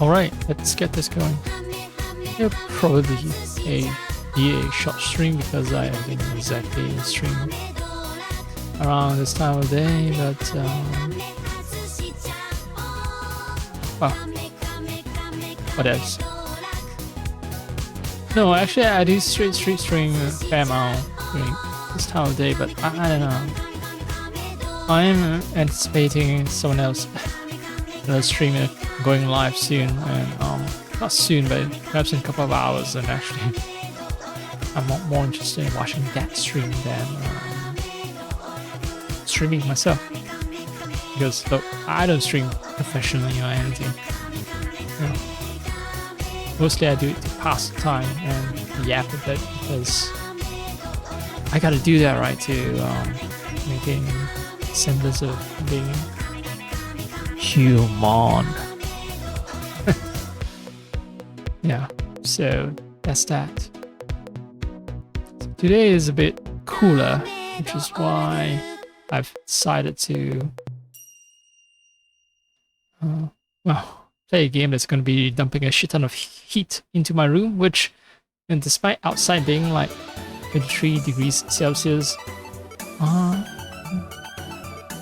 Alright, let's get this going. It'll probably be a short stream because I haven't exactly streamed around this time of day, but well, what else? No, actually I do street stream a fair amount during this time of day, but I don't know. I'm anticipating someone else streamer going live soon, and not soon, but perhaps in a couple of hours. And actually, I'm more interested in watching that stream than streaming myself, because look, I don't stream professionally or anything. You know, mostly I do it to pass the time and yap a bit because I gotta do that, right, to maintain semblance of being human. Yeah, so that's that. Today is a bit cooler, which is why I've decided to well, play a game that's going to be dumping a shit ton of heat into my room, which, and despite outside being like 23 degrees Celsius,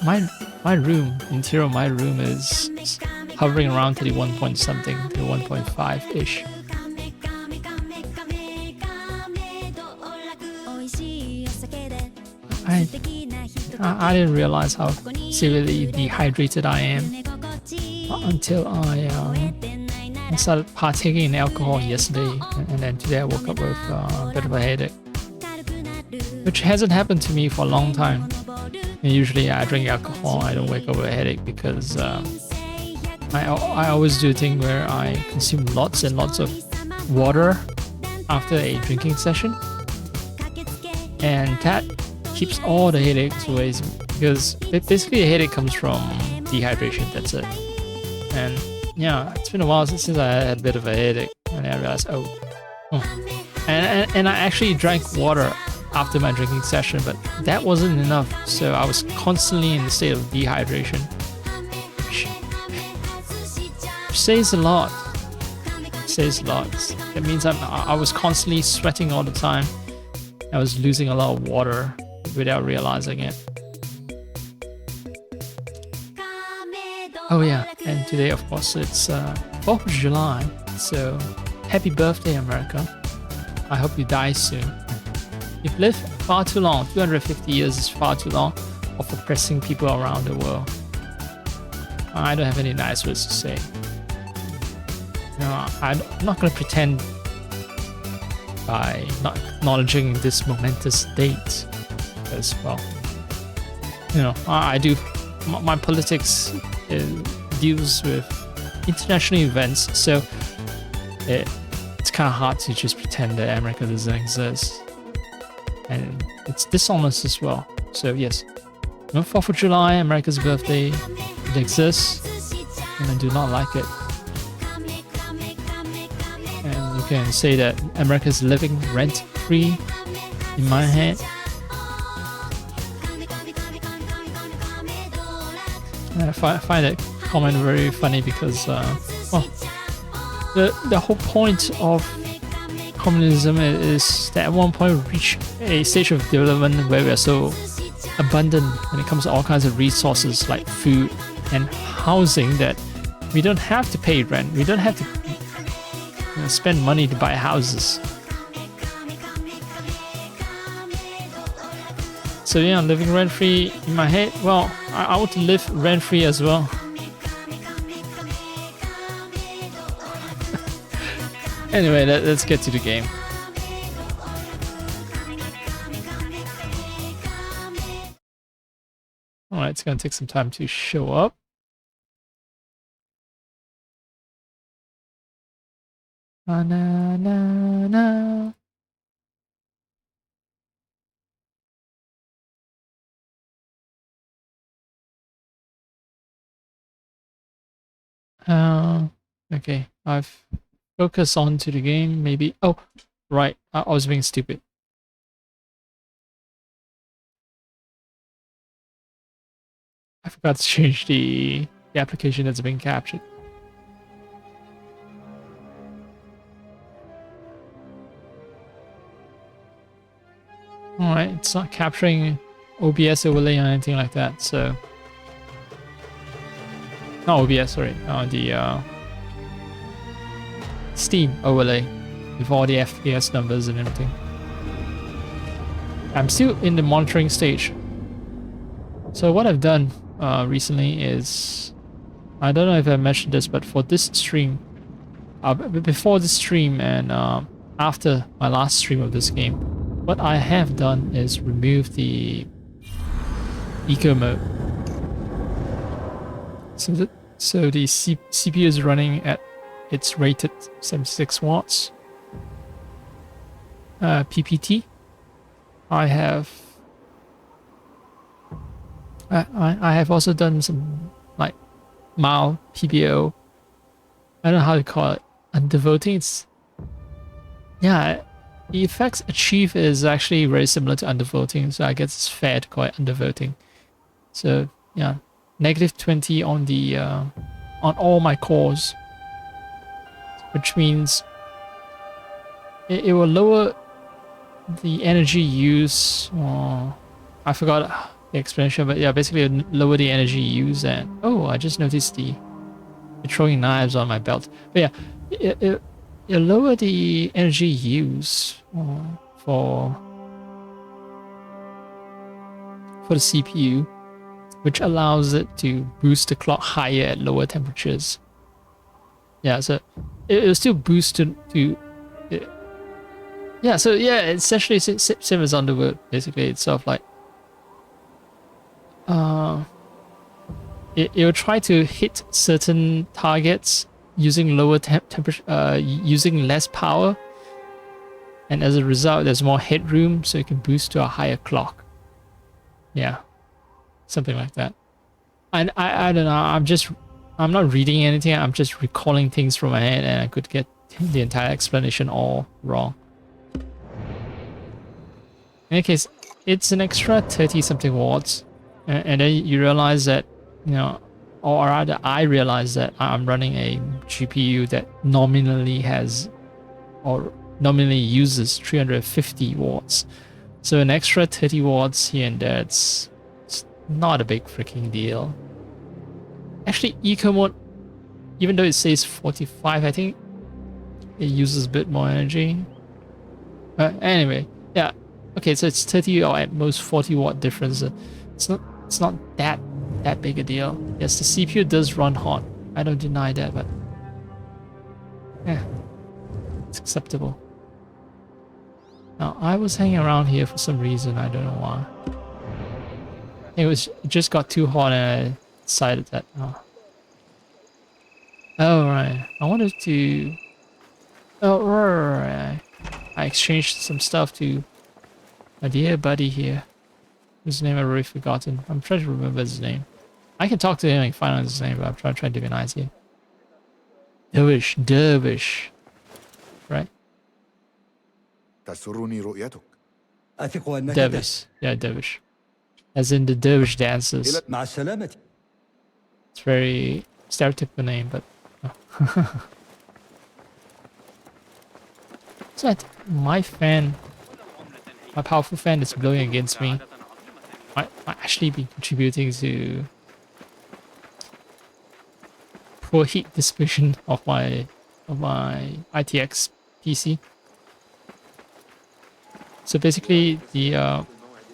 my room, interior of my room is hovering around 31 point something, 31.5 ish. I didn't realize how severely dehydrated I am until I started partaking in alcohol yesterday, and then today I woke up with a bit of a headache, which hasn't happened to me for a long time. And usually I drink alcohol, I don't wake up with a headache because I always do a thing where I consume lots and lots of water after a drinking session, and that keeps all the headaches away, because basically a headache comes from dehydration, that's it. And yeah, it's been a while since I had a bit of a headache, and I realized, and I actually drank water after my drinking session, but that wasn't enough, so I was constantly in the state of dehydration, which says a lot. It means I was constantly sweating all the time. I was losing a lot of water without realizing it. Oh yeah, and today of course it's 4th of July, so happy birthday America. I hope you die soon. You've lived far too long. 250 years is far too long of oppressing people around the world. I don't have any nice words to say. No, I'm not going to pretend by not acknowledging this momentous date, because, well, you know, I do, my politics deals with international events, so it's kind of hard to just pretend that America doesn't exist, and it's dishonest as well. So yes, on 4th of July, America's birthday, it exists, and I do not like it. And you can say that America's living rent-free in my head. And I find that comment very funny because, well, the whole point of communism is that at one point we reach a stage of development where we are so abundant when it comes to all kinds of resources like food and housing that we don't have to pay rent. We don't have to spend money to buy houses. So yeah, living rent-free in my head. Well, I want to live rent-free as well. Anyway, let's get to the game. Alright, it's gonna take some time to show up. Na na na. Okay, I've focused on to the game, maybe. Oh, right, I was being stupid. I forgot to change the application that's being captured. it's not capturing OBS overlay or anything like that. So not OBS, sorry, the Steam overlay with all the FPS numbers and everything. I'm still in the monitoring stage. So what I've done recently is, I don't know if I mentioned this, but for this stream, before this stream and after my last stream of this game, what I have done is remove the eco mode. So the CPU is running at its rated 76 watts. PPT. I have also done some like mild PBO. I don't know how to call it. Undervoting. It's, yeah, the effects achieved is actually very similar to undervoting, so I guess it's fair to call it undervoting. So yeah, -20 on the on all my cores, which means it will lower the energy use. I forgot the explanation, but yeah, basically it'll lower the energy use. And oh, I just noticed the throwing knives on my belt. But yeah, it'll lower the energy use for the CPU, which allows it to boost the clock higher at lower temperatures. Yeah, so it'll still boost to yeah, so yeah, it's essentially same as Underworld. Basically, it's sort of like it will try to hit certain targets using lower temperature, using less power, and as a result, there's more headroom, so it can boost to a higher clock. Yeah, something like that. And I don't know. I'm not reading anything. I'm just recalling things from my head, and I could get the entire explanation all wrong. In any case, it's an extra 30 something watts, and then you realize that, you know, or rather I realize that I'm running a GPU that nominally has, or nominally uses 350 watts. So an extra 30 watts here and there, it's not a big freaking deal. Actually, eco mode, even though it says 45, I think it uses a bit more energy. Anyway, yeah. Okay, so it's 30 or at most 40 watt difference. It's not that big a deal. Yes, the CPU does run hot. I don't deny that, but yeah, it's acceptable. Now, I was hanging around here for some reason. I don't know why. It just got too hot, and I decided that. Oh right, I wanted to. Oh right, I exchanged some stuff to my dear buddy here, whose name I've already forgotten. I'm trying to remember his name. I can talk to him and find out his name, but I'm trying to be nice here. Dervish. Right? Dervish. Yeah, Dervish. As in the Dervish dancers. It's very stereotypical name, but... So I think my powerful fan that's blowing against me might actually be contributing to poor heat dissipation of my ITX PC. So basically, the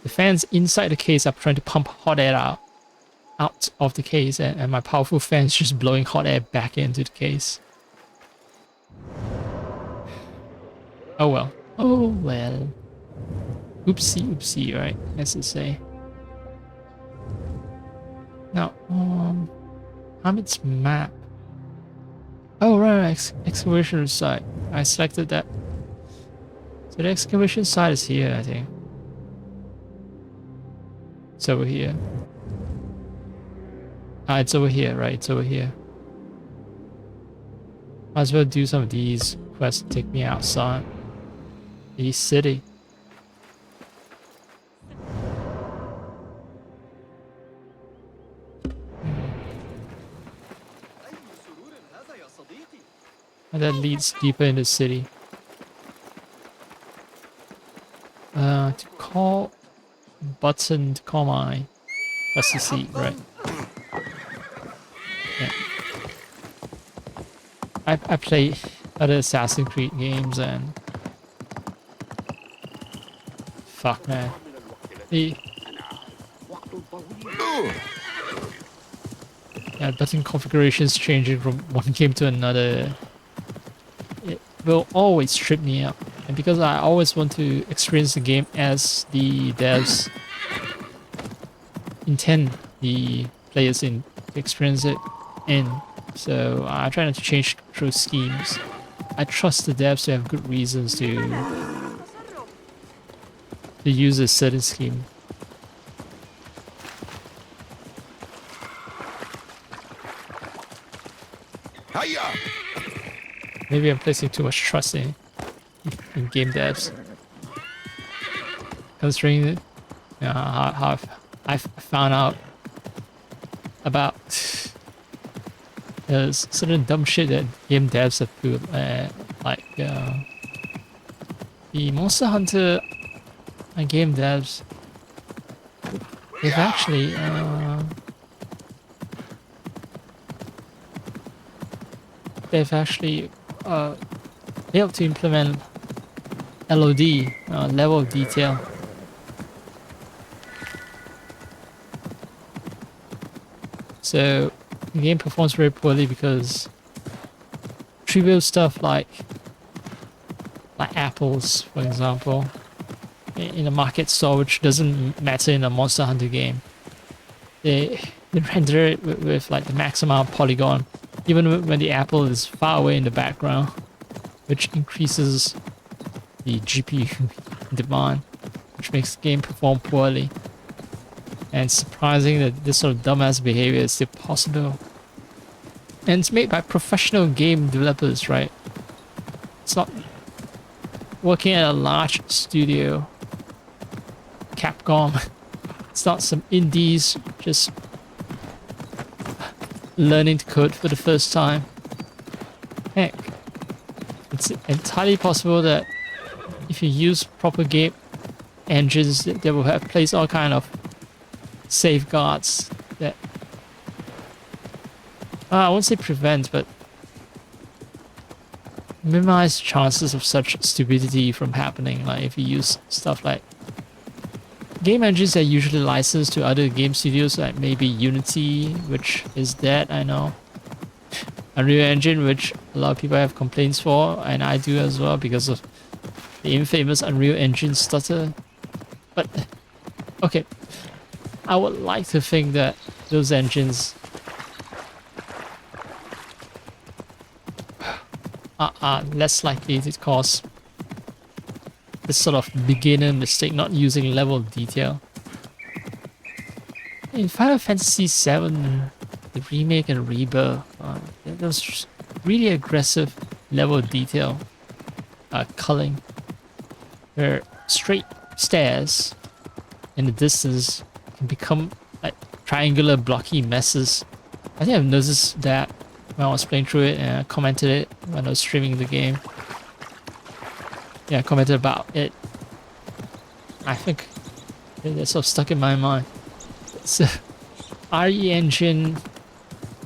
fans inside the case are trying to pump hot air out of the case, and my powerful fan is just blowing hot air back into the case. Oh well. Oh well. Oopsie, oopsie, right? As to say. Now, Hamid's map. Oh right, excavation site. I selected that. So the excavation site is here, I think. It's over here. Ah, it's over here, right? It's over here. Might as well do some of these quests to take me outside the city. And that leads deeper into the city. To call button to call my SCC, right? Yeah. I play other Assassin's Creed games and fuck man. Yeah, button configurations changing from one game to another. It will always trip me up. And because I always want to experience the game as the devs intend the players in to experience it in. So I try not to change through schemes. I trust the devs to have good reasons to use a certain scheme. Maybe I'm placing too much trust in game devs. Considering how I've found out about certain dumb shit that game devs have put, like the Monster Hunter game devs. They've actually failed to implement LOD, level of detail. So the game performs very poorly because trivial stuff like apples, for example, in a market store, which doesn't matter in a Monster Hunter game, they render it with like the maximum polygon, even when the apple is far away in the background, which increases the GPU demand, which makes the game perform poorly. And it's surprising that this sort of dumbass behavior is still possible. And it's made by professional game developers, right? It's not working at a large studio, Capcom. It's not some indies just learning to code for the first time. Heck, it's entirely possible that if you use proper game engines, they will have placed all kind of safeguards that I won't say prevent, but minimize chances of such stupidity from happening. Like if you use stuff like game engines that are usually licensed to other game studios, like maybe Unity, which is dead, I know. Unreal Engine, which a lot of people have complaints for, and I do as well because of the infamous Unreal Engine stutter. But okay, I would like to think that those engines are less likely to cause this sort of beginner mistake, not using level of detail. In Final Fantasy VII, the remake and rebirth, there was really aggressive level of detail culling, where straight stairs in the distance can become like triangular blocky messes. I think I've noticed that when I was playing through it, and I commented it when I was streaming the game. Yeah, I commented about it. I think it's sort of stuck in my mind. It's a RE engine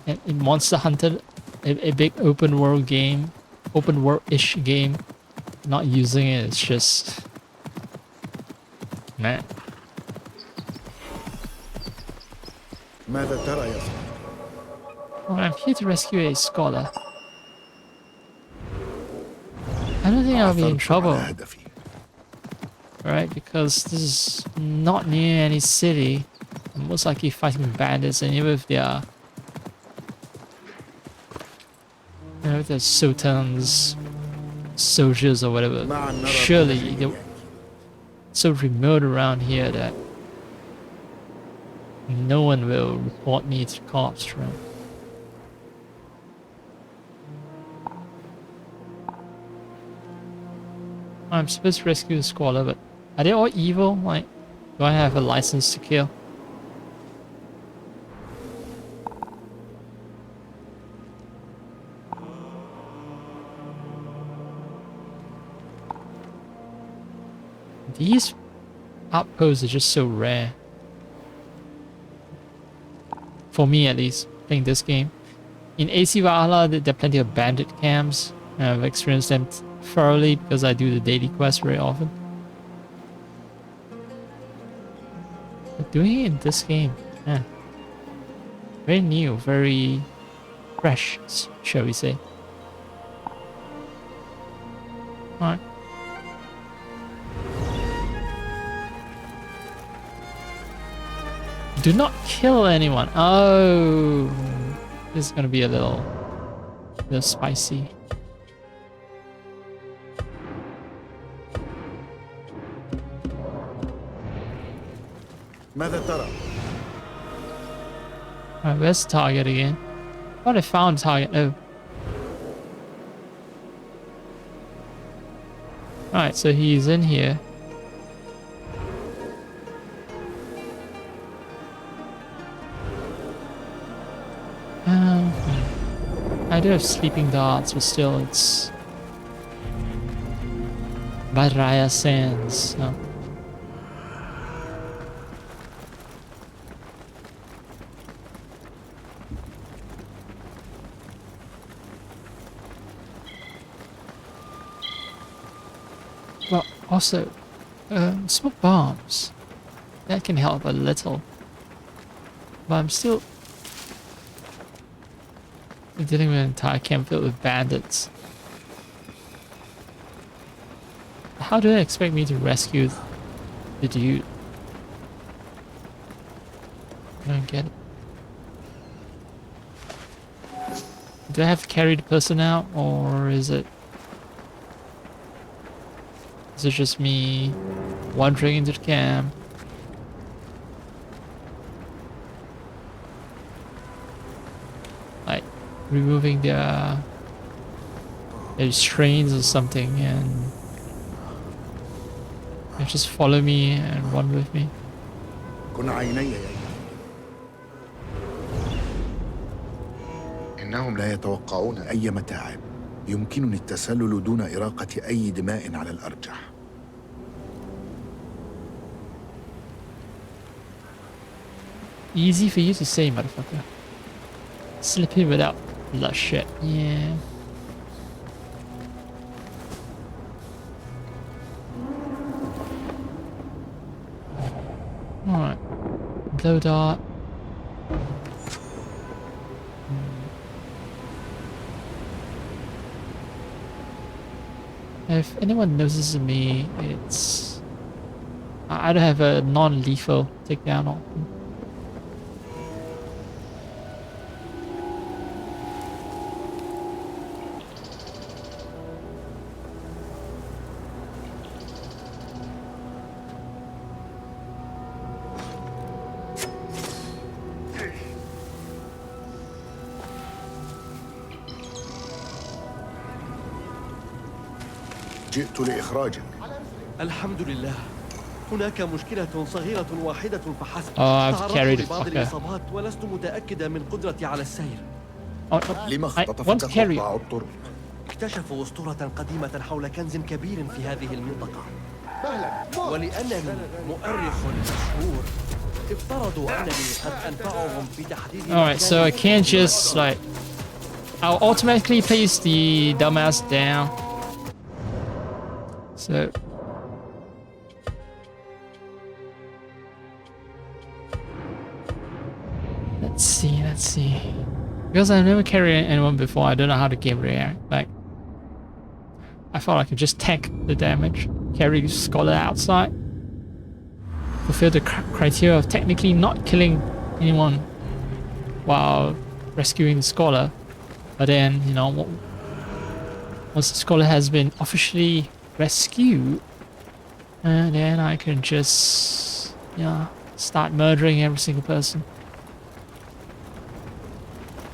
in Monster Hunter, a big open world game, open world-ish game. Not using it, it's just man. Oh, I'm here to rescue a scholar. I don't think I'll be in trouble, right? Because this is not near any city. I'm most likely fighting bandits, and even if they are, you know, if they're sultans, soldiers or whatever, surely they're so remote around here that no one will report me to cops, right? I'm supposed to rescue the squaller, but are they all evil? Like, do I have a license to kill? These outposts are just so rare. For me, at least, playing this game. In AC Valhalla, there are plenty of bandit camps. I've experienced them thoroughly because I do the daily quest very often. But doing it in this game, man, very new, very fresh, shall we say. Alright. Do not kill anyone. Oh, this is gonna be a little spicy. Alright, where's the target again? I thought I found target. Oh. Alright, so he's in here. I do have sleeping darts, but still it's Baraya Sands. No. Well, also, smoke bombs. That can help a little. But I'm still dealing with an entire camp filled with bandits. How do they expect me to rescue the dude? I don't get it. Do I have to carry the person out, or is it just me wandering into the camp? Like removing their restraints or something, and they just follow me and run with me. إنهم لا يتوقعون أي متاعب. يمكنني التسلل دون إراقة أي دماء على الأرجح. Easy for you to say, motherfucker. Slipping without bloodshed. Yeah. Alright. Blow dart. If anyone notices me, it's... I don't have a non-lethal takedown on them. جئت لإخراجك. الحمد لله. هناك مشكلة صغيرة واحدة فحسب. تعرضت لبعض الإصابات ولست متأكدة من قدرتي على السير. لما اختطفتك قطاع الطرق؟ اكتشفوا أسطورة قديمة حول كنز كبير في هذه المنطقة. ولأنني مؤرخ مشهور افترضوا أنني قد أنفعهم في تحديد. Alright, so I can't just like... I'll automatically place the dumbass down. So... Let's see. Because I've never carried anyone before, I don't know how the game react. Like, I thought I could just tank the damage, carry Scholar outside, fulfill the criteria of technically not killing anyone while rescuing the Scholar. But then, you know, once the Scholar has been officially rescued, and then I can just, yeah, start murdering every single person.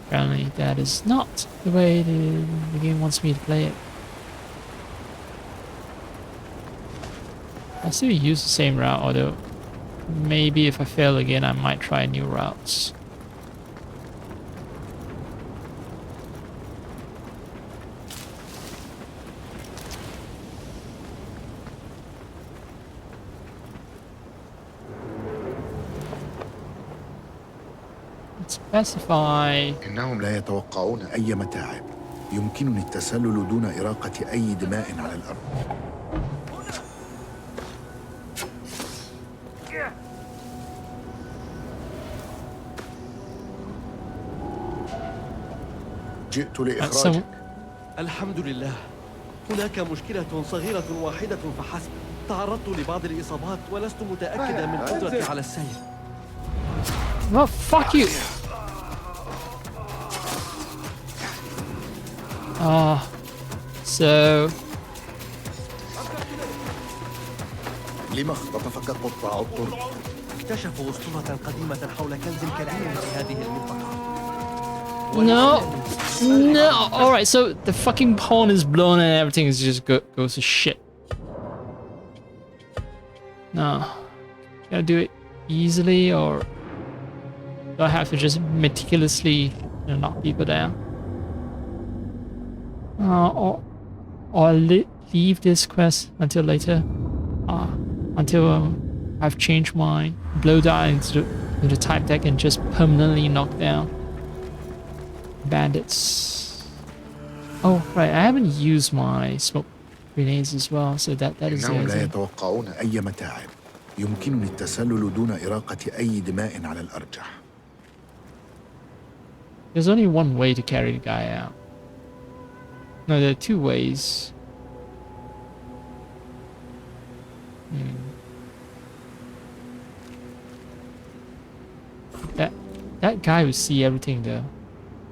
Apparently that is not the way the game wants me to play it. I'll still use the same route, although maybe if I fail again I might try new routes. specify. إنهم لا يتوقعون أي متاعب. يمكنني التسلل دون إراقة أي دماء على الأرض. جئت لإخراجك. الحمد لله. هناك مشكلة صغيرة واحدة فحسب. تعرضت لبعض الإصابات ولست متأكدة من قدرتي على السير. Well, fuck you. So لما اختطفك قطاع الطرق؟ اكتشفوا أسطورة قديمة حول كنز كبير في هذه المنطقة. no. All right, so the fucking pawn is blown and everything is just goes to shit. No, gotta do it easily, or do I have to just meticulously knock people down? Or leave this quest until later. Until I've changed my blow die into the type that can just permanently knock down bandits. Oh, right, I haven't used my smoke grenades as well, so that is إنهم لا the يتوقعون أي متاعب. يمكنني التسلل دون إراقة أي دماء على الأرجح. There's only one way to carry the guy out. No, there are two ways. That guy will see everything though.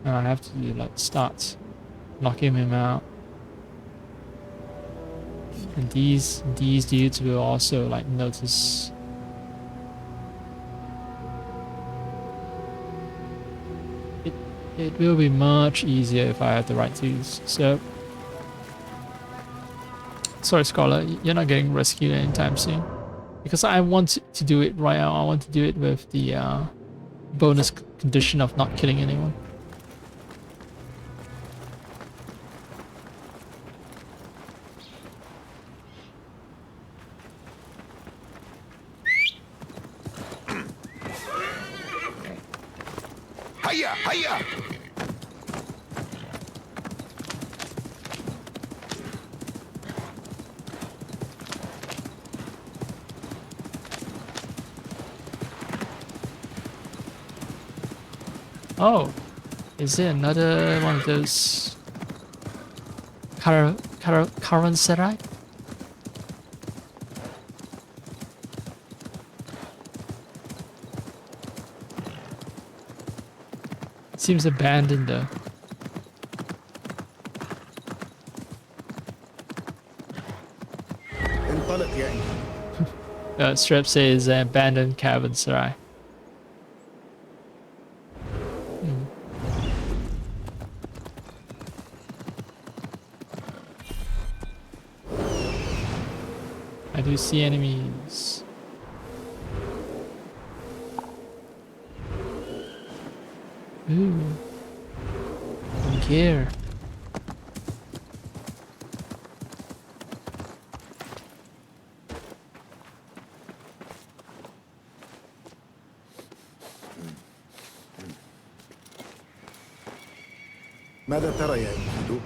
I have to like start knocking him out. And these dudes will also like notice. It will be much easier if I have the right tools. So sorry, Scholar, you're not getting rescued anytime soon. Because I want to do it right now. I want to do it with the bonus condition of not killing anyone. هيا هيا. Oh, is there another one of those caravanserai? Seems abandoned though. انطلق يا إنسان. Strep says abandoned caravanserai. I do see enemies. Ooh. Gear. ماذا ترى يا إنكيدو؟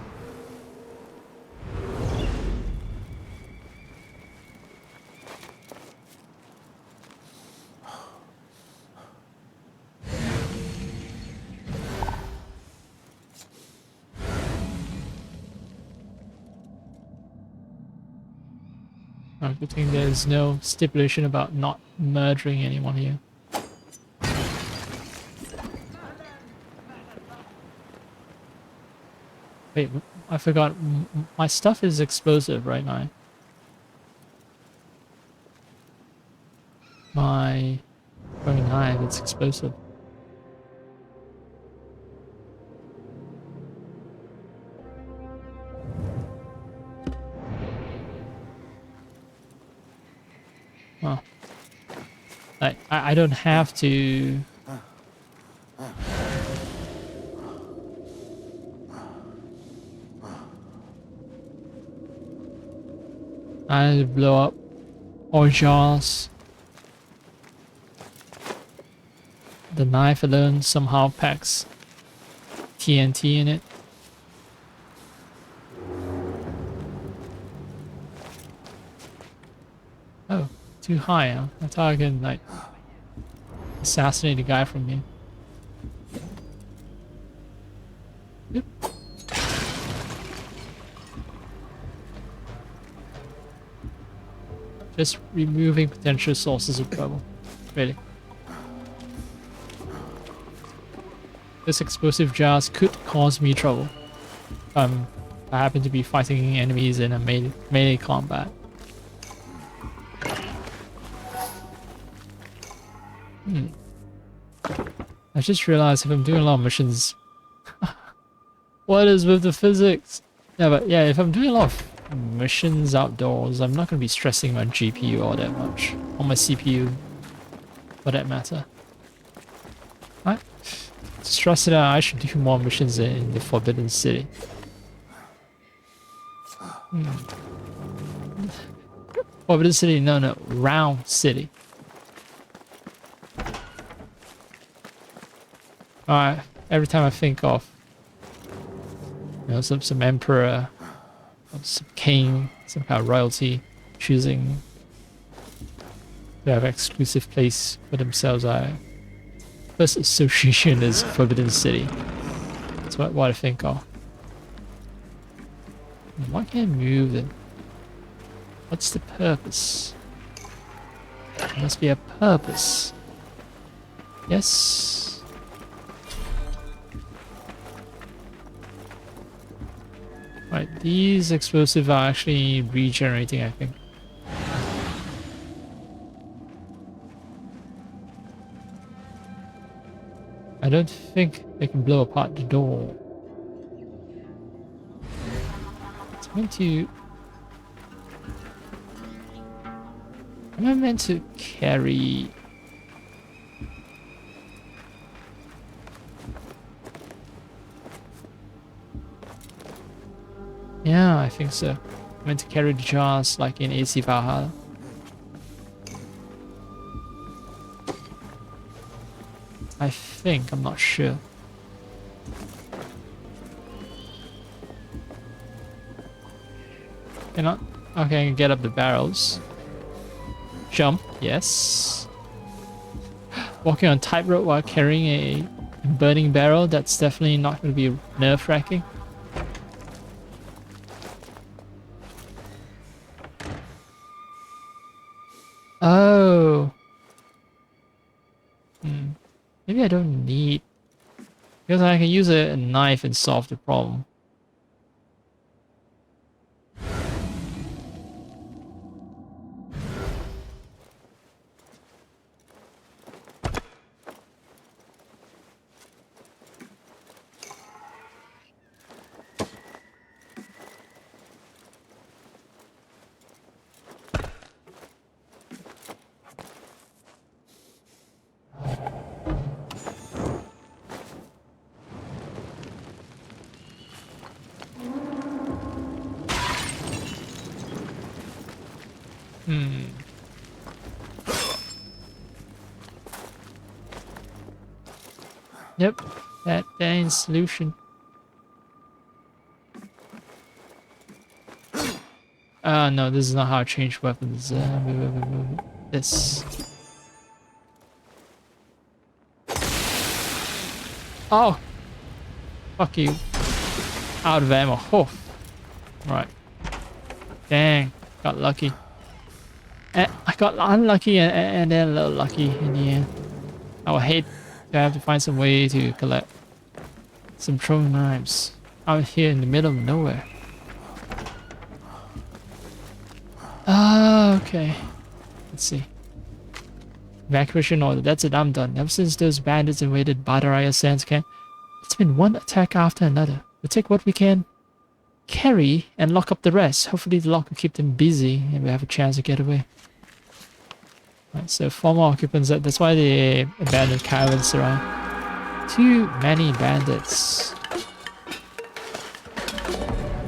Good thing there's no stipulation about not murdering anyone here. Wait, I forgot. My stuff is explosive right now. My throwing knife, it's explosive. Oh. I don't have to. I blow up or jaws the knife alone somehow packs TNT in it. Oh, too high, huh? I thought I could, like, assassinate a guy from here. Yep. Just removing potential sources of trouble. Really. This explosive jars could cause me trouble. I happen to be fighting enemies in a melee combat. I just realized if I'm doing a lot of missions... What is with the physics? Yeah, but yeah, if I'm doing a lot of missions outdoors, I'm not going to be stressing my GPU all that much. Or my CPU, for that matter. Right? Stress it out, I should do more missions in the Forbidden City. Forbidden City, no, Round City. Alright, every time I think of, you know, some emperor, or some king, some kind of royalty choosing to have an exclusive place for themselves, first association is Forbidden City. That's what I think of. Why can't I move then? What's the purpose? There must be a purpose. Yes. Right, these explosives are actually regenerating, I think. I don't think they can blow apart the door. It's meant to... Am I meant to carry... Yeah, I think so. I'm meant to carry the jars like in AC Valhalla. I think, I'm not sure. Cannot? Okay, I can get up the barrels. Jump, yes. Walking on tightrope while carrying a burning barrel, that's definitely not going to be nerve-wracking. Oh. Maybe I don't need... Because I can use a knife and solve the problem. Yep, that ain't solution. No, this is not how I change weapons. This. Oh! Fuck you. Out of ammo. Oh. Right. Dang. Got lucky. I got unlucky and then a little lucky in the end. I would hate to have to find some way to collect some throwing knives out here in the middle of nowhere. Okay. Let's see. Evacuation order. That's it. I'm done. Ever since those bandits invaded Badaraya Sands camp, it's been one attack after another. We'll take what we can carry and lock up the rest. Hopefully the lock will keep them busy and we have a chance to get away. Right, so former occupants, that's why they abandoned caravans around. Too many bandits.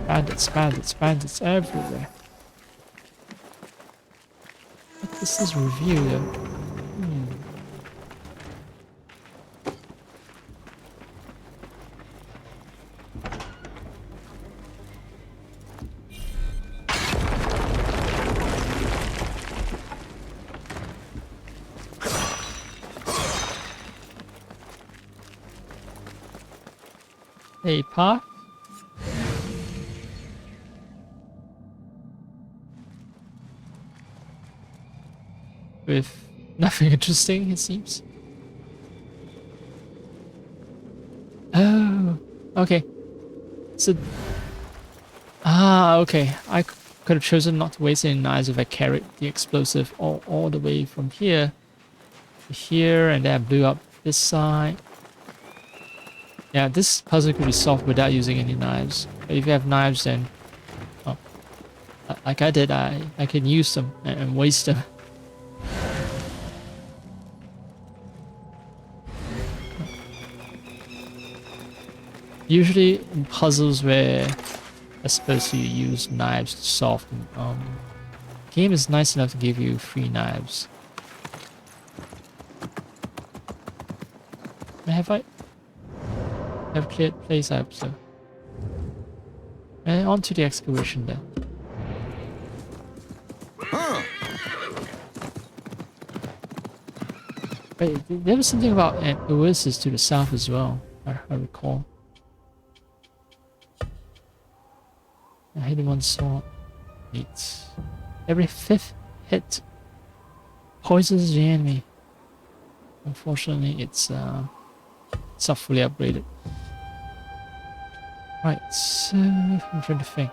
Bandits everywhere. What does this review though? a path with nothing interesting, it seems. Oh, okay. So, okay. I could have chosen not to waste any knives if I carried the explosive all the way from here to here, and then I blew up this side. Yeah, this puzzle could be solved without using any knives. But if you have knives, then, well, like I did, I can use them and waste them. Usually in puzzles where I suppose you use knives to solve them, game is nice enough to give you free knives. Have I cleared place up, so and on to the excavation then. Wait, there was something about an oasis to the south as well, I recall. I hit one sword. Neat. Every 5th hit poisons the enemy. Unfortunately, it's not fully upgraded. Right, so I'm trying to think.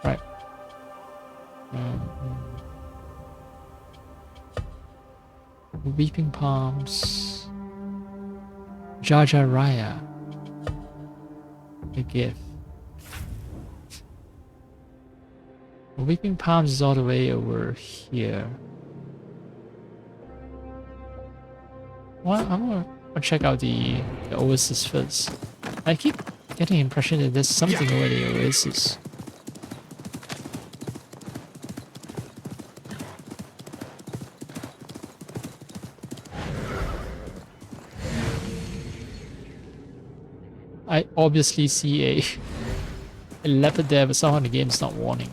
Right. Weeping Palms. Jajaraya. A gift. Weeping Palms is all the way over here. Well, I'm gonna check out the oasis first. I keep getting the impression that there's something over the oasis. I obviously see a leopard there, but somehow the game's not warning.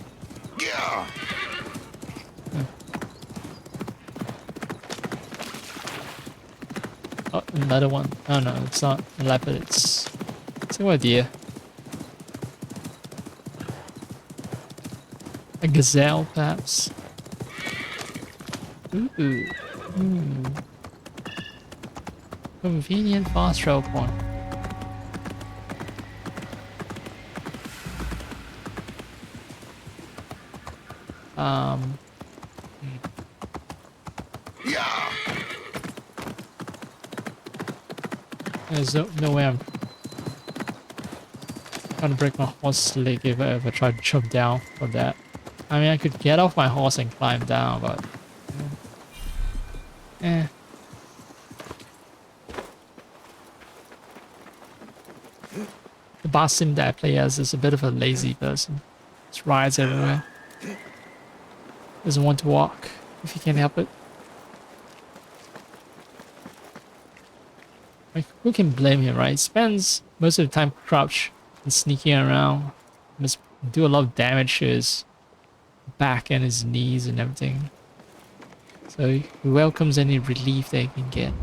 Oh, another one. Oh no, it's not a leopard, it's a deer. A gazelle, perhaps. Ooh. Convenient fast travel point. There's no way I'm gonna break my horse's leg if I ever try to jump down from that. I mean, I could get off my horse and climb down, but the boss sim that I play as is a bit of a lazy person. Just rides everywhere. Doesn't want to walk if he can help it. Like, who can blame him, right? He spends most of the time crouched and sneaking around. Must do a lot of damage to his back and his knees and everything. So he welcomes any relief that he can get.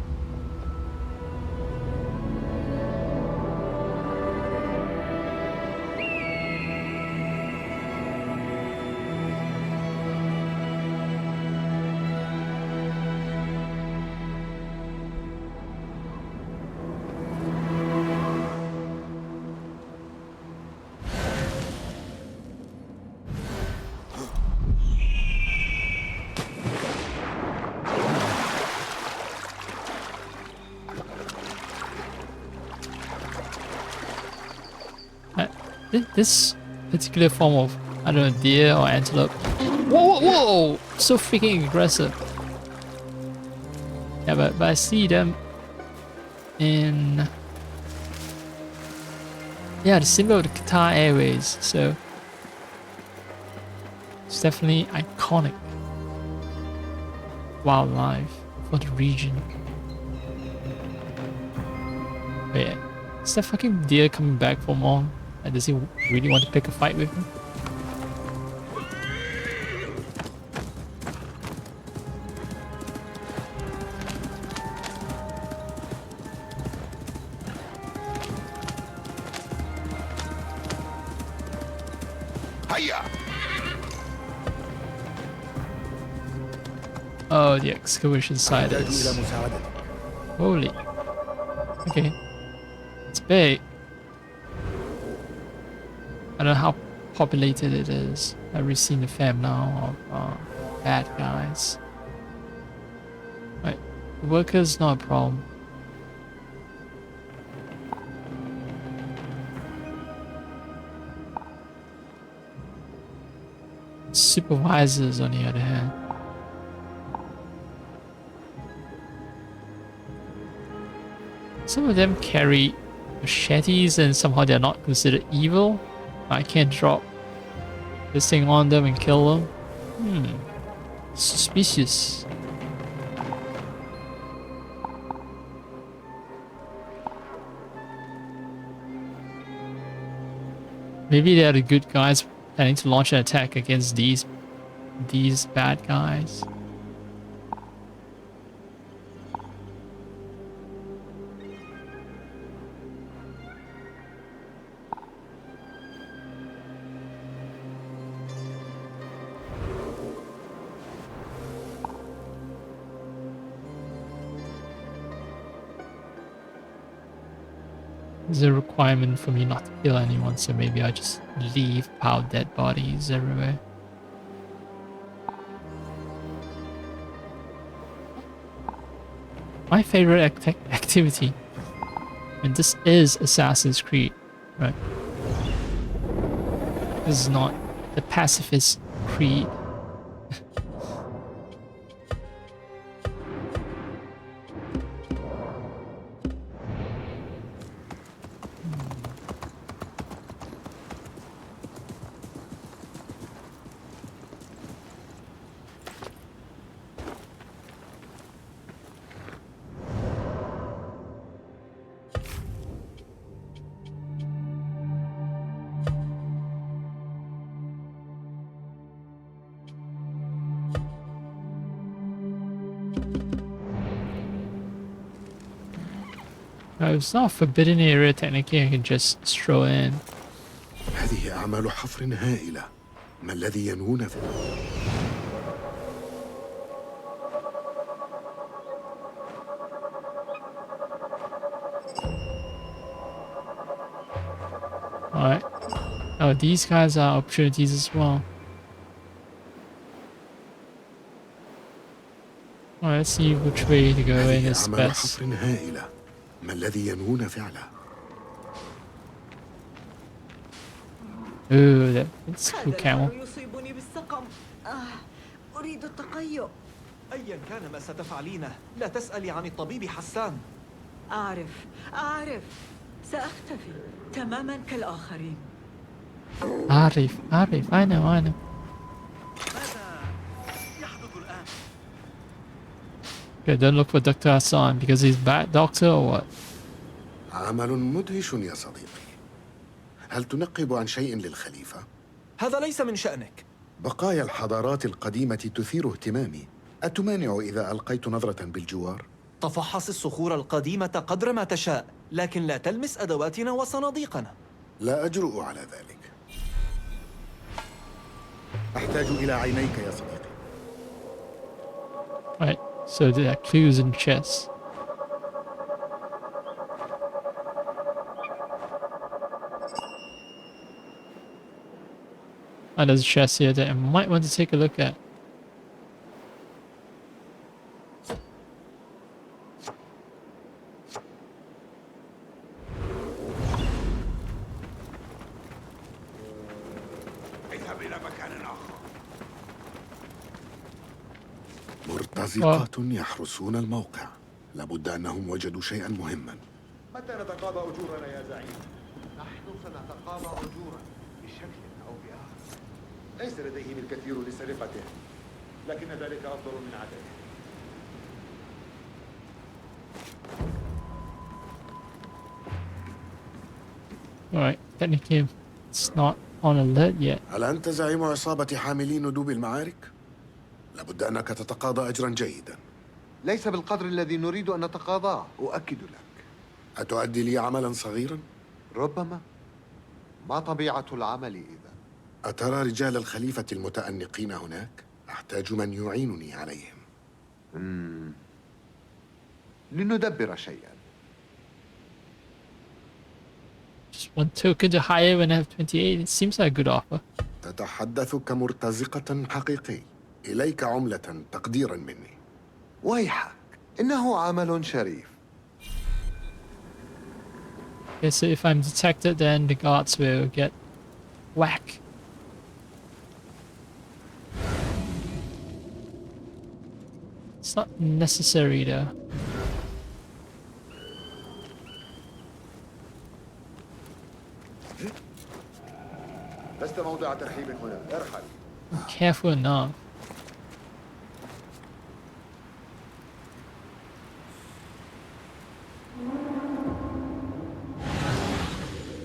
This particular form of, I don't know, deer or antelope. Whoa! So freaking aggressive. Yeah, but I see them in... Yeah, the symbol of the Qatar Airways, so... It's definitely iconic wildlife for the region. But yeah, is that fucking deer coming back for more? Does he really want to pick a fight with me? هيا. Oh, the excavation site أحتاج is. إلى مساعدتك. Holy. Okay. It's big. I don't know how populated it is. I've really seen the fam now of bad guys. Right. Workers, not a problem. Supervisors, on the other hand. Some of them carry machetes and somehow they're not considered evil. I can't drop this thing on them and kill them. Suspicious. Maybe they're the good guys planning to launch an attack against these bad guys. There's a requirement for me not to kill anyone, so maybe I just leave piled dead bodies everywhere. My favorite activity, and this is Assassin's Creed, right? This is not the pacifist creed. No, it's not a forbidden area technically, I can just stroll in. هذه أعمال حفر هائلة. ما الذي ينوون فيه؟ Alright. Oh, these guys are opportunities as well. Alright, let's see which way to go in is أعمال best. حفر هائلة. ما الذي ينوون فعله؟ Ooh, that's cool camel. يصيبني بالسقم. أريد التقيؤ. أيا كان ما ستفعلينه، لا تسألي عن الطبيب حسان. أعرف. سأختفي تماما كالآخرين. عارف. I know. ماذا يحدث الآن؟ Okay, don't look for Dr. Hassan because he's bad doctor or what? عمل مدهش يا صديقي. هل تنقب عن شيء للخليفة؟ هذا ليس من شأنك. بقايا الحضارات القديمة تثير اهتمامي. أتمانع إذا ألقيت نظرة بالجوار؟ تفحص الصخور القديمة قدر ما تشاء، لكن لا تلمس أدواتنا وصناديقنا. لا أجرؤ على ذلك. أحتاج إلى عينيك يا صديقي. Right, so there are clues in chests. And there's a chest here that I might want to take a look at. مرتزقة يحرسون الموقع. لابد أنهم وجدوا شيئا مهما. متى نتقاضى أجورنا يا زعيم؟ نحن سنتقاضى أجورا بشكل أو بآخر. ليس لديهم الكثير لسرقته، لكن ذلك أفضل من عدمه. Alright, technically it's not on alert yet. هل أنت زعيم عصابة حاملي ندوب المعارك؟ لابد أنك تتقاضى أجرا جيدا. ليس بالقدر الذي نريد أن نتقاضاه، أؤكد لك. أتؤدي لي عملا صغيرا؟ ربما. ما طبيعة العمل إذا؟ أترى رجال الخليفة المتأنقين هناك؟ أحتاج من يعينني عليهم. لندبر شيئا. Just one token to hire when I have 28. It seems like a good offer. تتحدث كمرتزقة حقيقي. إليك عملة تقديرا مني. ويحك، إنه عمل شريف. Okay, so if I'm detected, then the guards will get whack. It's not necessary though. لست موضع ترحيب هنا، ارحل. Careful enough.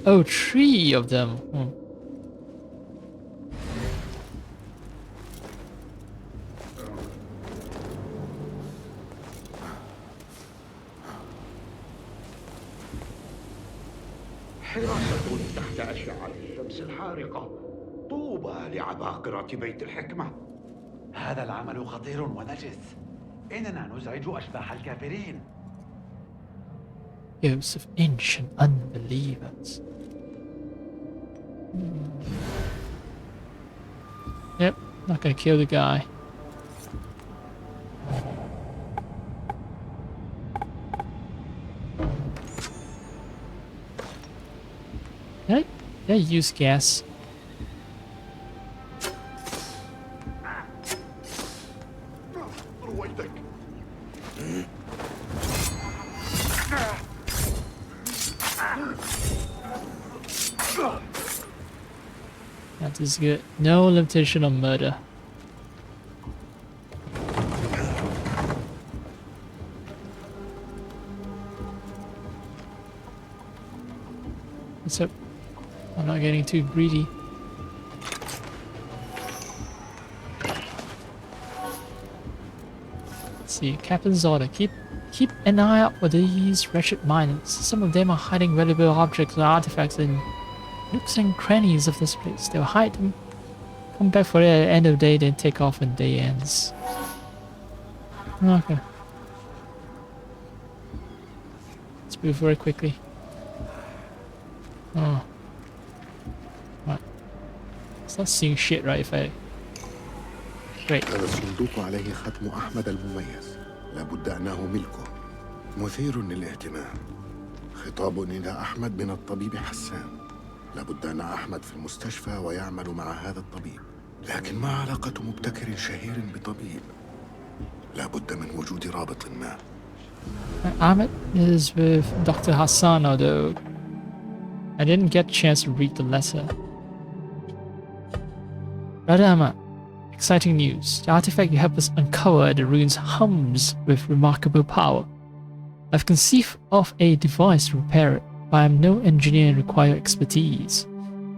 Oh, 3 of them. حراسة تحت أشعة الشمس الحارقة. طوبى لعباقرة بيت الحكمة. هذا العمل خطير ونجس. إننا نزعج أشباح الكافرين. Ghosts of ancient unbelievers. Yep, not gonna kill the guy. Did I use gas? رويدك. That is good. No limitation on murder. Let's hope I'm not getting too greedy. Let's see, Captain's order. Keep an eye out for these wretched miners. Some of them are hiding valuable objects and artifacts in nooks and crannies of this place. They'll hide them, come back for it at the end of the day, then take off when day ends. Okay. Let's move very quickly. Oh. What? It's not seeing shit, right? If I... Great. هذا الصندوق عليه ختم أحمد المميز. لابد أنه ملكه. مثير للاهتمام. خطاب إلى أحمد من الطبيب حسان. لابد أن أحمد في المستشفى ويعمل مع هذا الطبيب. لكن ما علاقة مبتكر شهير بطبيب؟ لابد من وجود رابط ما. Ahmed is with Dr. Hassan, although I didn't get a chance to read the letter. Brother Ahmed, exciting news. The artifact you helped us uncover at the ruins hums with remarkable power. I've conceived of a device to repair it, but I am no engineer and require expertise.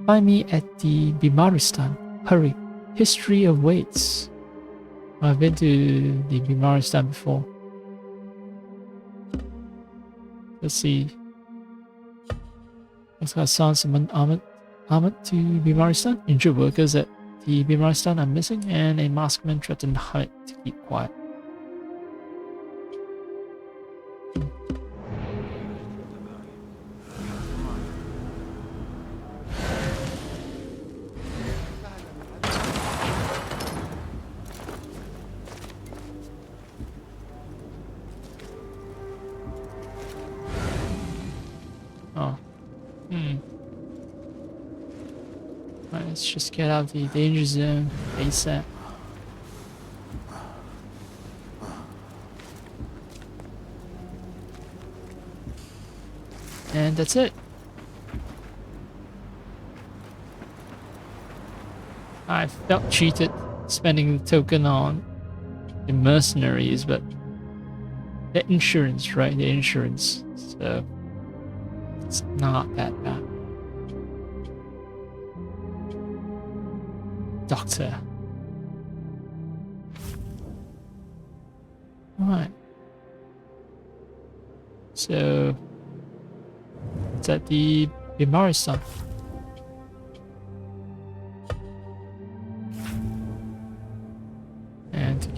Find me at the Bimaristan. Hurry. History awaits. I've been to the Bimaristan before. Let's see. Dr. Hassan summoned Ahmed to Bimaristan. Injured workers at the Bimaristan are missing, and a maskman threatened Hamid to keep quiet. Oh. Right, let's just get out of the danger zone ASAP. And that's it. I felt cheated spending the token on the mercenaries, but the insurance, right? The insurance. So it's not that bad. Doctor. Alright. So it's at the Bimaristan.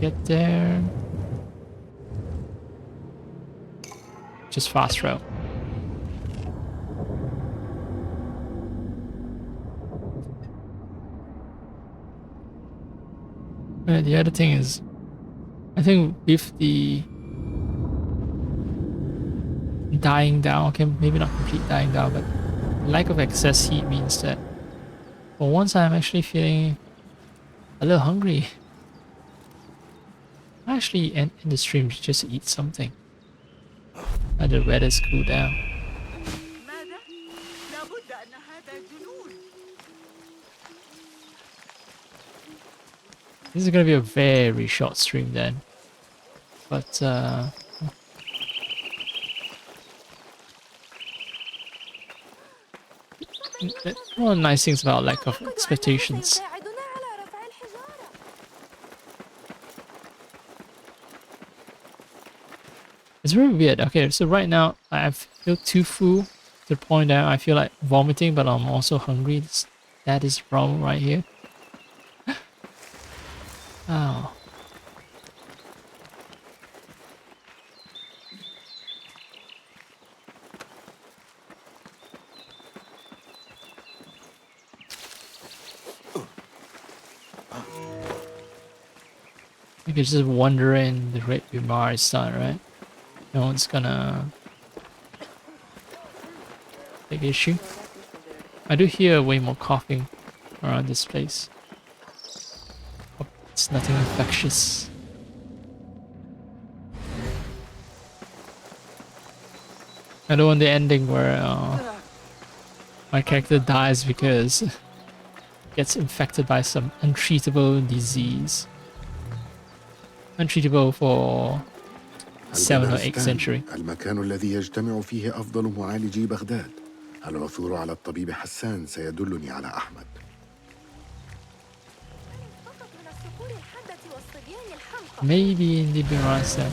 get there. Just fast route. The other thing is, I think with the dying down, okay, maybe not complete dying down, but lack of excess heat means that for once I'm actually feeling a little hungry. I actually end the stream just to eat something. Let the weather's cool down. ماذا؟ لابد أن هذا جنون. This is gonna be a very short stream then. But one of the nice things about lack of expectations. It's really weird. Okay, so right now I feel too full to the point that I feel like vomiting, but I'm also hungry. That is the problem right here. Oh. You can just wander in the Great Mirage sun, right? No one's gonna take issue. I do hear way more coughing around this place. Hope it's nothing infectious. I don't want the ending where my character dies because gets infected by some untreatable disease. Untreatable for 7 or 8th century. المكان الذي يجتمع فيه أفضل معالجي بغداد. العثور على الطبيب حسان سيدلني على أحمد. Maybe in the Mirage set.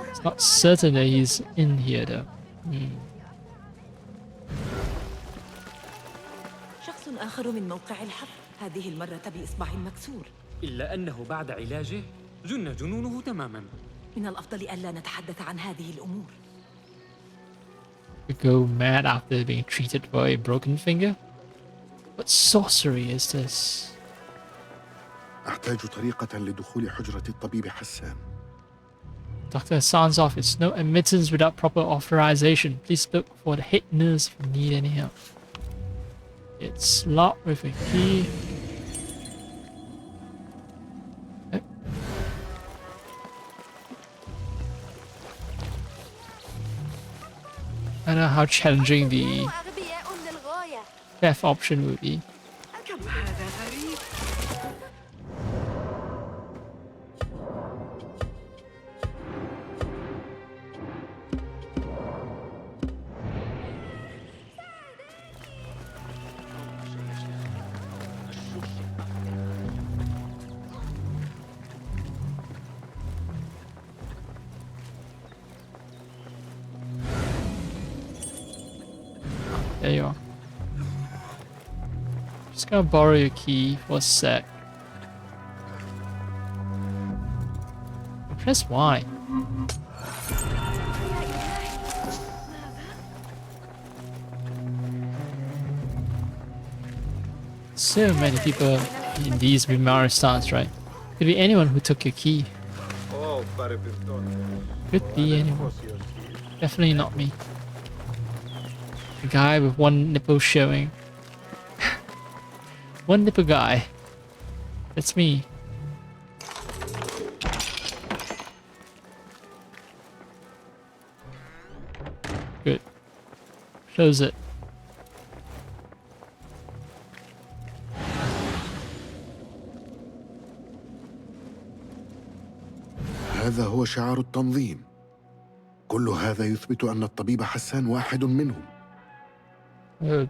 It's not certain that he's in here though. شخص آخر من موقع الحفر هذه المرة بإصبع مكسور. إلا أنه بعد علاجه جن جنونه تماما. من الأفضل ألا نتحدث عن هذه الأمور. You go mad after being treated for a broken finger? What sorcery is this? أحتاج طريقة لدخول حجرة الطبيب حسان. Dr. Hassan's office. No admittance without proper authorization. Please look for the head nurse if you need any help. It's locked with a key. I don't know how challenging the theft option would be. There you are. Just gonna borrow your key for a sec. Press Y. So many people in these Mirage stars, right? Could be anyone who took your key. Could be anyone. Definitely not me. The guy with one nipple showing. One nipple guy. That's me. Good. Close it. هذا هو شعار التنظيم. كل هذا يثبت أن الطبيب حسان واحد منهم.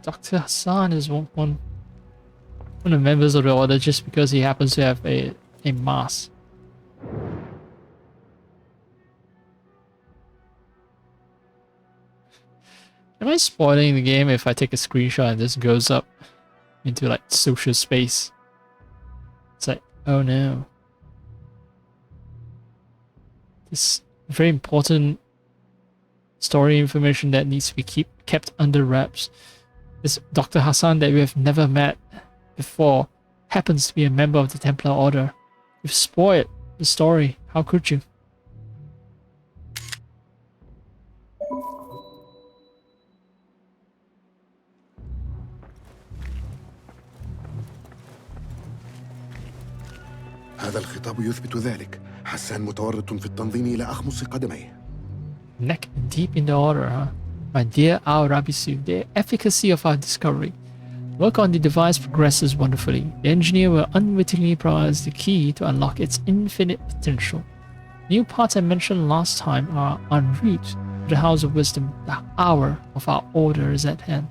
Dr. Hassan is one of the members of the order just because he happens to have a mask. Am I spoiling the game if I take a screenshot and this goes up into like social space? It's like, oh no. It's very important story information that needs to be kept under wraps. This Dr. Hassan that we have never met before happens to be a member of the Templar Order. You've spoiled the story. How could you? هذا الخطاب يثبت ذلك. حسان متورط في التنظيم إلى أخمص قدميه. Neck deep in the order, huh? My dear Al Rabisu, the efficacy of our discovery. Work on the device progresses wonderfully. The engineer will unwittingly prize the key to unlock its infinite potential. New parts I mentioned last time are en route to the House of Wisdom. The hour of our order is at hand.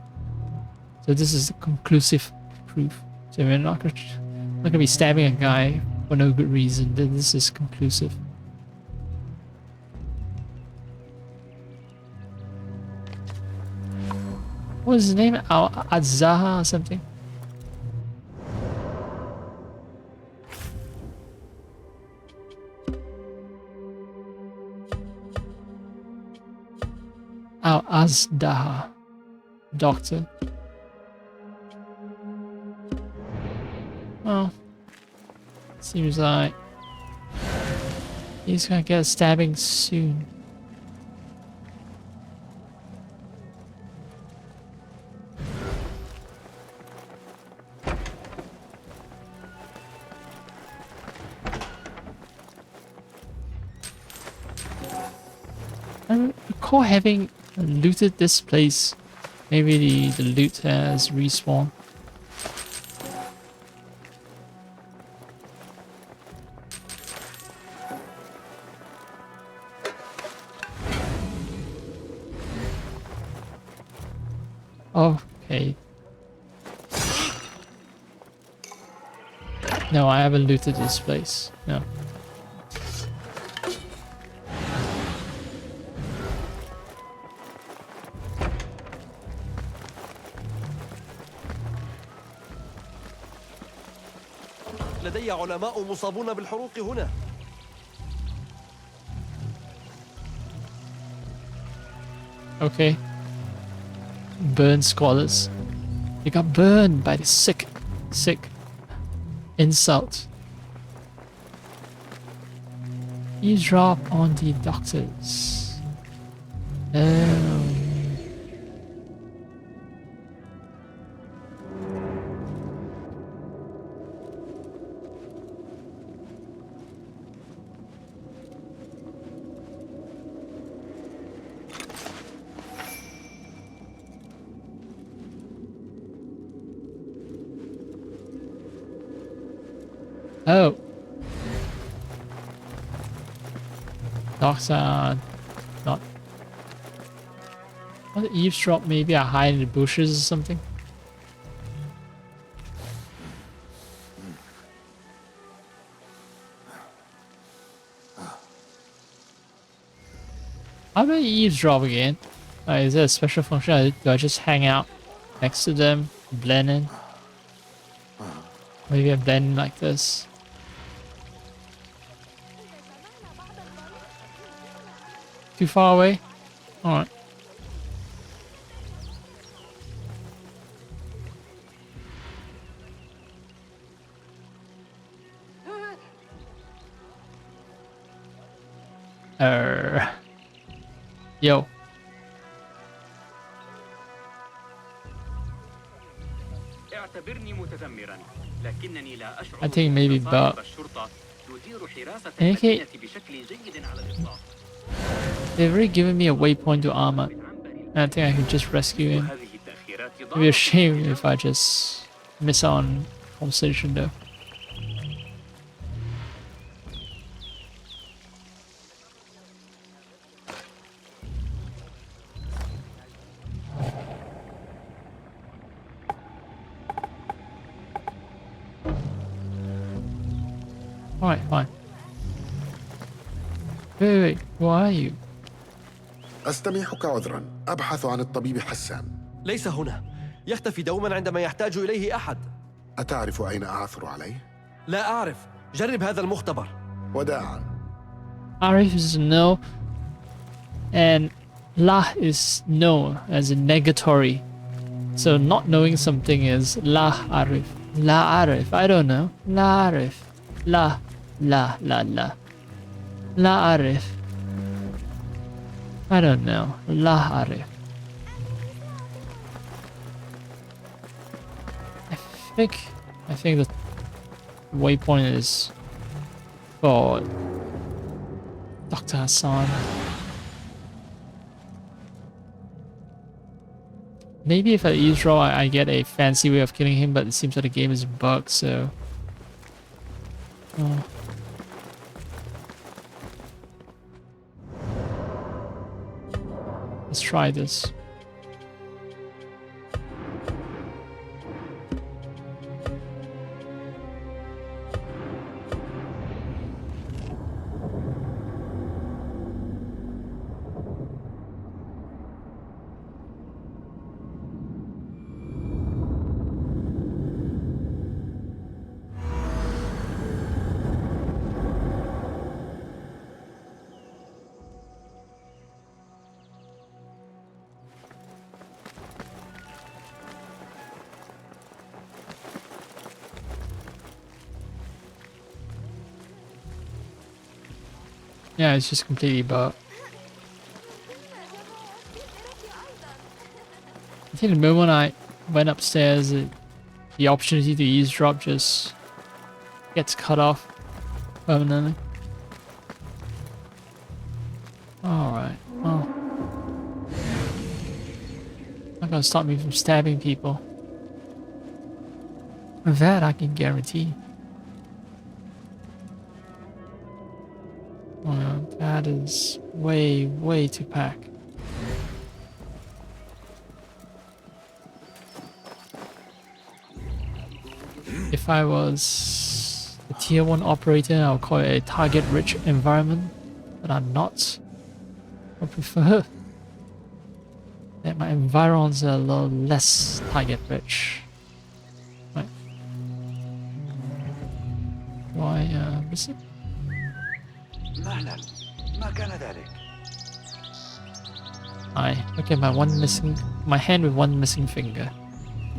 So this is the conclusive proof. So we're not gonna be stabbing a guy for no good reason. This is conclusive. What was his name? Al-Azzaha or something? Al-Azdaha. Doctor. Well, seems like he's gonna get a stabbing soon. I recall having looted this place. Maybe the loot has respawned. Okay. No, I haven't looted this place. No. لدي علماء مصابون بالحروق هنا. Okay. Burn scholars. They got burned by the sick insult. Eavesdrop on the doctors. Oh. Dogs are not. What, eavesdrop? Maybe I hide in the bushes or something. How do I eavesdrop again? Is there a special function? Do I just hang out next to them, blend in? Maybe I blend in like this. Too far away? Alright. Yo. I think maybe but okay. They've already given me a waypoint to Ahmad. And I think I can just rescue him. It'd be a shame if I just miss out on conversation though. Alright, fine. Wait, who are you? أستميحك عذرا. أبحث عن الطبيب حسان. ليس هنا. يختفي دوما عندما يحتاج إليه أحد. أتعرف أين أعثر عليه؟ لا أعرف. جرب هذا المختبر. وداعا. Arif is no, and La is no as in negatory. So not knowing something is La Arif. La Arif. I don't know. La Arif. La. La. La Arif. I don't know. La Arif. I think the waypoint is for Dr. Hassan. Maybe if I eavesdrop, I get a fancy way of killing him, but it seems that the game is bugged, so... Oh. Let's try this. Yeah, it's just completely bugged. I think the moment I went upstairs, the opportunity to eavesdrop just gets cut off permanently. Alright, well. Not gonna stop me from stabbing people. That I can guarantee. Well, that is way too packed. If I was a tier 1 operator, I would call it a target-rich environment, but I'm not. I prefer that my environs are a little less target-rich. Right. Why, listen? مهلا ما كان ذلك Look at my hand with one missing finger.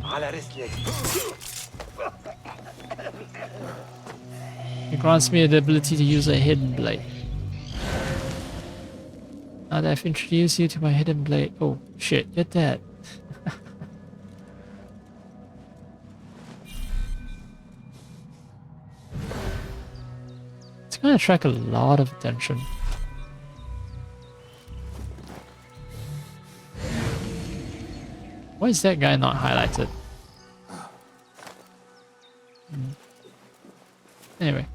على رسلك It grants me the ability to use a hidden blade. Now that I've introduced you to my hidden blade, oh shit, you're dead. It's gonna attract a lot of attention. Why is that guy not highlighted? Anyway.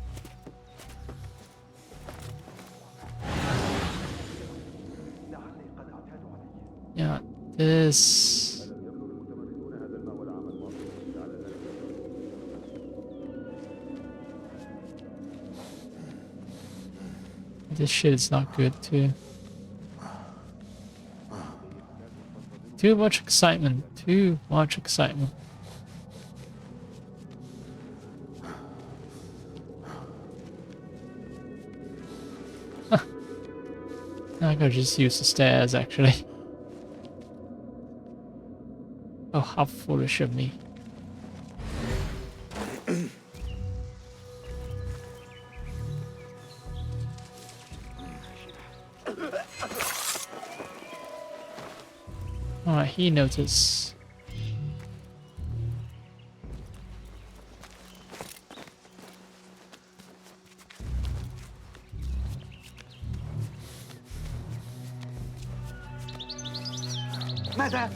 Yeah, this... This shit is not good too. Too much excitement. Too much excitement. I could just use the stairs actually. Oh, how foolish of me. Alright, he noticed. ماذا؟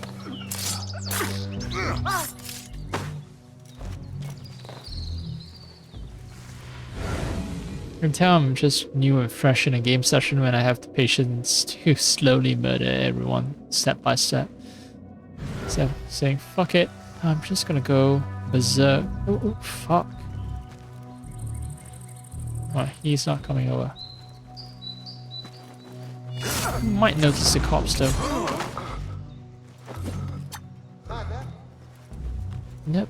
You can tell I'm just new and fresh in a game session when I have the patience to slowly murder everyone step by step. So saying fuck it, I'm just gonna go berserk. Oh, fuck. Alright, he's not coming over. Might notice the cops though. Yep.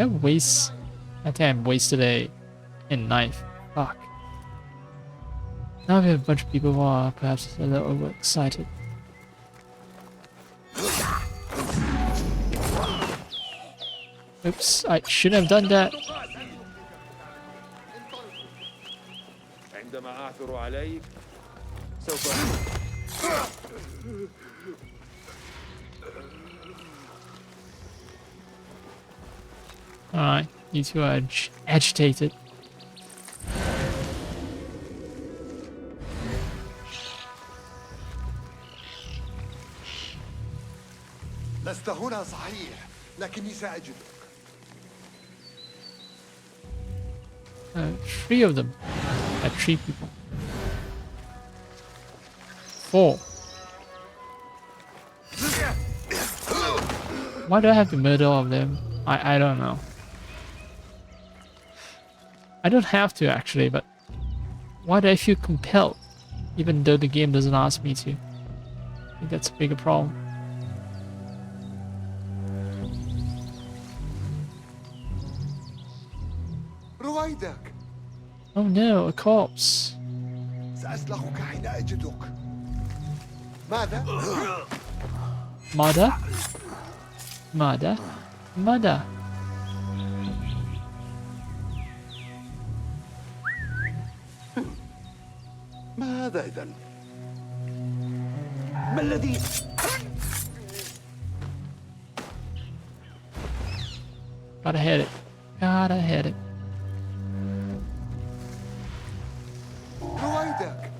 I think I wasted a knife. Fuck. Now we have a bunch of people who are perhaps a little overexcited. Oops, I shouldn't have done that. عندما أعثر عليك سوف Alright, you two are agitated. لست هنا صحيح لكني سأجدك. 3 of them. 3 people. 4. Why do I have to murder all of them? I don't know. I don't have to actually, but why do I feel compelled? Even though the game doesn't ask me to. I think that's a bigger problem. رويدك. Oh no, a corpse. سأسلخك حين أجدك. ماذا؟ Mother? Mother? Mother? ما هذا إذن؟ ما الذي Gotta hit it. Gotta hit it. رويدك.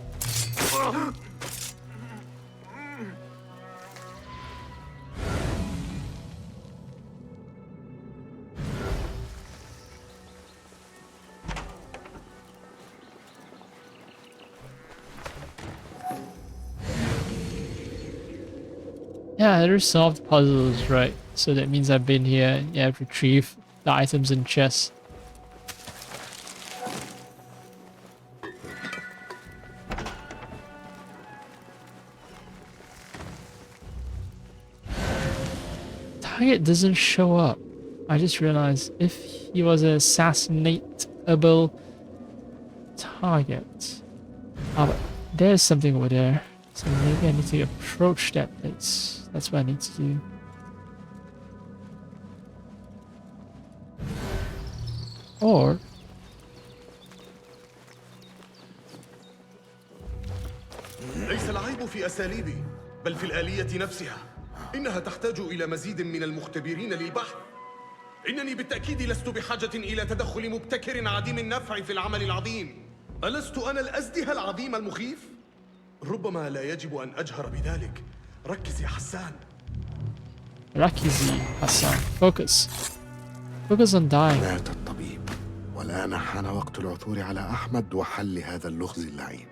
Yeah, I resolved puzzles, right? So that means I've been here and yeah, I've retrieved the items in chests. Target doesn't show up. I just realized if he was an assassinatable target. Ah, but there's something over there. So maybe I need to approach that place. That's what I need to do. Or ليس العيب في أساليبي بل في الآلية نفسها. إنها تحتاج إلى مزيد من المختبرين للبحث. إنني بالتأكيد لست بحاجة إلى تدخل مبتكر عديم النفع في العمل العظيم. ألست أنا الأزدهى العظيم المخيف؟ ربما لا يجب أن أجهر بذلك. ركز يا حسان. ركزي حسان. Focus. Focus on dying. مات الطبيب والآن حان وقت العثور على أحمد وحل هذا اللغز اللعين.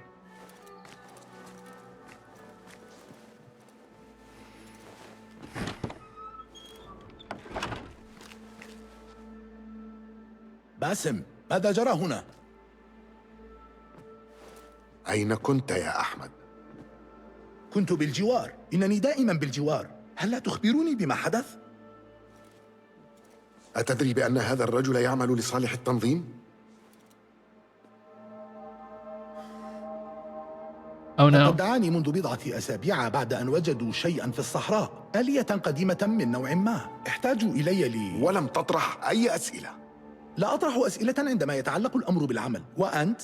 باسم، ماذا جرى هنا؟ أين كنت يا أحمد؟ كنت بالجوار، إنني دائما بالجوار. هل لا تخبروني بما حدث؟ أتدري بأن هذا الرجل يعمل لصالح التنظيم؟ لقد دعاني منذ بضعة أسابيع بعد أن وجدوا شيئا في الصحراء، آلية قديمة من نوع ما. احتاجوا إلي ولم تطرح أي أسئلة. لا أطرح أسئلة عندما يتعلق الأمر بالعمل. وأنت؟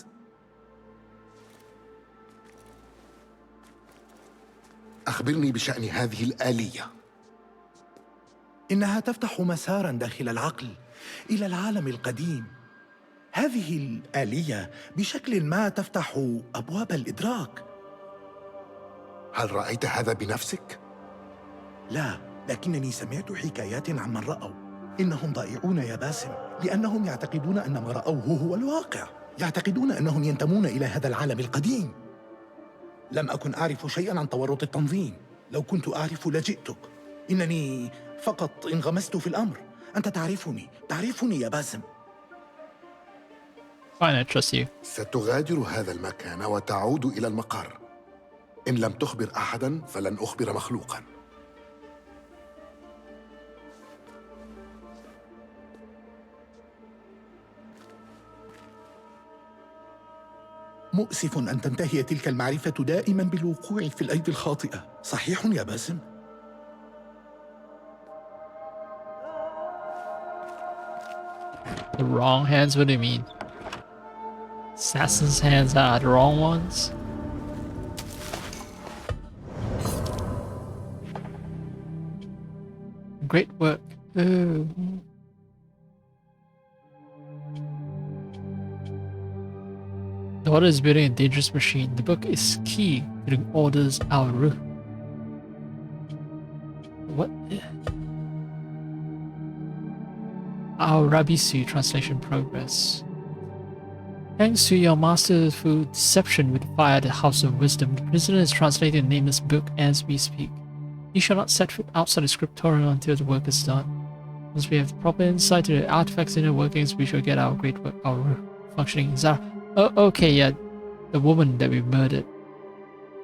أخبرني بشأن هذه الآلية. إنها تفتح مسارا داخل العقل إلى العالم القديم. هذه الآلية بشكل ما تفتح أبواب الإدراك. هل رأيت هذا بنفسك؟ لا، لكنني سمعت حكايات عمن رأوا. إنهم ضائعون يا باسم، لأنهم يعتقدون أن ما رأوه هو الواقع. يعتقدون أنهم ينتمون إلى هذا العالم القديم. لم أكن أعرف شيئا عن تورط التنظيم. لو كنت أعرف لجئتك. إنني فقط انغمست في الأمر. أنت تعرفني يا باسم. Fine, I trust you. ستغادر هذا المكان وتعود إلى المقر. إن لم تخبر أحدا فلن أخبر مخلوقا. مؤسف أن تنتهي تلك المعرفة دائما بالوقوع في الأيدي الخاطئة. صحيح يا باسم؟ The wrong hands? What do you mean? Assassin's hands are the wrong ones? Great work. Ooh. The order is building a dangerous machine. The book is key to the order's Auru. What? Aurabisu translation progress. Thanks to your masterful deception with fire, the House of Wisdom, the prisoner is translating the nameless book as we speak. You shall not set foot outside the scriptorium until the work is done. Once we have proper insight to the artifact's inner workings, we shall get our great work, our functioning Zara. Oh, okay, yeah. The woman that we murdered.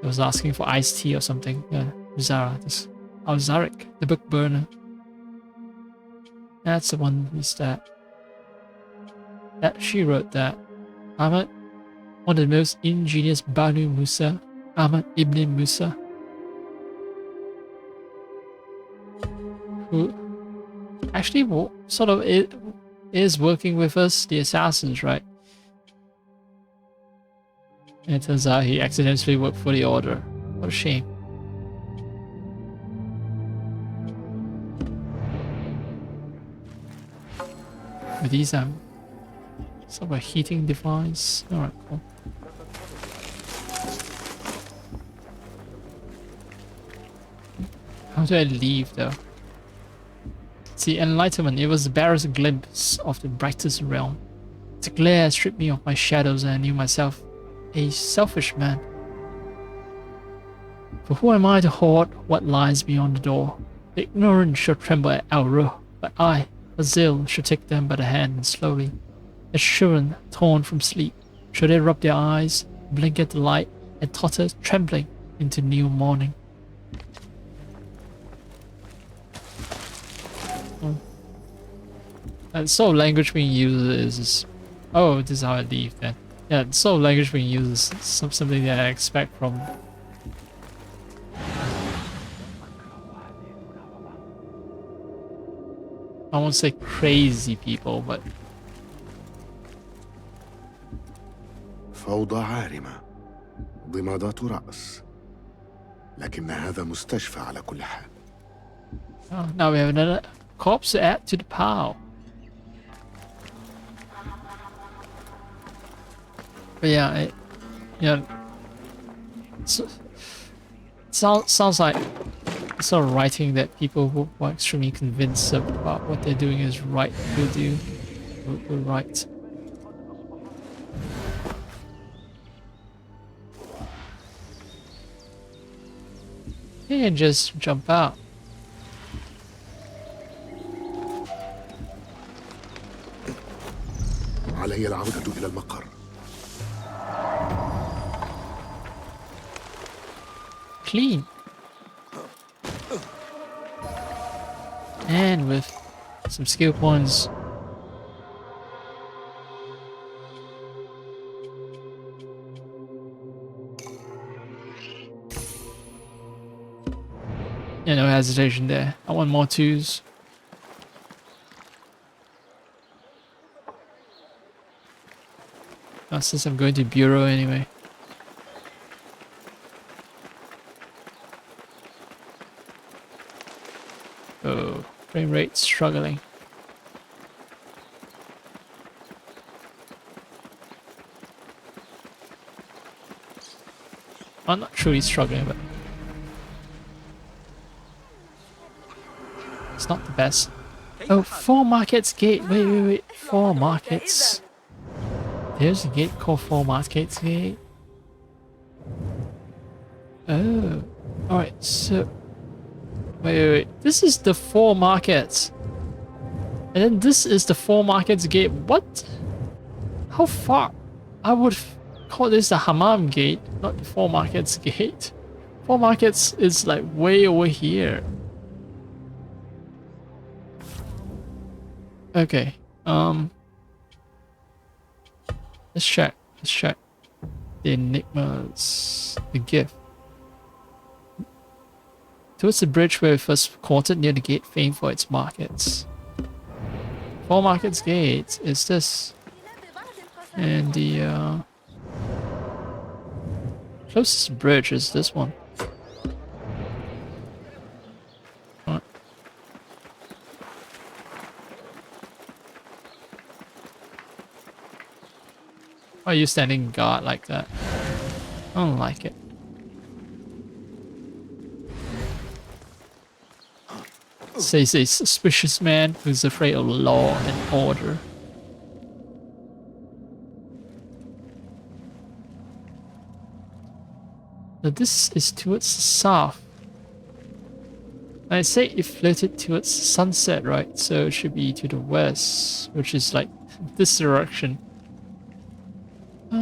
I was asking for iced tea or something. Yeah, Zara. This Zarik, the book burner. That's the one we stabbed. That she wrote that. Ahmad, one of the most ingenious Banu Musa, Ahmad ibn Musa, who actually sort of is working with us, the assassins, right? And it turns out he accidentally worked for the Order. What a shame. With these sort of a heating device. Alright, cool. How do I leave though? See, enlightenment, it was the barest glimpse of the brightest realm. The glare stripped me of my shadows and I knew myself a selfish man. For who am I to hoard what lies beyond the door? The ignorant should tremble at Auru, but I, Azil, should take them by the hand and slowly, as children torn from sleep, should they rub their eyes, blink at the light, and totter trembling into new morning. And so language being used is oh, this is how I leave then. Yeah, so language being used is something that I expect from I won't say crazy people, but فوضى عارمة ضمادات رأس لكن هذا مستشفى على كل حال. oh, now we have another corpse to add to the pile. But yeah, sounds like sort of writing that people who are extremely convinced about what they're doing is right will write. You can just jump out. علي العودة إلى المقر. Clean. And with some skill points. Yeah, no hesitation there. I want more twos. Oh, since I'm going to Bureau anyway. Oh, frame rate struggling. I'm not truly struggling, but it's not the best. Oh, 4 Markets Gate. Wait. 4 Markets. There's a gate called 4 Markets Gate. Oh, alright, so wait. This is the 4 Markets. And then this is the 4 Markets Gate. What? How far? I would call this the Hammam Gate, not the 4 Markets Gate. 4 Markets is like way over here. Okay, let's check. The enigmas. The gift. Towards the bridge where we first quartered near the gate famed for its markets. 4 markets gate is this. And the closest bridge is this one. Alright. Why are you standing guard like that? I don't like it. Says a suspicious man who's afraid of law and order. Now this is towards the south. I say it floated towards sunset, right? So it should be to the west, which is like this direction. Huh.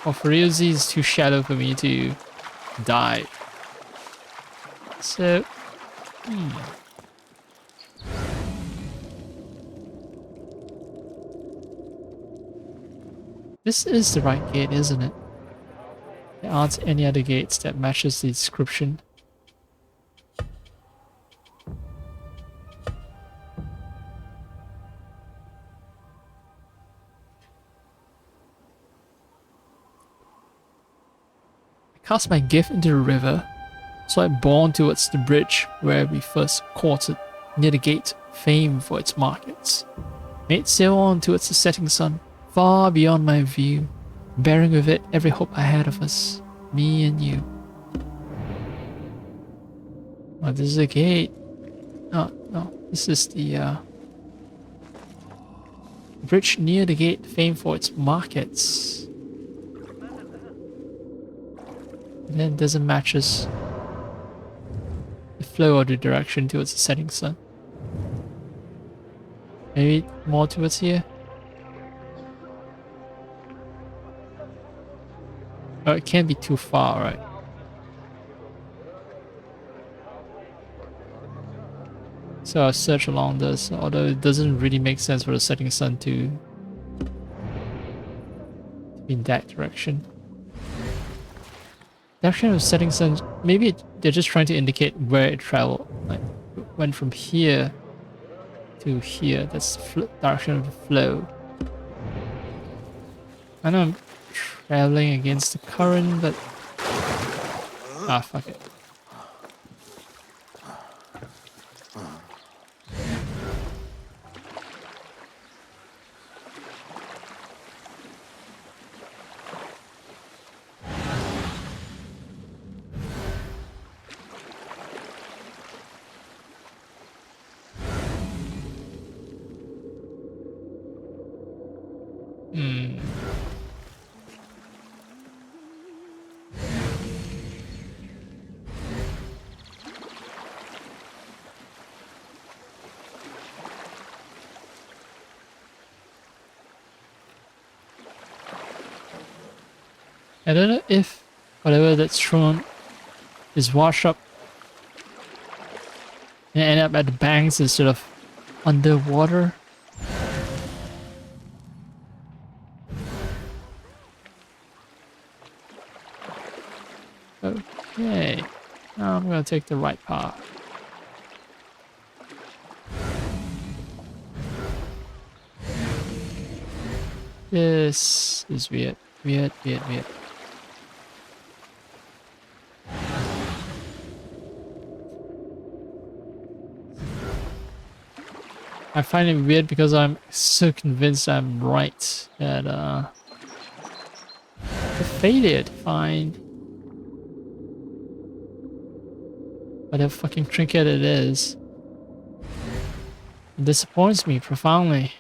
Well, Fariuzi is too shallow for me to dive. So, This is the right gate, isn't it? There aren't any other gates that matches the description. I cast my gift into the river, so I bore towards the bridge where we first quartered, near the gate famed for its markets. Made sail on towards the setting sun, far beyond my view, bearing with it every hope I had of us, me and you. Oh, this is a gate. Oh, no, this is the bridge near the gate famed for its markets. And then it doesn't match us the flow or the direction towards the setting sun. Maybe more towards here? Oh, it can't be too far, right? So I'll search along this, although it doesn't really make sense for the setting sun to be in that direction. Direction of setting sun, maybe they're just trying to indicate where it traveled. Like, it went from here to here. That's the direction of the flow. I know I'm traveling against the current, but fuck it. I don't know if whatever that's thrown is washed up and end up at the banks instead of underwater. Okay, now I'm gonna take the right path. This is weird. Weird. I find it weird because I'm so convinced I'm right that the failure to find whatever fucking trinket it is, it disappoints me profoundly.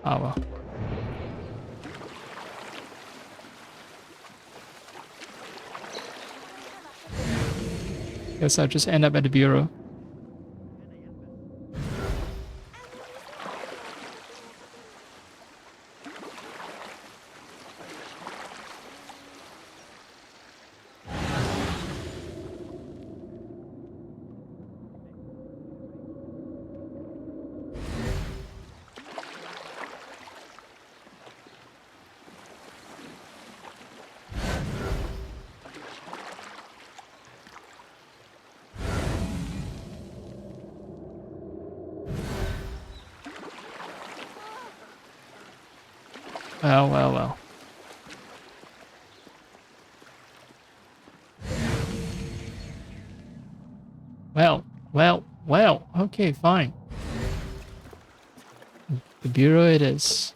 Oh well. Guess I'll just end up at the bureau. Well, well, well. Well. Okay, fine. The bureau it is.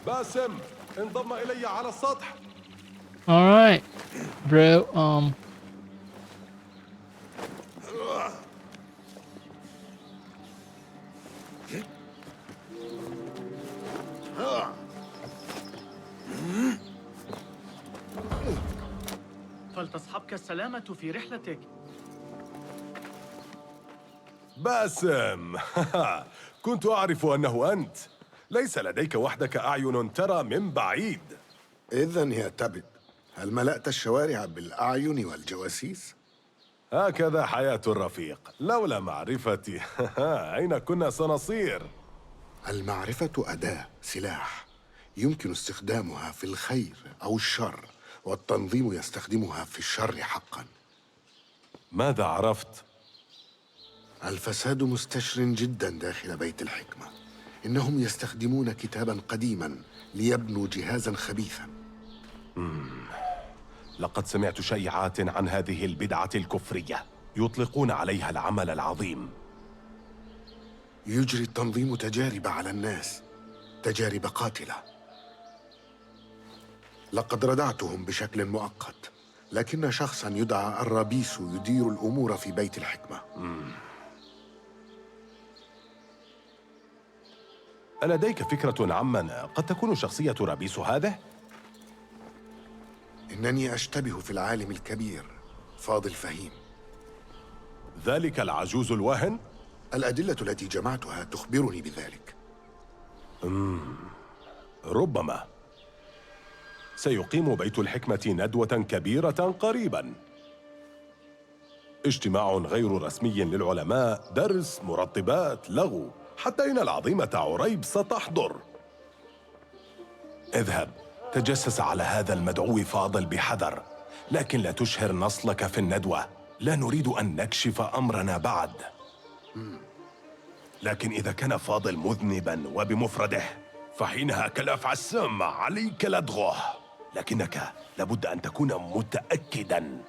باسم انضم إلي على السطح. All right, bro. فلتصحبك السلامة في رحلتك. باسم كنت أعرف أنه أنت. ليس لديك وحدك أعين ترى من بعيد. إذن يا تبت، هل ملأت الشوارع بالأعين والجواسيس؟ هكذا حياة الرفيق. لولا معرفتي أين كنا سنصير؟ المعرفة أداة، سلاح، يمكن استخدامها في الخير أو الشر، والتنظيم يستخدمها في الشر حقا. ماذا عرفت؟ الفساد مستشر جدا داخل بيت الحكمة. إنهم يستخدمون كتابا قديما ليبنوا جهازا خبيثا. لقد سمعت شائعات عن هذه البدعة الكفرية، يطلقون عليها العمل العظيم. يجري التنظيم تجارب على الناس، تجارب قاتلة. لقد ردعتهم بشكل مؤقت، لكن شخصا يدعى الرابيس يدير الأمور في بيت الحكمة. ألديك فكرة عمن قد تكون شخصية رابيس هذا؟ إنني أشتبه في العالم الكبير فاضل فهيم. ذلك العجوز الواهن؟ الأدلة التي جمعتها تخبرني بذلك. ربما. سيقيم بيت الحكمة ندوة كبيرة قريباً. اجتماع غير رسمي للعلماء، درس، مرطبات، لغو، حتى إن العظيمة عريب ستحضر. اذهب، تجسس على هذا المدعو فاضل بحذر، لكن لا تشهر نصلك في الندوة. لا نريد أن نكشف أمرنا بعد. لكن إذا كان فاضل مذنباً وبمفرده، فحينها كالأفعى السم عليك لدغه. لكنك لابد أن تكون متأكداً.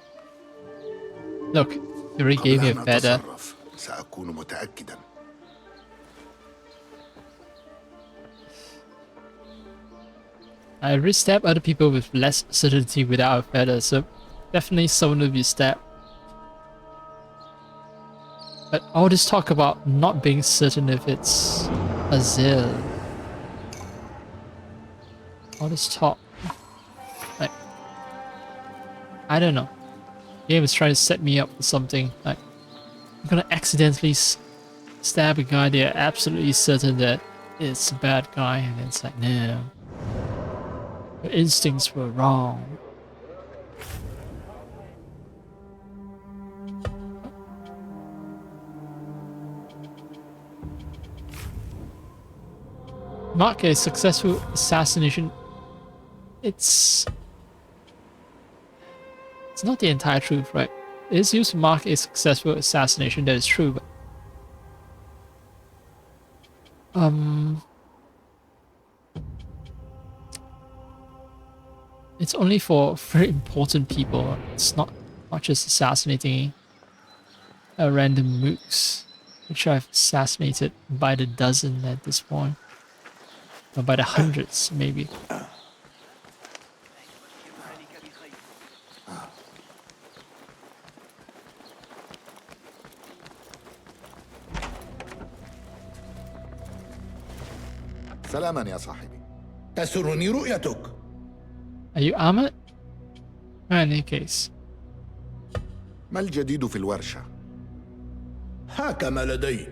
Look, you already gave me a feather. سأكون متأكداً. I already stabbed other people with less certainty without a feather, so definitely someone will be stabbed. But all this talk about not being certain if it's Azil. All this talk. Like, I don't know. The game is trying to set me up for something. Like, I'm gonna accidentally stab a guy, they're absolutely certain that it's a bad guy, and it's like, no. Your instincts were wrong. Mark a successful assassination. It's not the entire truth, right? It is used to mark a successful assassination, that is true, but it's only for very important people. It's not just assassinating random mooks, which I've assassinated by the dozen at this point. Or by the hundreds, maybe. سلاما يا صاحبي. تسرني رؤيتك. Are you armored? In any case. ما الجديد في الورشة؟ هاك ما لدي.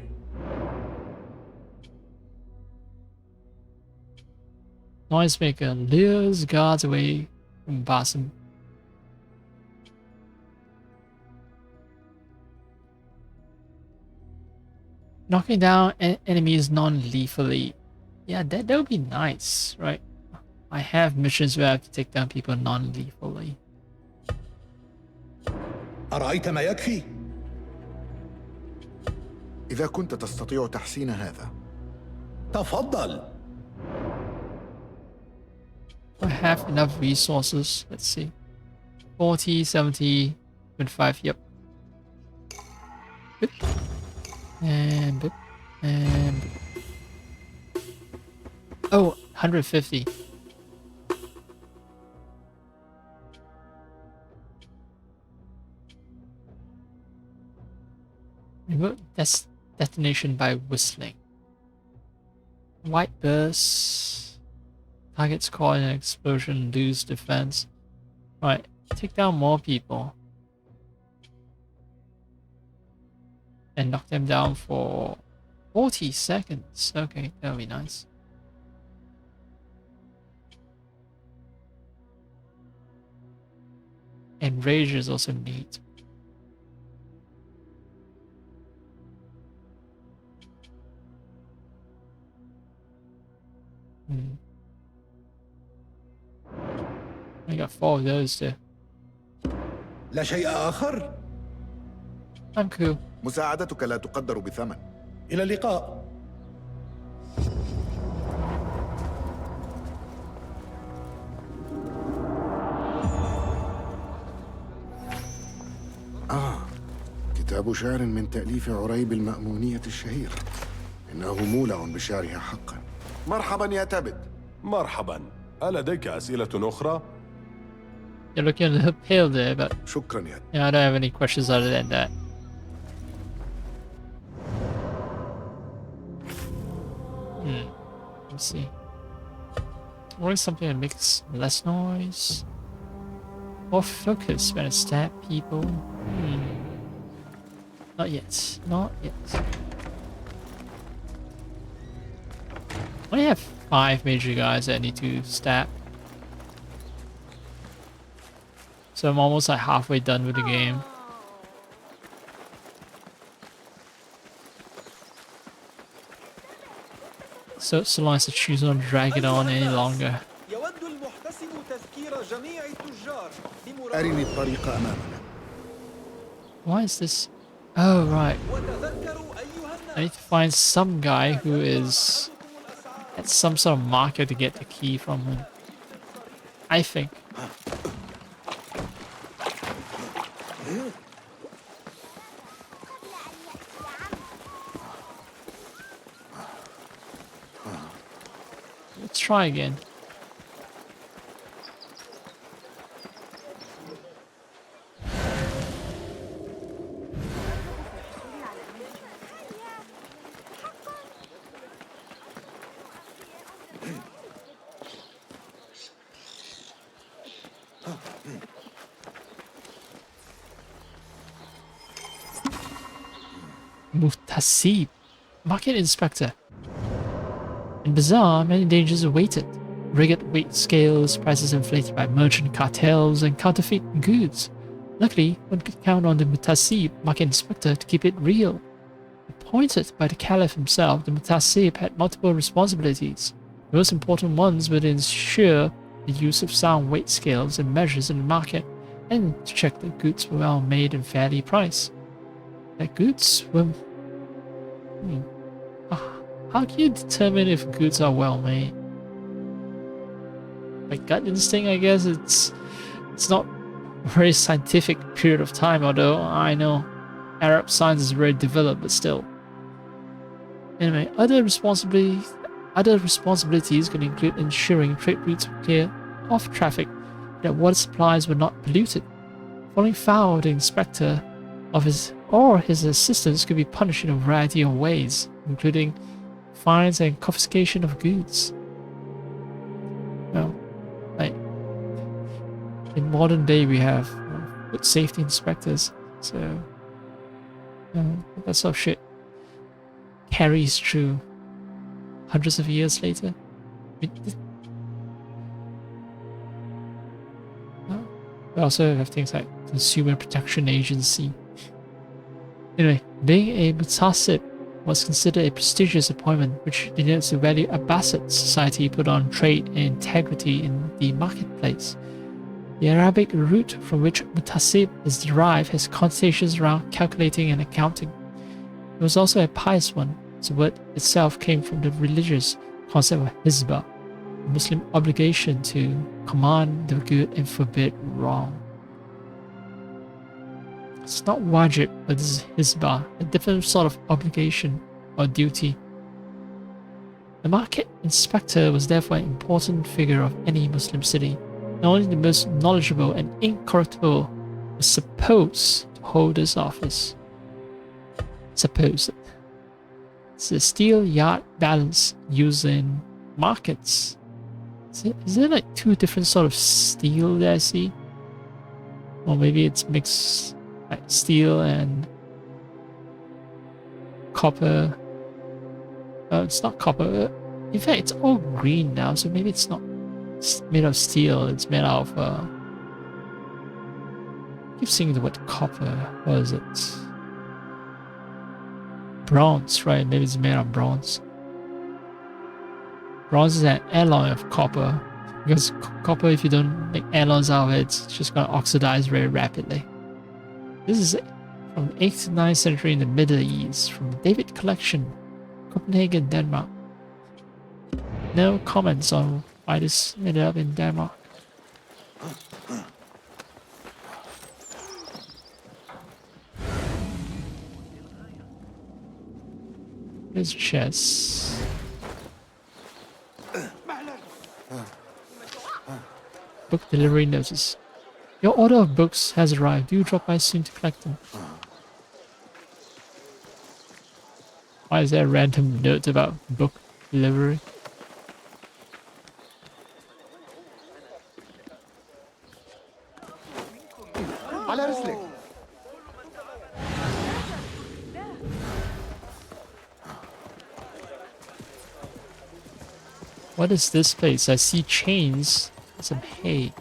Noisemaker lures guards away from Basim. Knocking down enemies non-lethally. Yeah, that would be nice, right? I have missions where I have to take down people non-lethally. أرأيت ما يكفي؟ إذا كنت تستطيع تحسين هذا. تفضل. I have enough resources. Let's see. 40, 70, 25. Yep. Boop. And boop. And boop. Oh, 150. Remote detonation by whistling. White bursts. Targets caught in an explosion lose defense. Right, take down more people. And knock them down for 40 seconds. Okay, that'll be nice. And Rage is also neat. I got 4 of those too. لا شيء آخر؟ I'm cool. مساعدتك لا تقدر بثمن. إلى اللقاء. كتاب شعر من تأليف عريب المأمونية الشهيرة. إنه مولع بشعرها حقا. مرحبا يا تبت. مرحبا. ألديك أسئلة أخرى؟ You're looking a little pale there, but شكرا يا yeah, I don't have any questions other than that. Let's see. What is something that makes less noise? More focus when I stab people? Not yet. Not yet. I only have 5 major guys that I need to stab. So I'm almost like halfway done with the game. So long as I choose not to drag it on any longer. أرني الطريق أمامنا. Why is this? Oh, right. I need to find some guy who is at some sort of market to get the key from him. I think. Let's try again. Muhtasib, market inspector. In Bazaar, many dangers awaited. Rigged weight scales, prices inflated by merchant cartels, and counterfeit goods. Luckily, one could count on the Muhtasib, market inspector, to keep it real. Appointed by the Caliph himself, the Muhtasib had multiple responsibilities. The most important ones were to ensure the use of sound weight scales and measures in the market, and to check that goods were well made and fairly priced. That goods were... How can you determine if goods are well made? By gut instinct, I guess. It's not a very scientific period of time, although I know Arab science is very developed, but still. Anyway, other responsibilities can include ensuring trade routes were clear of traffic, that water supplies were not polluted. Falling foul of the inspector of his assistants could be punished in a variety of ways, including fines and confiscation of goods. Well, like in modern day we have food safety inspectors, so that sort of shit carries through hundreds of years later. We also have things like Consumer Protection Agency. Anyway, being a Muhtasib was considered a prestigious appointment, which denotes the value Abbasid society put on trade and integrity in the marketplace. The Arabic root from which Muhtasib is derived has connotations around calculating and accounting. was also a pious one. The word itself came from the religious concept of hizbah, a Muslim obligation to command the good and forbid wrong. It's not wajib, but this is hizbah, a different sort of obligation or duty. The market inspector was therefore an important figure of any Muslim city. Not only the most knowledgeable and incorruptible was supposed to hold this office. Supposed. It's a steel yard balance used in markets. Is there like two different sort of steel that I see? Or maybe it's mixed like steel and copper. It's not copper. In fact, it's all green now, so maybe it's not made of steel. It's made out of. I keep seeing the word copper. What is it? Bronze, right? Maybe it's made of bronze. Bronze is an alloy of copper. Because copper, if you don't make alloys out of it, it's just gonna oxidize very rapidly. This is from the 8th to 9th century in the Middle East, from the David Collection, Copenhagen, Denmark. No comments on why this ended up in Denmark. Here's chess. Book delivery notice. Your order of books has arrived. Do drop by soon to collect them. Why is there a random note about book delivery? What is this place? I see chains and some hay.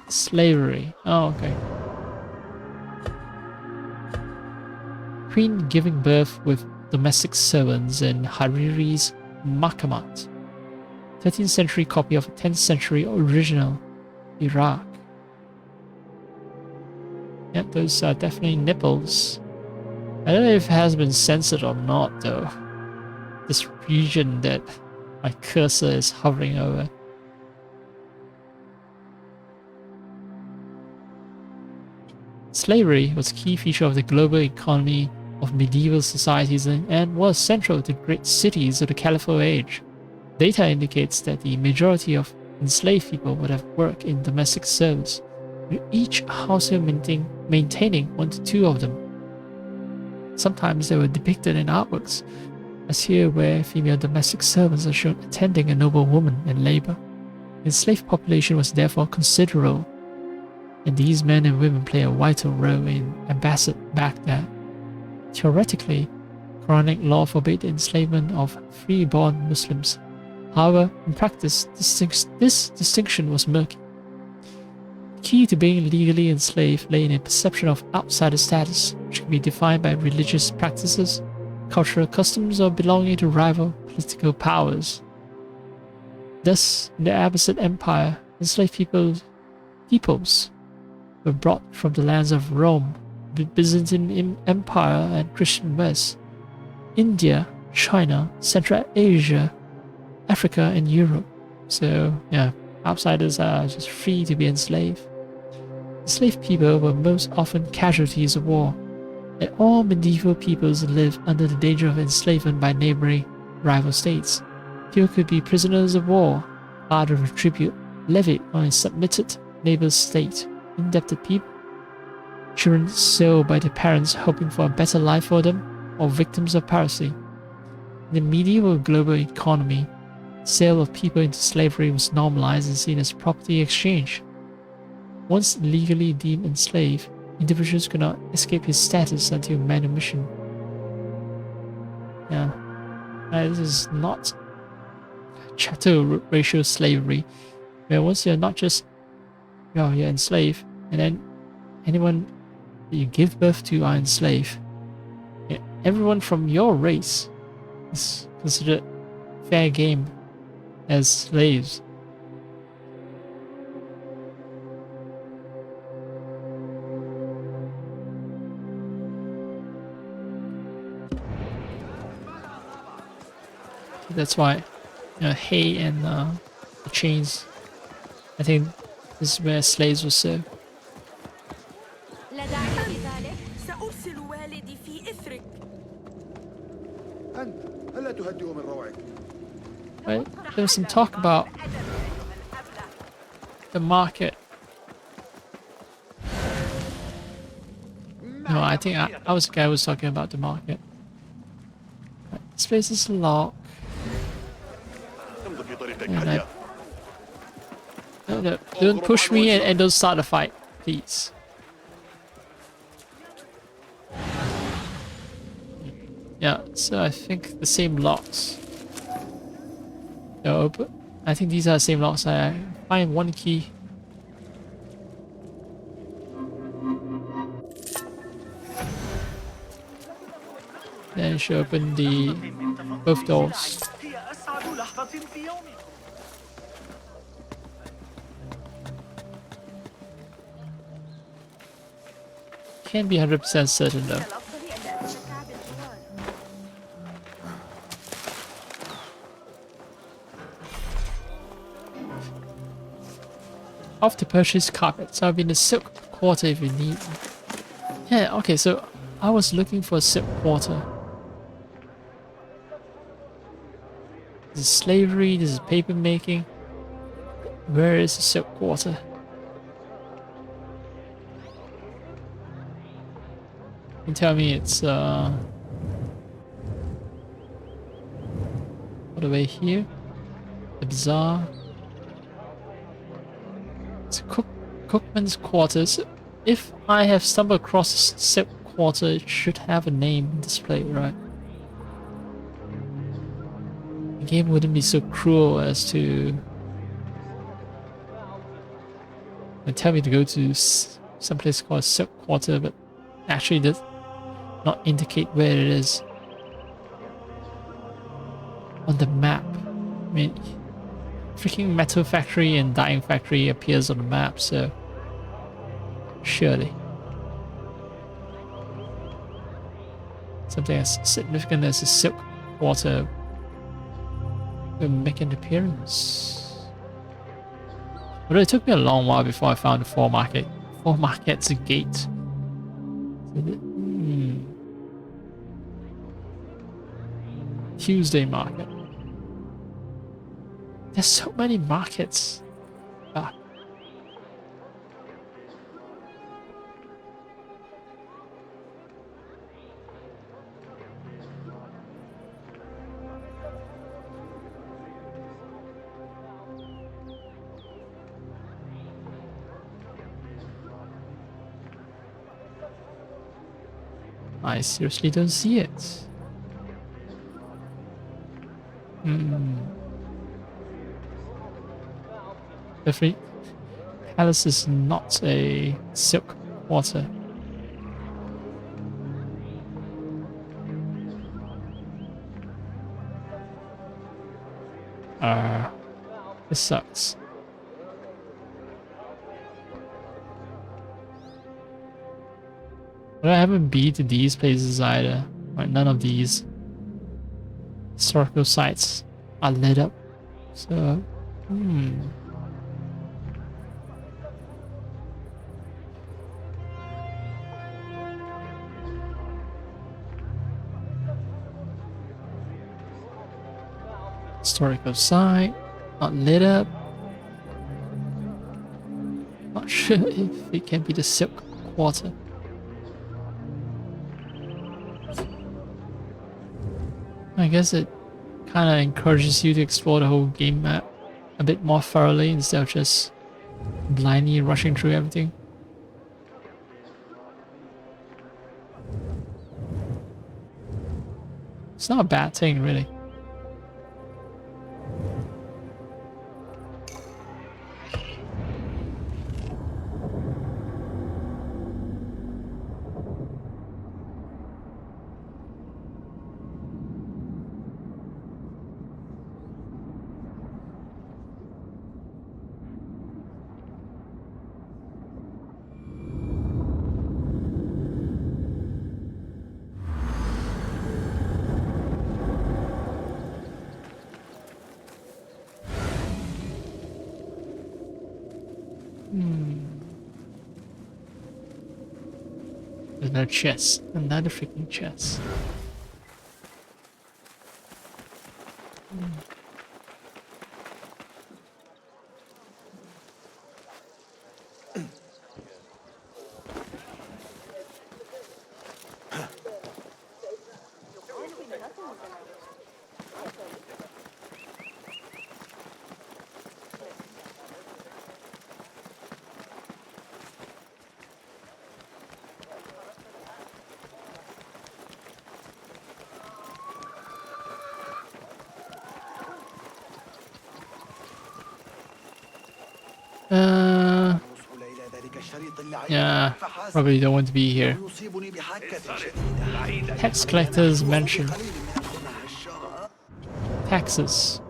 Slavery. Oh, okay. Queen giving birth with domestic servants in Hariri's Makamat. 13th century copy of a 10th century original. Iraq. Yeah, those are definitely nipples. I don't know if it has been censored or not though. This region that my cursor is hovering over. Slavery was a key feature of the global economy of medieval societies and was central to great cities of the Caliphate age. Data indicates that the majority of enslaved people would have worked in domestic service, with each household maintaining 1 to 2 of them. Sometimes they were depicted in artworks, as here where female domestic servants are shown attending a noble woman in labor. The enslaved population was therefore considerable, and these men and women play a vital role in ambassador Baghdad. Theoretically, Quranic law forbade the enslavement of free-born Muslims. However, in practice, this distinction was murky. The key to being legally enslaved lay in a perception of outsider status, which can be defined by religious practices, cultural customs, or belonging to rival political powers. Thus, in the Abbasid Empire, enslaved peoples were brought from the lands of Rome, the Byzantine Empire and Christian West, India, China, Central Asia, Africa, and Europe. So, yeah, outsiders are just free to be enslaved. Enslaved people were most often casualties of war, and all medieval peoples lived under the danger of enslavement by neighboring rival states. People could be prisoners of war, part of a tribute levied on a submitted neighbor state. Indebted people, children sold by their parents hoping for a better life for them, or victims of piracy. In the medieval global economy, sale of people into slavery was normalized and seen as property exchange. Once legally deemed enslaved, individuals could not escape his status until manumission. Yeah, this is not chattel racial slavery, where once you're not just you're enslaved, and then anyone that you give birth to are enslaved. Yeah, everyone from your race is considered fair game as slaves. that's why, hay and the chains. I think this is where slaves were served. لا داعي لذلك. سأرسل والدي في إثرك. أنت ألا تهدئ من روعك؟ Right? There was some talk about the market. No, I think I was the guy who was talking about the market. Right, this place is locked. And no, don't push me and don't start a fight, please. Yeah, so I think the same locks. They're open. I think these are the same locks. I find one key. Then it should open the both doors. Can't be 100% certain though. Off to purchase carpets. I'll be in the silk quarter if you need. Yeah, okay, so I was looking for a silk quarter. This is slavery, this is paper making. Where is the silk quarter? You tell me it's all the way here. The bazaar. It's cookman's quarters. If I have stumbled across the silk quarter, it should have a name displayed, right? The game wouldn't be so cruel as to tell me to go to some place called silk quarter, but actually does not indicate where it is on the map. I mean, freaking metal factory and dyeing factory appears on the map, so surely something as significant as a silk quarter will make an appearance. But it took me a long while before I found the Four Market's gate. Tuesday market. There's so many markets. Ah. I seriously don't see it. Definitely, Palace is not a silk quarter. This sucks. But I haven't been to these places either. Right, none of these historical sites are lit up. So, historical site, not lit up. Not sure if it can be the silk quarter. I guess it kind of encourages you to explore the whole game map a bit more thoroughly instead of just blindly rushing through everything. It's not a bad thing, really. Another chest. Another freaking chest. Yeah, probably don't want to be here. Tax collectors mentioned. Taxes.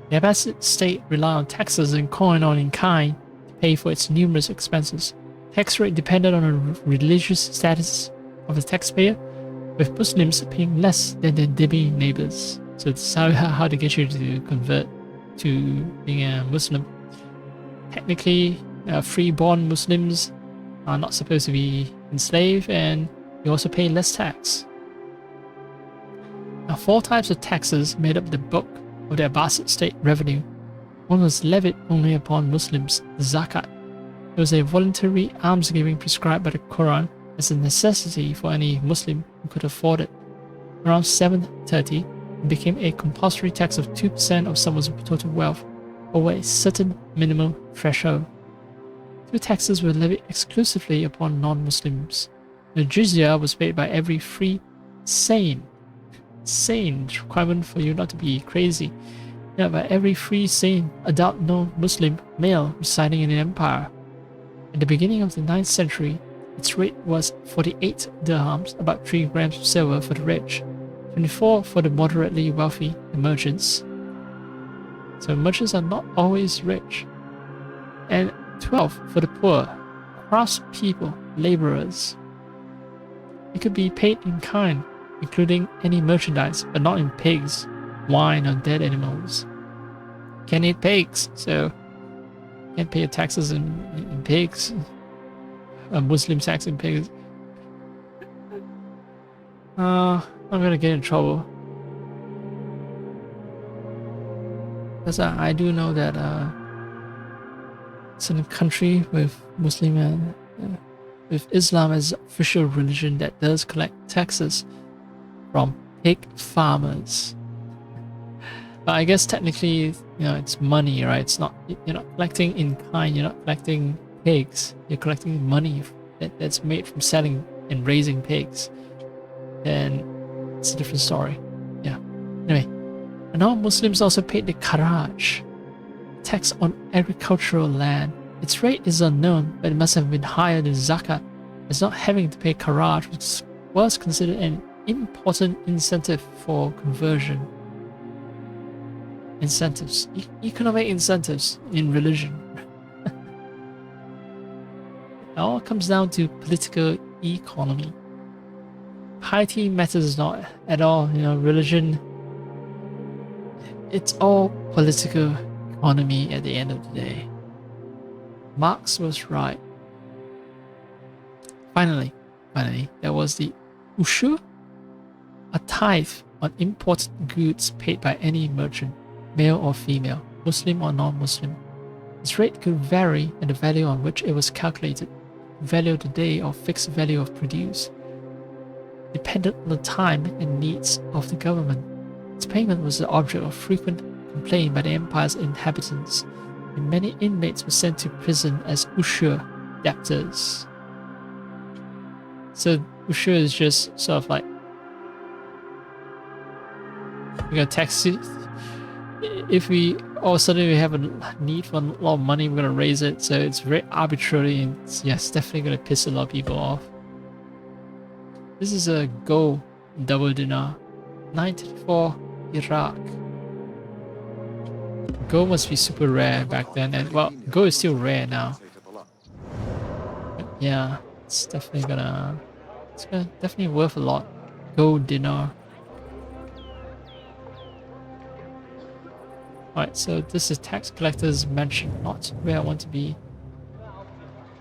The Abbasid state relied on taxes and coin on in kind to pay for its numerous expenses. Tax rate depended on the religious status of the taxpayer, with Muslims paying less than their Dhimmi neighbors. So it's how to get you to convert to being a Muslim. Technically, free-born Muslims are not supposed to be enslaved, and you also pay less tax. Now, 4 types of taxes made up the bulk of the Abbasid state revenue. One was levied only upon Muslims, the zakat. It was a voluntary almsgiving prescribed by the Quran as a necessity for any Muslim who could afford it. Around 730, it became a compulsory tax of 2% of someone's total wealth over a certain minimum threshold. 2 taxes were levied exclusively upon non-Muslims. The jizya was paid by every free sane requirement for you not to be crazy. Yeah, by every free sane adult non-Muslim male residing in the empire. At the beginning of the 9th century, its rate was 48 dirhams, about 3 grams of silver for the rich, 24 for the moderately wealthy, the merchants. So merchants are not always rich. And 12 for the poor, craftspeople, laborers. It could be paid in kind, including any merchandise, but not in pigs, wine, or dead animals. Can't eat pigs, so can't pay your taxes in pigs. A Muslim tax in pigs. I'm gonna get in trouble. Because I do know that it's in a country with Muslim and with Islam as official religion that does collect taxes from pig farmers. But I guess technically, it's money, right? It's not, you're not collecting in kind, you're not collecting pigs, you're collecting money that's made from selling and raising pigs. And it's a different story. Yeah. Anyway, and now Muslims also paid the Kharaj, tax on agricultural land. Its rate is unknown, but it must have been higher than Zakat, as not having to pay Kharaj was considered an important incentive for conversion. Incentives. Economic incentives in religion. It all comes down to political economy. Piety matters not at all, religion. It's all political economy at the end of the day. Marx was right. Finally, there was the ushur, a tithe on imported goods paid by any merchant, male or female, Muslim or non-Muslim. Its rate could vary and the value on which it was calculated, value of the day or fixed value of produce, dependent on the time and needs of the government. Its payment was the object of frequent complaint by the empire's inhabitants, and many inmates were sent to prison as ushur, debtors. So ushur is just sort of like, we're gonna tax you. If we all of a sudden we have a need for a lot of money, we're gonna raise it. So it's very arbitrary, and it's definitely gonna piss a lot of people off. This is a gold double dinar, 934 Iraq. Gold must be super rare back then, and well, gold is still rare now. But yeah, it's definitely gonna definitely worth a lot. Gold dinar. Alright, so this is tax collector's mansion, not where I want to be.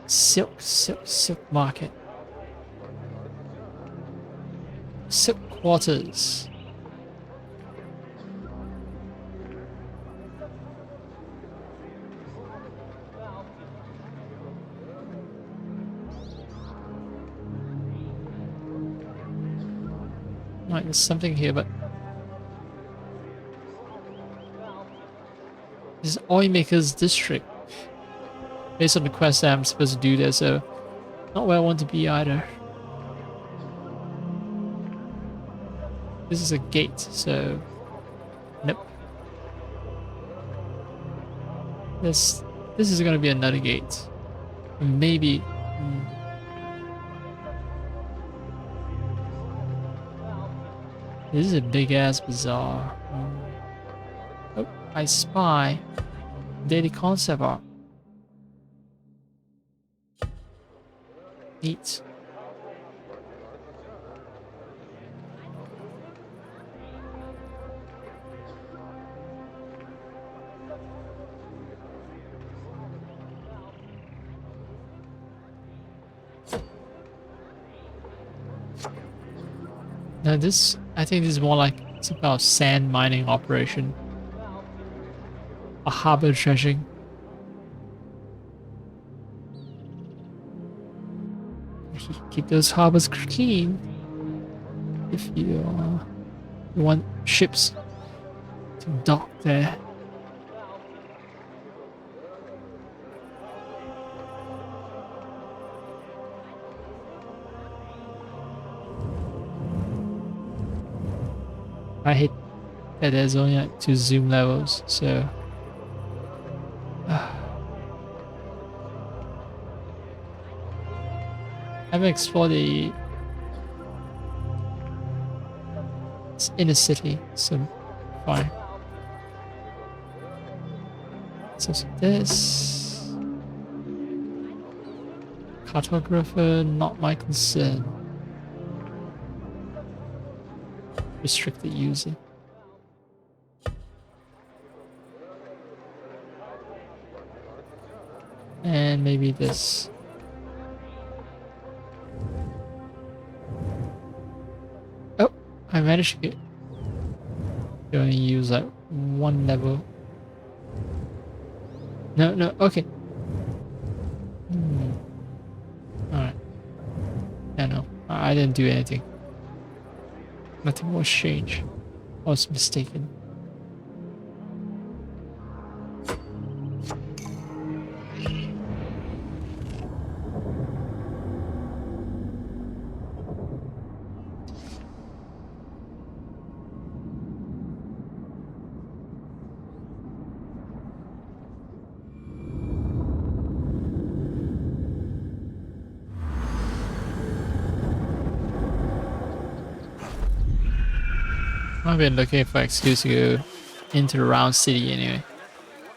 Silk market. Silk quarters. Right, there's something here, but this is Oil Maker's District. Based on the quest that I'm supposed to do there, so not where I want to be either. This is a gate, so nope. This is gonna be another gate. Maybe. This is a big ass bazaar. Oh, I spy daily concept art. Neat. Now this, I think this is more like some kind of sand mining operation. A harbor dredging. Keep those harbors clean if you want ships to dock there. I hate that there's only like 2 zoom levels, so I haven't explored the inner city, so fine. So this cartographer, not my concern. Restricted user. And maybe this. Oh, I managed to get. You only use like 1 level. No, okay. Alright. Yeah, no, I didn't do anything. Nothing was changed. I was mistaken. I've been looking for excuse to go into the round city anyway.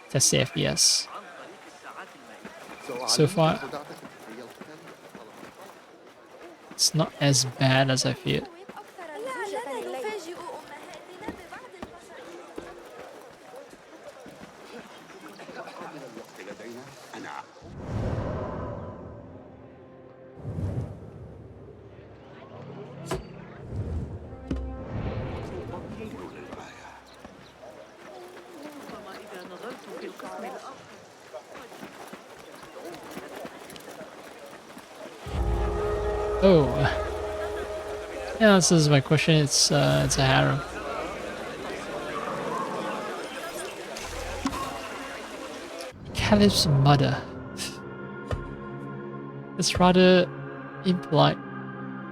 Test the FPS. So far, it's not as bad as I feared. Oh, yeah, this is my question. It's a harem. Caliph's mother. It's rather impolite.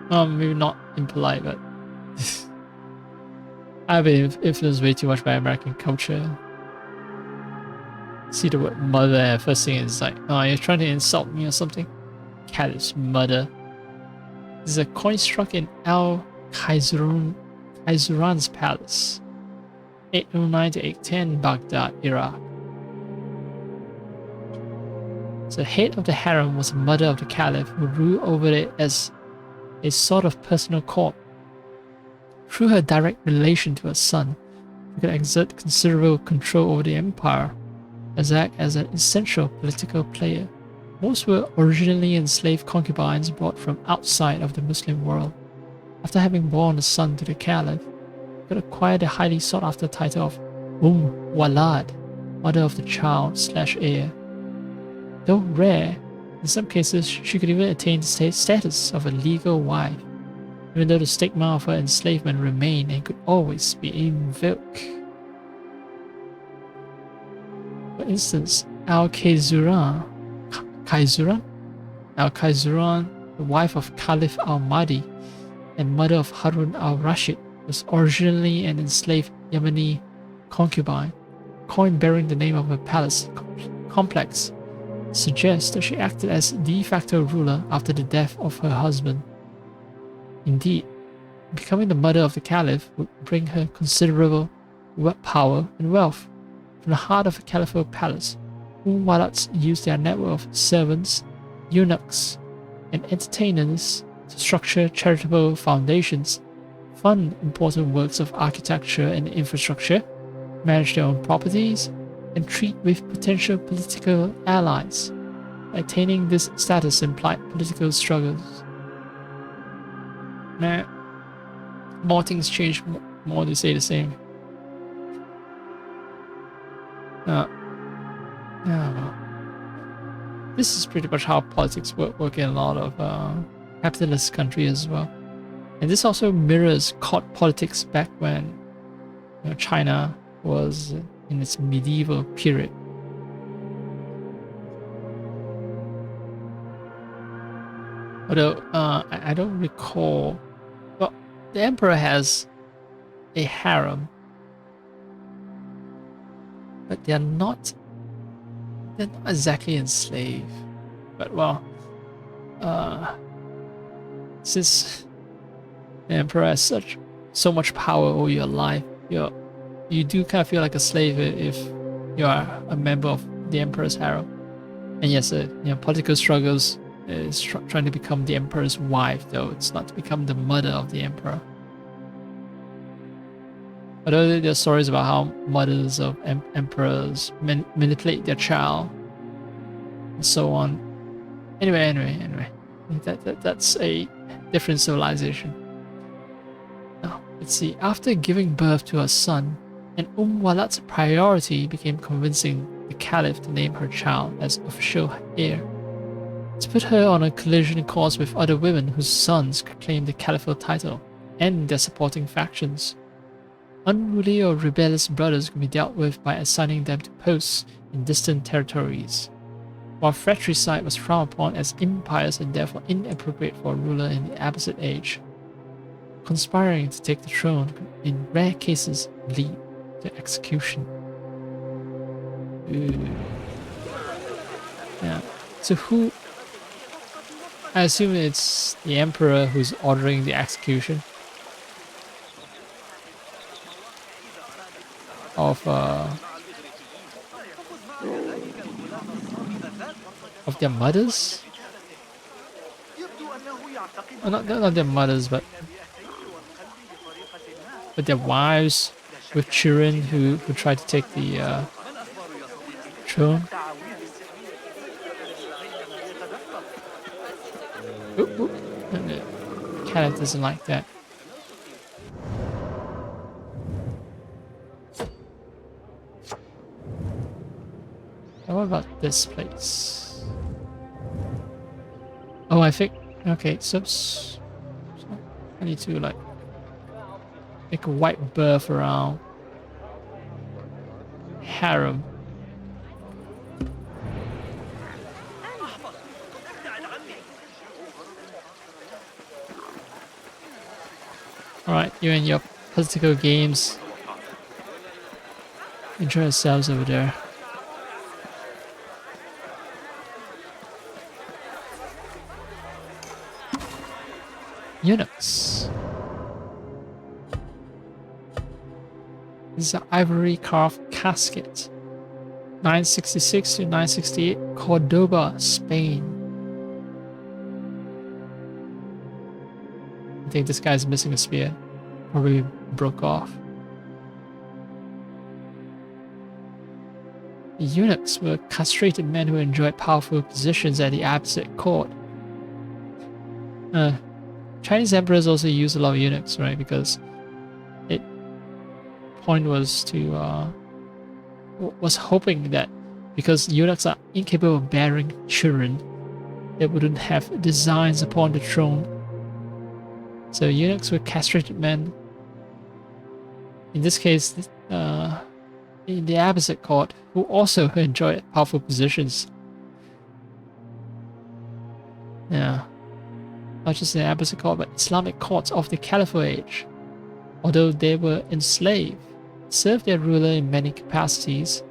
Well, maybe not impolite, but I've been influenced way too much by American culture. See the word mother, and first thing is like, oh, you're trying to insult me or something. Caliph's mother. This is a coin struck in Al Khaizuran's palace, 809 to 810 Baghdad, Iraq. So the head of the harem was the mother of the caliph, who ruled over it as a sort of personal court. Through her direct relation to her son, she could exert considerable control over the empire, as act as an essential political player. Most were originally enslaved concubines brought from outside of the Muslim world. After having borne a son to the Caliph, they could acquire the highly sought-after title of Walad, mother of the child/heir. Though rare, in some cases she could even attain the status of a legal wife, even though the stigma of her enslavement remained and could always be invoked. For instance, Al-Khayzuran, the wife of Caliph al-Mahdi and mother of Harun al-Rashid, was originally an enslaved Yemeni concubine. A coin bearing the name of her palace complex suggests that she acted as de facto ruler after the death of her husband. Indeed, becoming the mother of the Caliph would bring her considerable power and wealth. From the heart of the caliphal palace, Walats used their network of servants, eunuchs, and entertainers to structure charitable foundations, fund important works of architecture and infrastructure, manage their own properties, and treat with potential political allies. Attaining this status implied political struggles. Nah, more things change, more they say the same. Well. This is pretty much how politics work in a lot of capitalist countries as well. And this also mirrors court politics back when China was in its medieval period. Although I don't recall, well, the emperor has a harem, but they're not exactly enslaved. But well, since the emperor has so much power over your life, you do kind of feel like a slave if you are a member of the emperor's harem. And yes, political struggles is trying to become the emperor's wife, though it's not to become the mother of the emperor. Although there are stories about how mothers of emperors manipulate their child and so on. Anyway, that's a different civilization. Now, let's see. After giving birth to her son, an Walat's priority became convincing the Caliph to name her child as official heir. To put her on a collision course with other women whose sons could claim the caliphal title and their supporting factions. Unruly or rebellious brothers could be dealt with by assigning them to posts in distant territories, while fratricide was frowned upon as impious and therefore inappropriate for a ruler in the Abbasid age. Conspiring to take the throne could in rare cases lead to execution. Ooh. Yeah. So who... I assume it's the emperor who's ordering the execution of their mothers? Oh, not their mothers, but their wives with children who try to take the throne. Oop. The Caliph doesn't like that. And what about this place? Oh, I think... Okay, so I need to like make a white berth around harem. Alright, you and your political games. Enjoy yourselves over there. Eunuchs. This is an ivory carved casket. 966 to 968, Cordoba, Spain. I think this guy's missing a spear. Probably broke off. The eunuchs were castrated men who enjoyed powerful positions at the Abbasid court. Chinese emperors also used a lot of eunuchs, right? Because it point was to was hoping that because eunuchs are incapable of bearing children, they wouldn't have designs upon the throne. So eunuchs were castrated men. In this case, in the Abbasid court, who also enjoyed powerful positions. Yeah. Not just the Abbasid court, but Islamic courts of the Caliphate age. Although they were enslaved, served their ruler in many capacities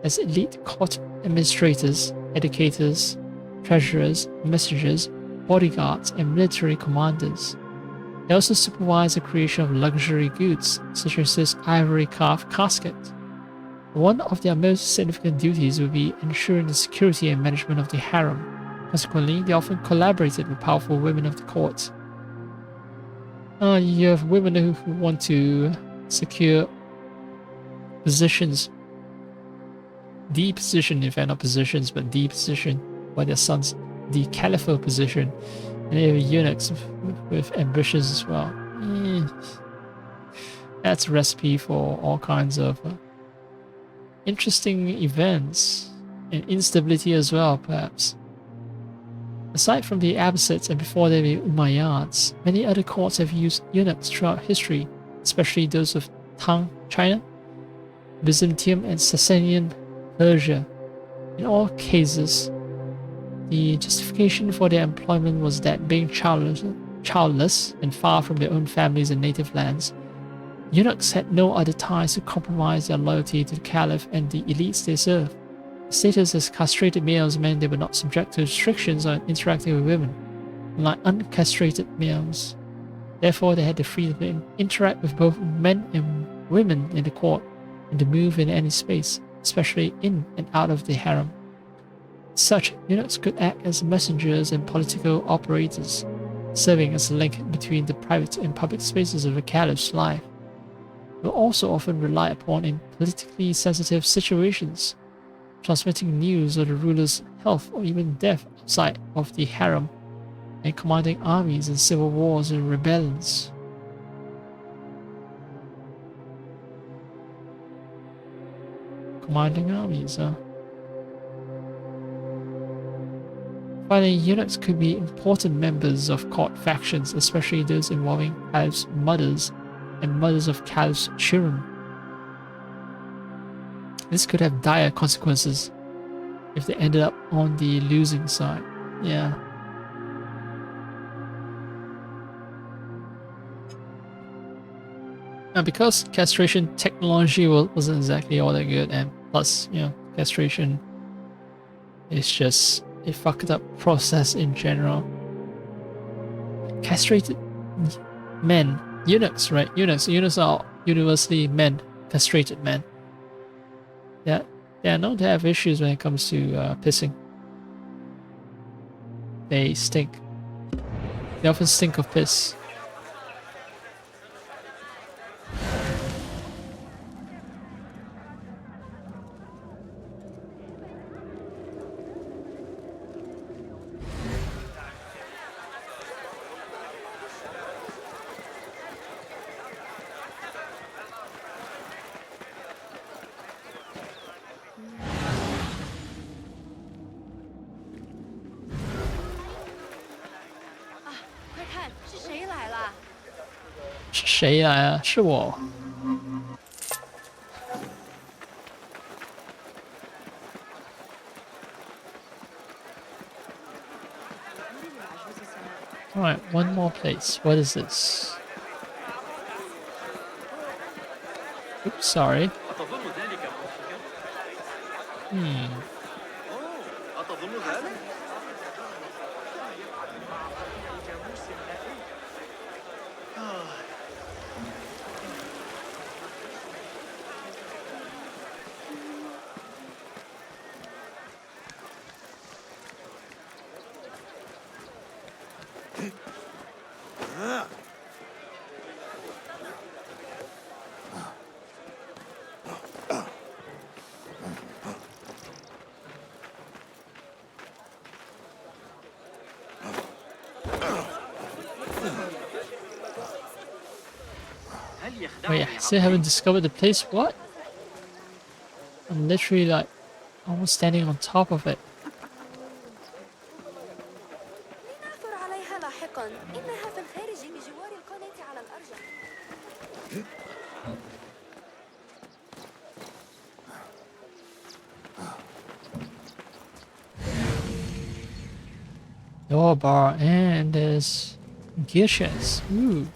as elite court administrators, educators, treasurers, messengers, bodyguards, and military commanders. They also supervised the creation of luxury goods, such as this ivory carved casket. One of their most significant duties would be ensuring the security and management of the harem. Consequently, they often collaborated with powerful women of the court. You have women who want to secure positions, the position, in fact not positions, but the position, by their sons, the caliphate position, and they have eunuchs with ambitions as well. That's a recipe for all kinds of interesting events and instability as well, perhaps. Aside from the Abbasids and before them the Umayyads, many other courts have used eunuchs throughout history, especially those of Tang, China, Byzantium, and Sasanian Persia. In all cases, the justification for their employment was that being childless and far from their own families and native lands, eunuchs had no other ties to compromise their loyalty to the caliph and the elites they served. Their status as castrated males meant they were not subject to restrictions on interacting with women, unlike uncastrated males. Therefore, they had the freedom to interact with both men and women in the court and to move in any space, especially in and out of the harem. As such, eunuchs could act as messengers and political operators, serving as a link between the private and public spaces of the caliph's life. They were also often relied upon in politically sensitive situations, transmitting news of the ruler's health or even death outside of the harem, and commanding armies in civil wars and rebellions. Commanding armies, huh? Finally, eunuchs could be important members of court factions, especially those involving caliphs' mothers and mothers of caliphs' children. This could have dire consequences if they ended up on the losing side. Yeah. Now, because castration technology wasn't exactly all that good, and plus, castration is just a fucked up process in general. Castrated men, eunuchs, right? Eunuchs are universally men, castrated men. Yeah, they are known to have issues when it comes to pissing. They stink. They often stink of piss.谁来啊？是我。Alright, one more place. What is this? Oops, sorry. Wait, I still haven't discovered the place. What? I'm literally like almost standing on top of it. لنعثر عليها لاحقا إنها في الخارج بجوار القناة على الأرجح. Door bar and there's gear sheds. Ooh.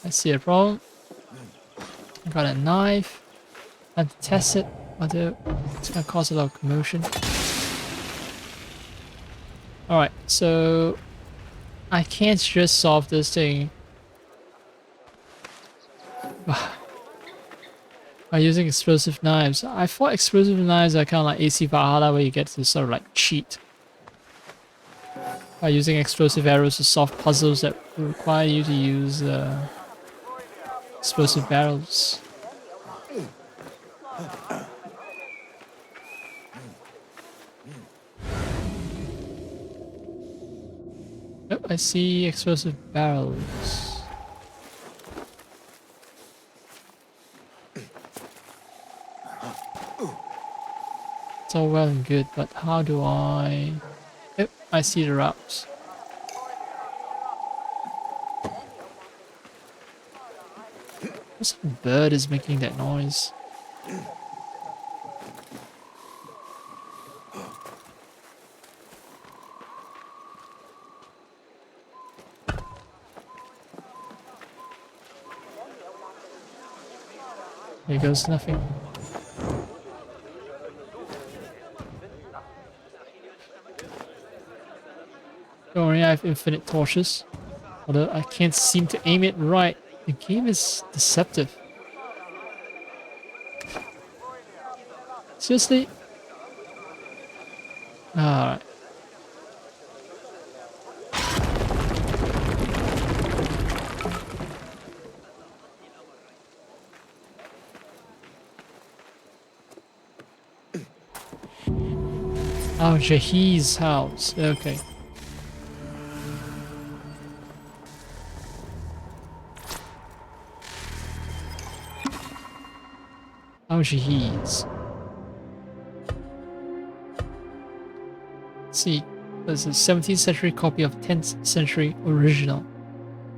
I see a problem. I got a knife. I have to test it, although it's gonna cause a lot of commotion. Alright, so I can't just solve this thing by using explosive knives. I thought explosive knives are kind of like AC Valhalla, where you get to sort of like cheat by using explosive arrows to solve puzzles that require you to use explosive barrels. Oh, I see explosive barrels. It's all well and good, but how do I... Oh, I see the routes. Some bird is making that noise. Here goes nothing. Don't worry, I have infinite torches. Although I can't seem to aim it right. The game is deceptive. Seriously? Alright. Oh, Jahi's house. Okay. Oh, Jahi's. Let's see. There's a 17th century copy of 10th century original.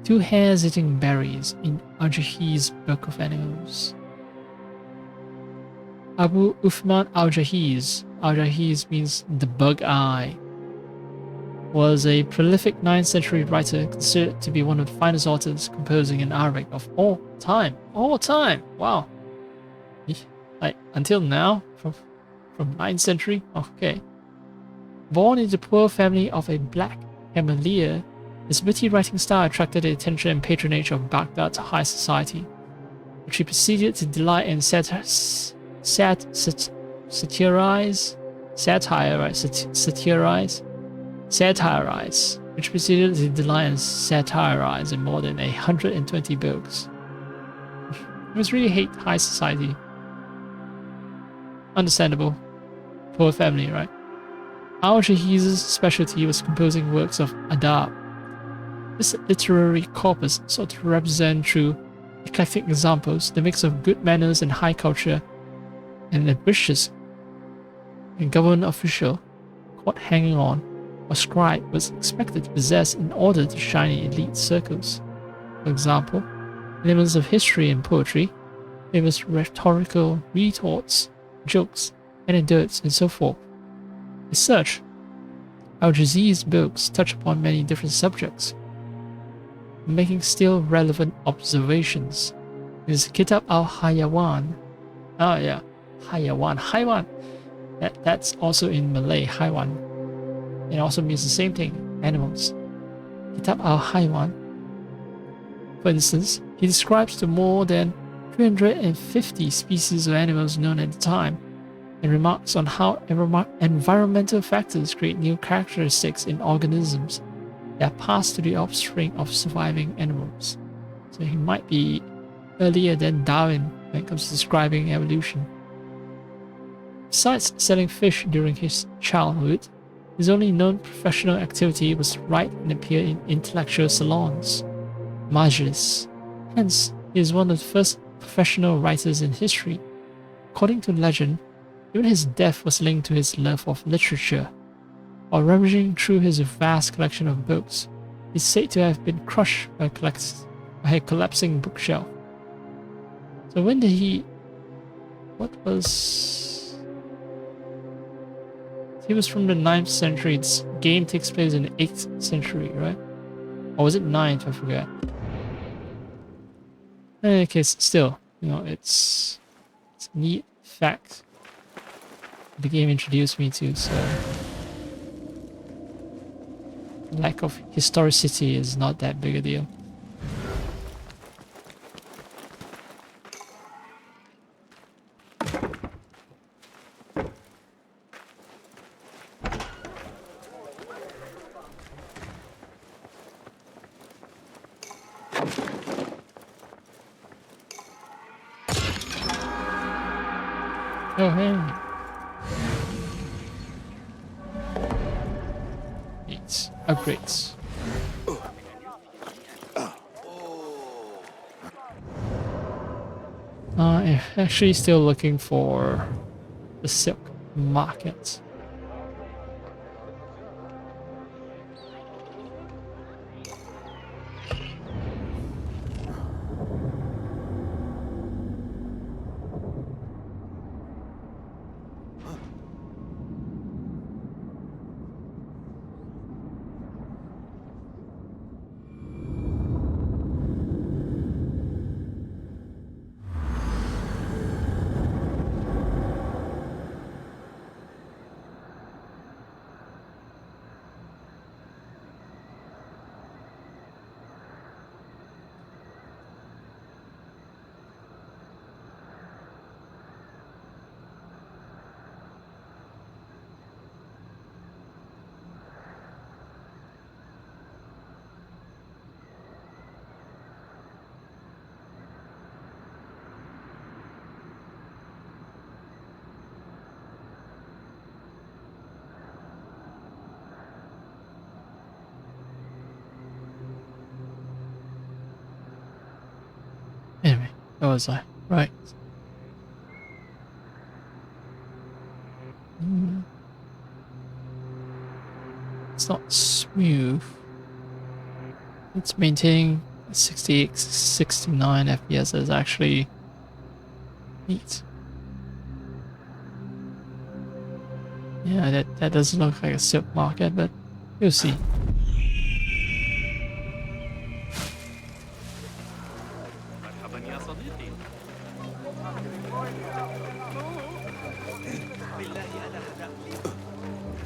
Two hares eating berries in Al-Jahi's Book of Animals. Abu Uthman al-Jahiz, al-Jahiz means the bug eye, was a prolific 9th century writer considered to be one of the finest authors composing in Arabic of all time. All time! Wow. Like, until now? From 9th century? Okay. Born into a poor family of a black Himalaya, his witty writing style attracted the attention and patronage of Baghdad's high society, which he proceeded to delight in satirize, which proceeded to delight and satirize in more than 120 books. He was really hate high society. Understandable. Poor family, right? Al-Jahiz's specialty was composing works of adab. This literary corpus sought to represent through eclectic examples the mix of good manners and high culture and ambitious and government official caught hanging on or scribe was expected to possess in order to shine in elite circles. For example, elements of history and poetry, famous rhetorical retorts, jokes, anecdotes, and so forth. As such, Al-Jaziz's books touch upon many different subjects, making still relevant observations. In his Kitab al-Hayawan, oh yeah, Haywan, that's also in Malay, Haywan. It also means the same thing, animals. Kitab al-Haywan, for instance, he describes the more than 350 species of animals known at the time, and remarks on how environmental factors create new characteristics in organisms that are passed to the offspring of surviving animals. So he might be earlier than Darwin when it comes to describing evolution. Besides selling fish during his childhood, his only known professional activity was write and appear in intellectual salons, Mirages. Hence, he is one of the first professional writers in history. According to legend, even his death was linked to his love of literature. While rummaging through his vast collection of books, he is said to have been crushed by a collapsing bookshelf. So when did he... What was... He was from the 9th century. This game takes place in the 8th century, right? Or was it 9th? I forget. In any case, still, you know, it's a neat fact the game introduced me to, so lack of historicity is not that big a deal. Oh, hey. Neat. Upgrades. I'm actually still looking for the silk market. Anyway, where was I? Right. It's not smooth. It's maintaining 68, 69 FPS is actually neat. Yeah, that doesn't look like a silk market, but you'll see.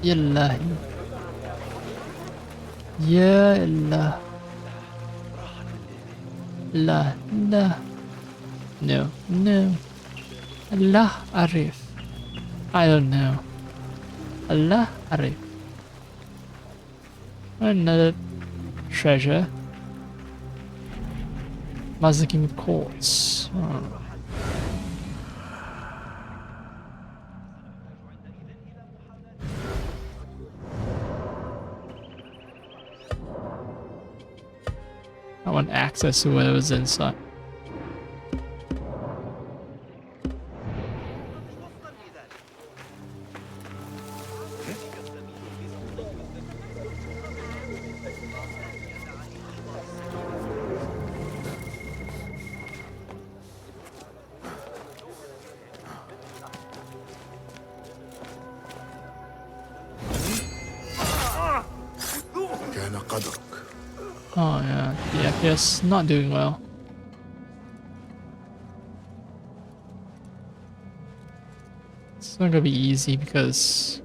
يلا يا الله لا لا no no الله عارف I don't know الله عارف another treasure Mazakin quartz. I want access to whatever's inside. Oh yeah, the FPS not doing well. It's not gonna be easy because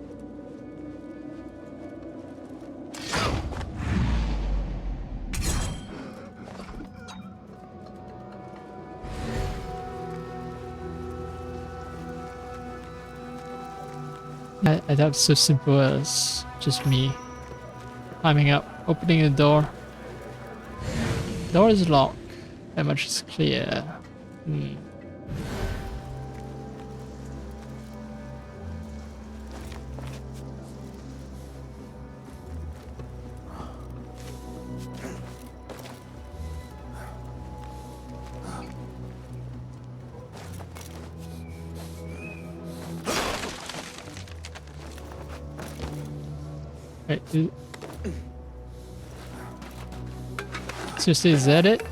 I doubt it's so simple as just me climbing up, opening the door. Door is locked. That much is clear. Hmm. Wait, seriously, is that it?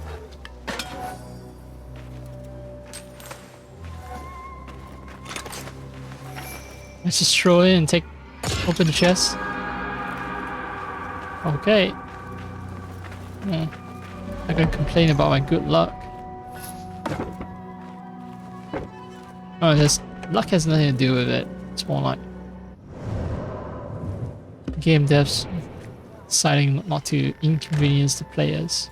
Let's just throw it and open the chest. Okay. Yeah. I can complain about my good luck. Oh, luck has nothing to do with it. It's more like game devs deciding not to inconvenience the players.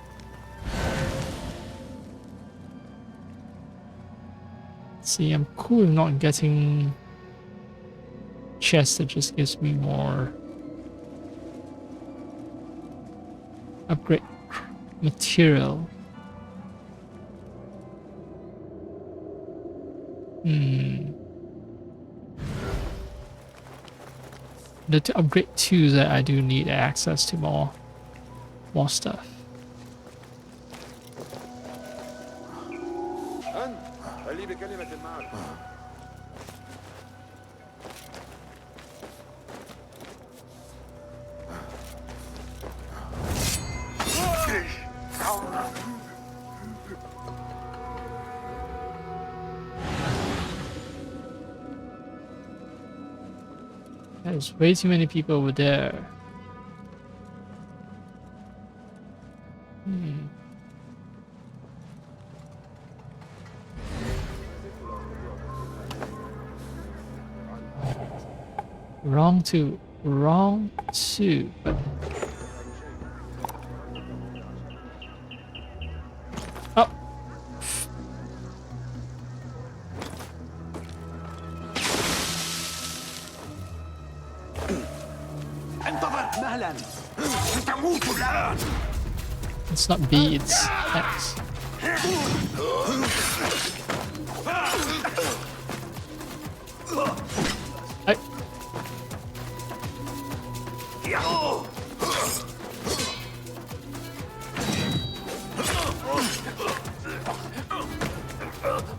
See, I'm cool with not getting chest that just gives me more upgrade material. To upgrade 2 that I do need access to more stuff. There's way too many people over there. Wrong two. But oh. It's not B, it's X.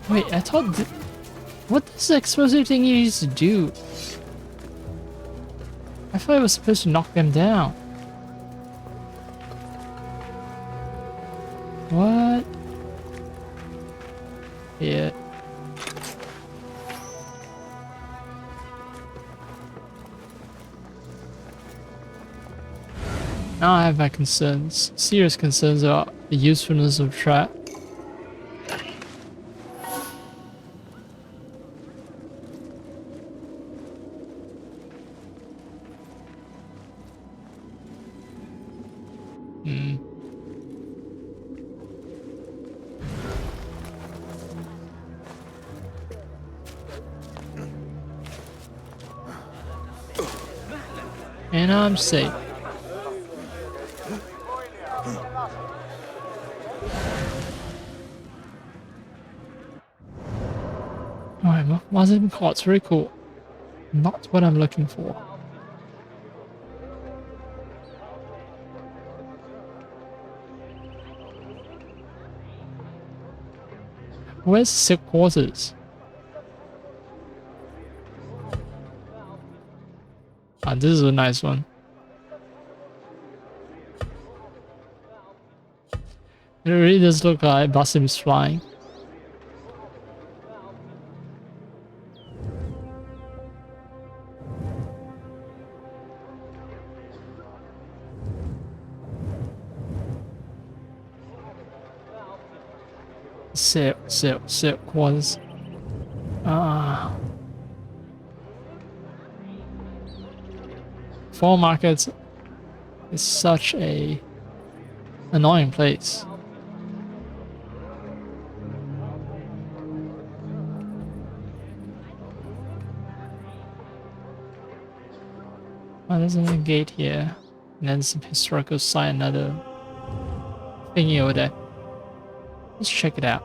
Wait, I thought... what does the explosive thing used to do? I thought it was supposed to knock them down. What? Yeah. Now I have my concerns. Serious concerns about the usefulness of trap. And I'm safe. Alright, what's it even called? It's very cool. Not what I'm looking for. Where's Silk Quarters? Ah, this is a nice one. It really does look like Basim is flying. Silk Quarters. Fall markets is such a annoying place. Oh, there's another gate here, and then some historical site, another thingy over there. Let's check it out.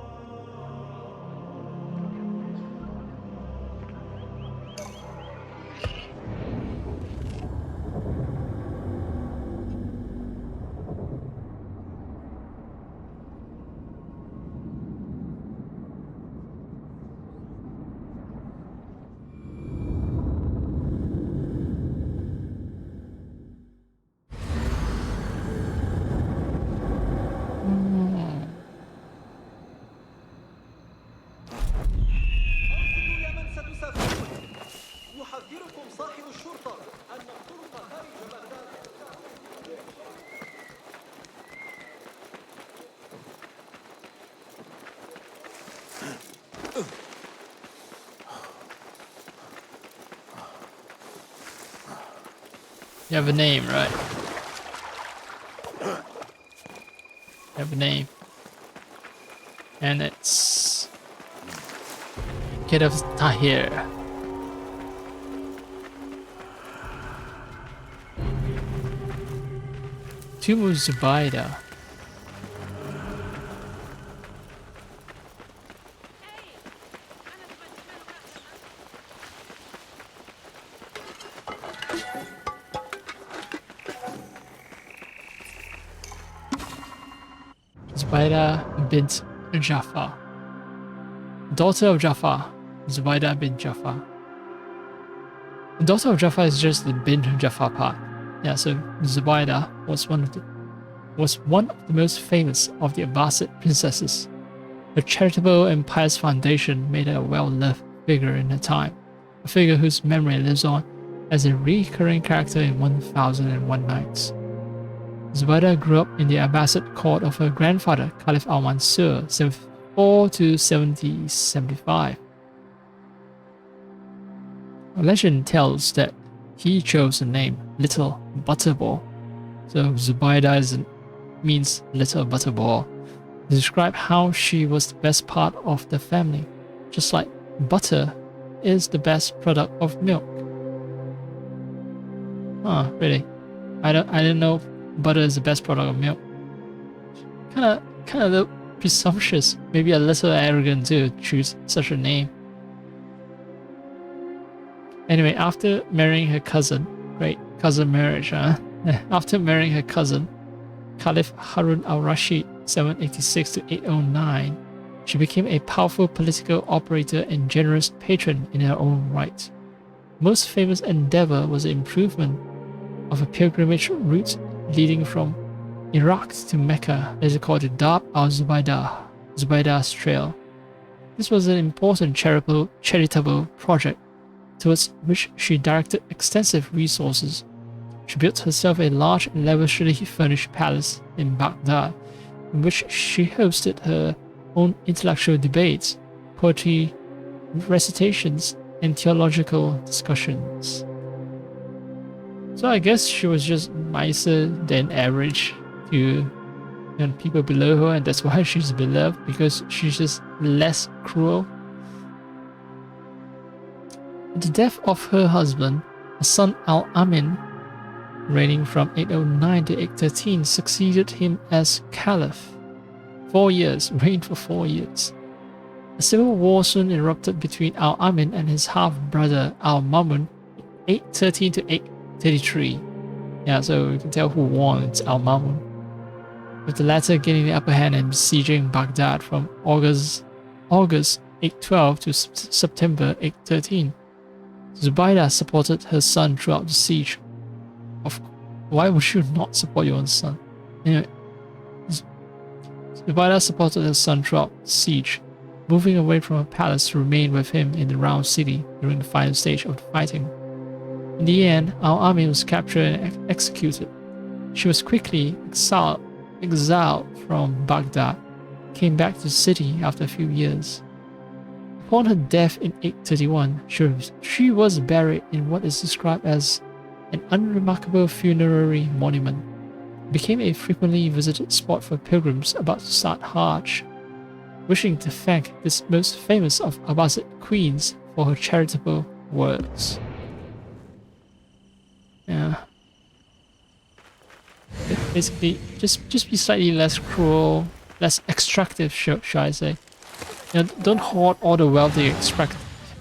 You have a name, right? You have a name. And it's Kid of Tahir. Tomb of Zubaydah. Zubaydah bint Jafar. Daughter of Jafar. Zubaydah bint Jafar. The daughter of Jafar is just the bint Jafar part. Yeah, so Zubaydah was one of the most famous of the Abbasid princesses. Her charitable and pious foundation made her a well-loved figure in her time, a figure whose memory lives on as a recurring character in 1001 Nights. Zubaydah grew up in the Abbasid court of her grandfather, Caliph al-Mansur, 74 to 7075. A legend tells that he chose the name Little Butterball, so Zubaydah means Little Butterball, to describe how she was the best part of the family, just like butter is the best product of milk. Huh, really? I didn't know butter is the best product of milk. Kind of presumptuous, maybe a little arrogant to choose such a name. Anyway, after marrying her cousin, great cousin marriage, huh? After marrying her cousin, Caliph Harun al-Rashid, 786 to 809, she became a powerful political operator and generous patron in her own right. Most famous endeavor was the improvement of a pilgrimage route leading from Iraq to Mecca, later called the Darb al-Zubaydah, Zubaydah's Trail. This was an important charitable project towards which she directed extensive resources. She built herself a large and lavishly furnished palace in Baghdad, in which she hosted her own intellectual debates, poetry recitations, and theological discussions. So I guess she was just nicer than average to people below her, and that's why she's beloved, because she's just less cruel. At the death of her husband, her son Al-Amin, reigning from 809 to 813, succeeded him as Caliph. 4 years, reigned for 4 years. A civil war soon erupted between Al-Amin and his half-brother Al-Mamun, 813 to 833. Yeah, so you can tell who won, it's Al-Mamun, with the latter gaining the upper hand and besieging Baghdad from August 812 to September 813. Zubaydah supported her son throughout the siege. Why would you not support your own son? Anyway, Zubaydah supported her son throughout the siege, moving away from her palace to remain with him in the round city during the final stage of the fighting. In the end, Al-Amin was captured and executed. She was quickly exiled from Baghdad, came back to the city after a few years. Upon her death in 831, she was buried in what is described as an unremarkable funerary monument. It became a frequently visited spot for pilgrims about to start Hajj, wishing to thank this most famous of Abbasid queens for her charitable works. Yeah. Basically, just be slightly less cruel, less extractive, should I say. Don't hoard all the wealth that you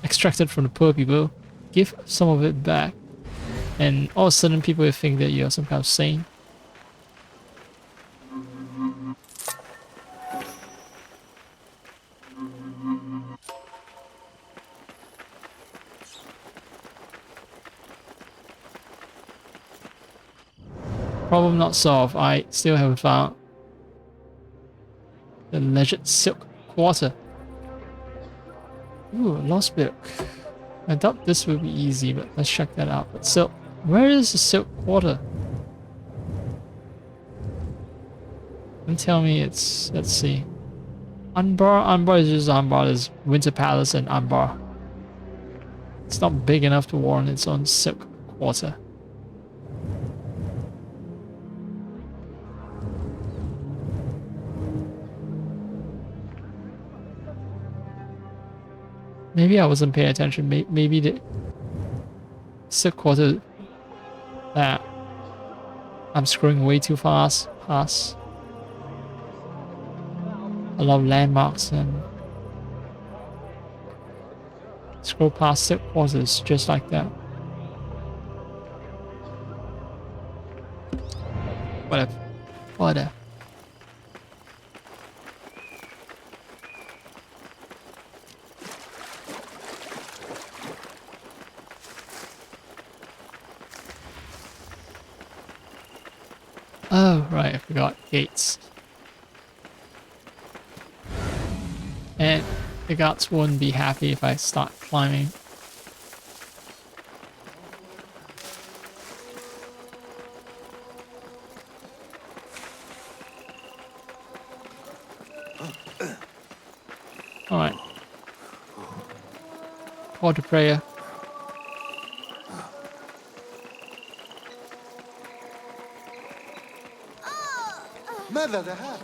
extracted from the poor people. Give some of it back. And all of a sudden people will think that you're some kind of saint. Problem not solved. I still haven't found the alleged silk quarter. Ooh, a lost book. I doubt this will be easy, but let's check that out. But silk, where is the silk quarter? Don't tell me it's, let's see. Anbar is just Anbar. There's Winter Palace and Anbar. It's not big enough to warrant its own silk quarter. Maybe I wasn't paying attention. Maybe the silk quarter that I'm scrolling way too fast past a lot of landmarks and scroll past silk quarters just like that. Whatever. Whatever. Oh, right, I forgot. Gates. And the guards wouldn't be happy if I start climbing. Alright. Call to prayer. ماذا ذهاب؟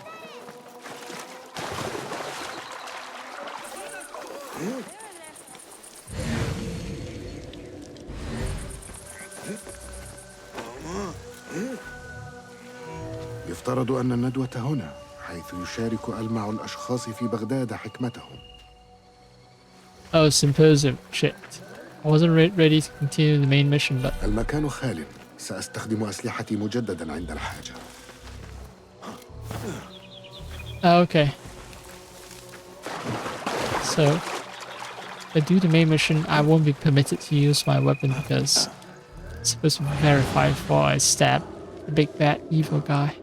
يفترض أن الندوة هنا، حيث يشارك ألمع الأشخاص في بغداد حكمتهم. Oh, symposium. Shit. I wasn't ready to continue the main mission, but... المكان خال. سأستخدم أسلحتي مجددا عند الحاجة. Oh, okay. So, if I do the main mission, I won't be permitted to use my weapon because it's supposed to be verified before I stab the big bad evil guy.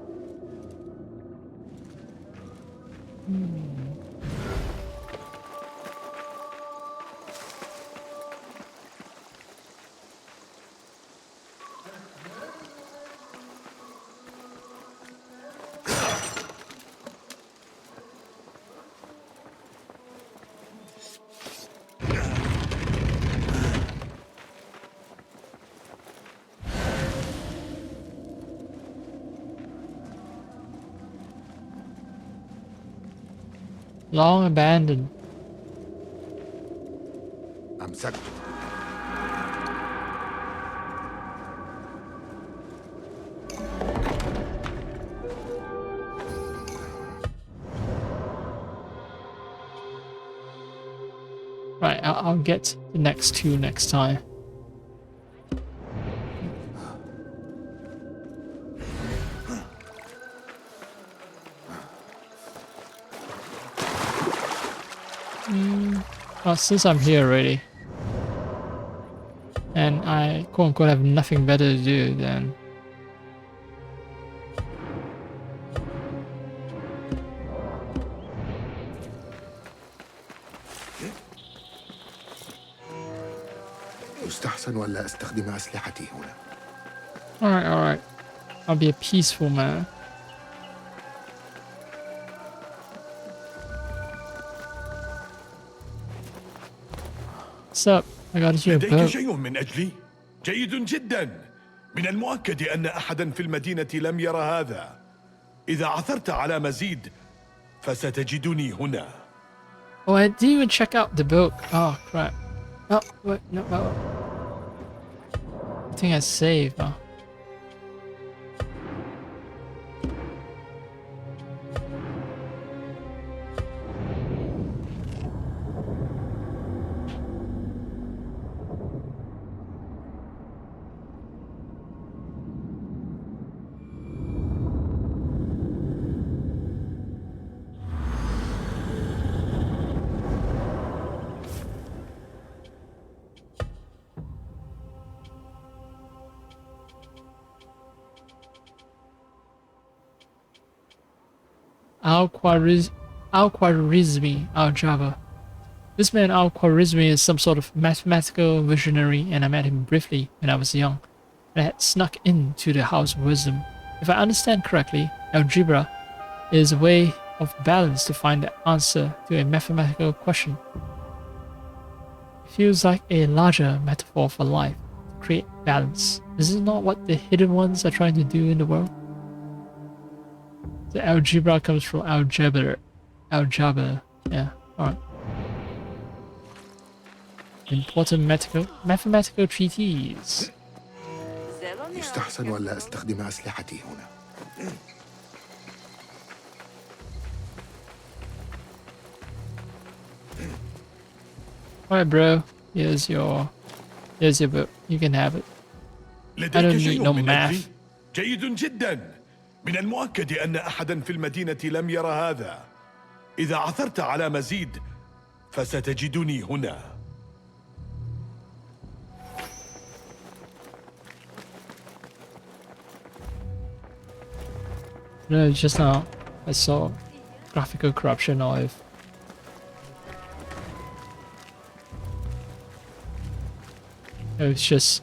Long abandoned. أمسكت. Right, I'll get the next two next time. Well, since I'm here already, and I quote-unquote have nothing better to do, then... يستحسن ألا أستخدم أسلحتي هنا. Alright. I'll be a peaceful man. What's up? I got you a لديك boat. شيء من أجلي؟ جيد جدا. من المؤكد أن أحدا في المدينة لم يرى هذا. إذا عثرت على مزيد فستجدني هنا. Oh, I didn't even check out the boat. Oh, crap. Oh, wait, no. I think I saved. Oh. Al-Khwarizmi Al-Java. This man Al-Khwarizmi is some sort of mathematical visionary, and I met him briefly when I was young, and I had snuck into the House of Wisdom. If I understand correctly, algebra is a way of balance to find the answer to a mathematical question. It feels like a larger metaphor for life, to create balance. Is it not what the hidden ones are trying to do in the world? The algebra comes from algebra. Algebra. Yeah, alright. important mathematical treatise. يستحسن ألا أستخدم أسلحتي هنا. Alright, bro. Here's your book. You can have it. I لديك don't need شيء no من أجلي؟ math. جيد جدا. من المؤكد أن أحدا في المدينة لم يرى هذا. إذا عثرت على مزيد فستجدني هنا. No, just now I saw graphical corruption or if it's just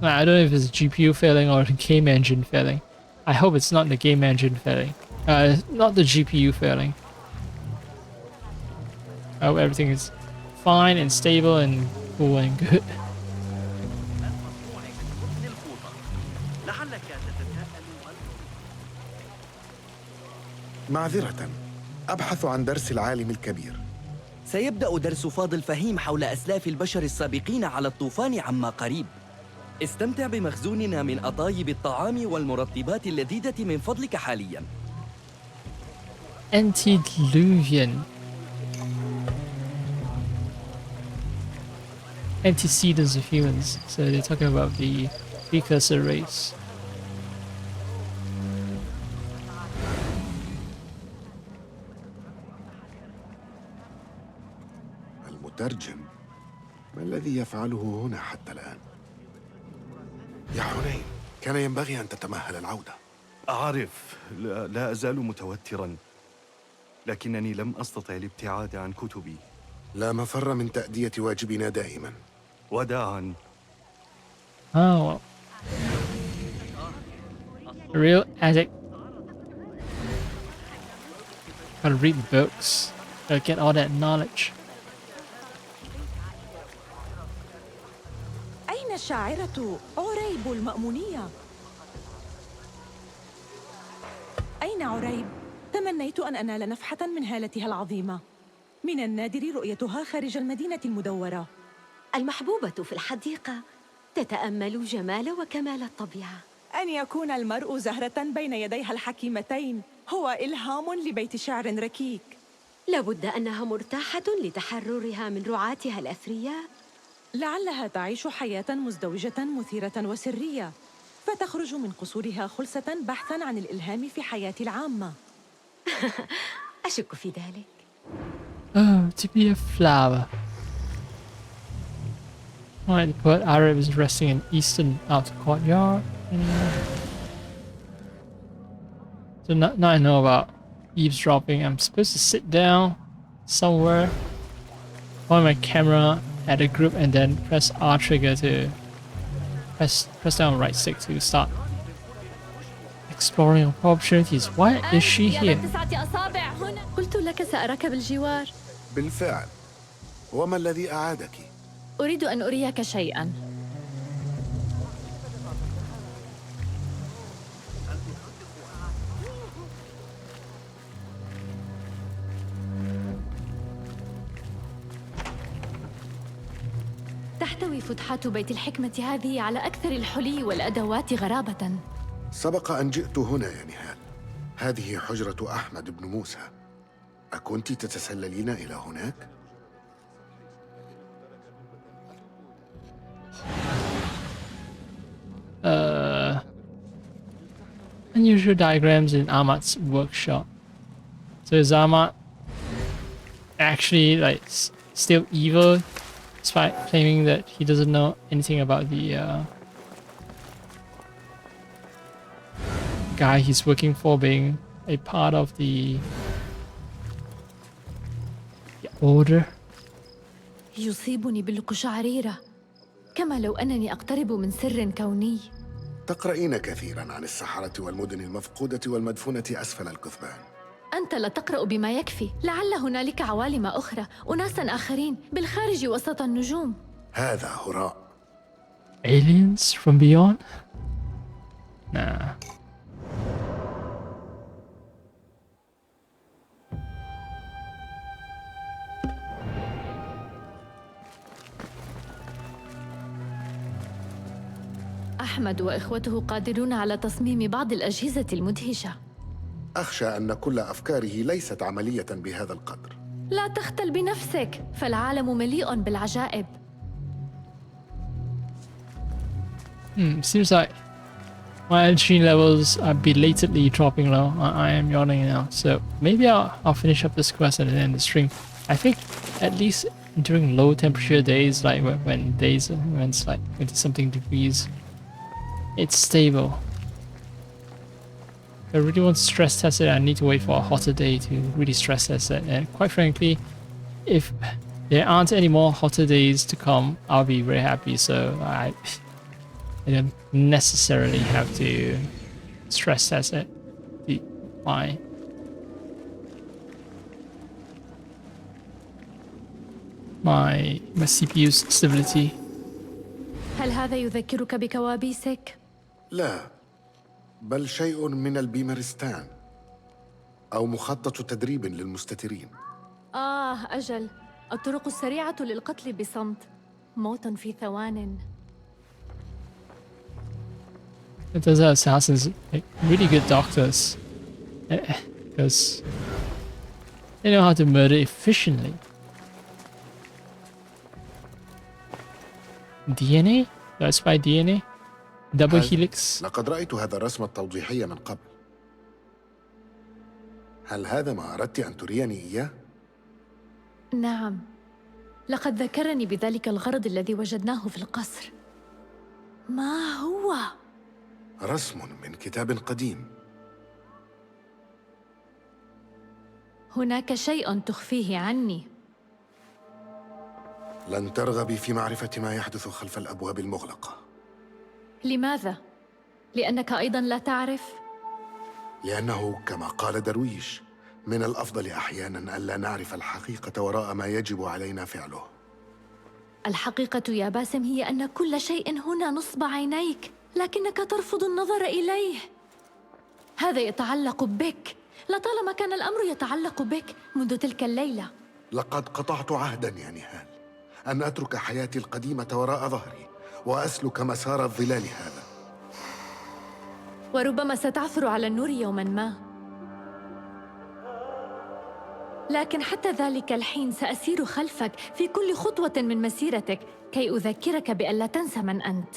I don't know if it's GPU failing or the game engine failing. I hope it's not the game engine failing. Not the GPU failing. I hope everything is fine and stable and cool and good. معذرة، أبحث عن درس العالم الكبير. سيبدأ درس فاضل فهيم حول أسلاف البشر السابقين على الطوفان عما قريب. استمتع بمخزوننا من أطايب الطعام والمرطبات اللذيذة من فضلك حالياً. Antediluvian. Antecedents of humans. So they're talking about the precursor race. المترجم، ما الذي يفعله هنا حتى الآن؟ يا حنين، كان ينبغي أن تتمهل العودة. أعرف، لا أزال متوتراً، لكنني لم أستطع الابتعاد عن كتبي. لا مفر من تأدية واجبنا دائما. وداعاً. Oh, a real addict. Gotta read books. Gotta get all that knowledge. أين الشاعرة عريب المأمونية؟ أين عريب؟ تمنيت أن أنال نفحة من هالتها العظيمة. من النادر رؤيتها خارج المدينة المدورة. المحبوبة في الحديقة تتأمل جمال وكمال الطبيعة. أن يكون المرء زهرة بين يديها الحكيمتين هو إلهام لبيت شعر ركيك. لابد أنها مرتاحة لتحررها من رعاتها الأثرياء. لعلها تعيش حياة مزدوجة مثيرة وسرية، فتخرج من قصورها خلسة بحثاً عن الإلهام في حياة العامة. أشك في ذلك. Oh, to be a flower. Alright, the poet Arab is resting in eastern outer courtyard. So now I know about eavesdropping. I'm supposed to sit down somewhere, point my camera at a group, and then press R trigger to press down right stick to start exploring opportunities. Why is she here? قلت لك سأراك بالجوار. بالفعل. وما الذي أعادك؟ أريد أن أريك شيئاً. تحتوي فتحات بيت الحكمة هذه على أكثر الحلي والأدوات غرابة. سبق أن جئت هنا يا نهال. هذه حجرة أحمد بن موسى. أكنت تتسللين إلى هناك؟ Unusual diagrams in Ahmad's workshop. So is Ahmad actually like still evil, despite claiming that he doesn't know anything about the guy he's working for being a part of the order? يصيبني بالقشعريرة، كما لو أنني أقترب من سر كوني. تقرأين كثيراً عن السحرة والمدن المفقودة والمدفونة أسفل الكثبان. أنت لا تقرأ بما يكفي. لعل هنالك عوالم أخرى، أناساً آخرين بالخارج وسط النجوم. هذا هراء. Aliens from beyond? Nah. أحمد وإخوته قادرون على تصميم بعض الأجهزة المدهشة. أخشى أن كل أفكاره ليست عملية بهذا القدر. لا تختل بنفسك، فالعالم مليء بالعجائب. Seems like my energy levels are belatedly dropping low. I am yawning now, so maybe I'll finish up this quest and then end the stream. I think at least during low temperature days, like when it's like 20 something degrees, it's stable. If I really want to stress test it, I need to wait for a hotter day to really stress test it. And quite frankly, if there aren't any more hotter days to come, I'll be very happy. So I don't necessarily have to stress test it. My CPU's stability. هل هذا يذكرك بكوابيسك؟ لا، بل شيء من البيمارستان أو مخطط تدريب للمستترين. أجل، الطرق السريعة للقتل بصمت، موت في ثوان. Those are assassins, like, really good doctors, because they know how to murder efficiently. DNA? Do I spy DNA? Double helix? لقد رأيت هذا الرسم التوضيحي من قبل. هل هذا ما أردت أن تريني إياه؟ نعم، لقد ذكرني بذلك الغرض الذي وجدناه في القصر. ما هو؟ رسم من كتاب قديم. هناك شيء تخفيه عني. لن ترغبي في معرفة ما يحدث خلف الأبواب المغلقة. لماذا؟ لأنك أيضاً لا تعرف؟ لأنه كما قال درويش، من الأفضل أحياناً ألا نعرف الحقيقة وراء ما يجب علينا فعله. الحقيقة يا باسم هي أن كل شيء هنا نصب عينيك، لكنك ترفض النظر إليه. هذا يتعلق بك، لطالما كان الأمر يتعلق بك منذ تلك الليلة. لقد قطعت عهداً يا نهال أن أترك حياتي القديمة وراء ظهري وأسلك مسار الظلال هذا. وربما ستعثر على النور يوماً ما، لكن حتى ذلك الحين سأسير خلفك في كل خطوة من مسيرتك كي أذكرك بألا تنسى من أنت.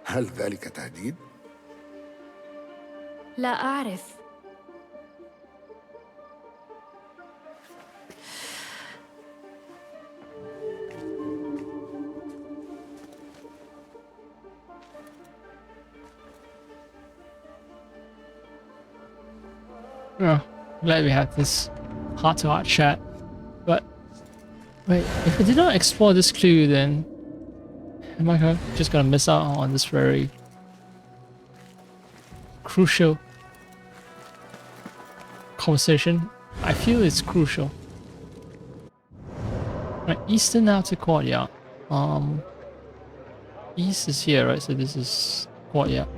هل ذلك تهديد؟ لا أعرف. Oh, glad we had this heart-to-heart chat. But wait, if I did not explore this clue, then am I just gonna miss out on this very crucial conversation? I feel it's crucial. Right, Eastern Outer Courtyard. East is here, right? So this is courtyard.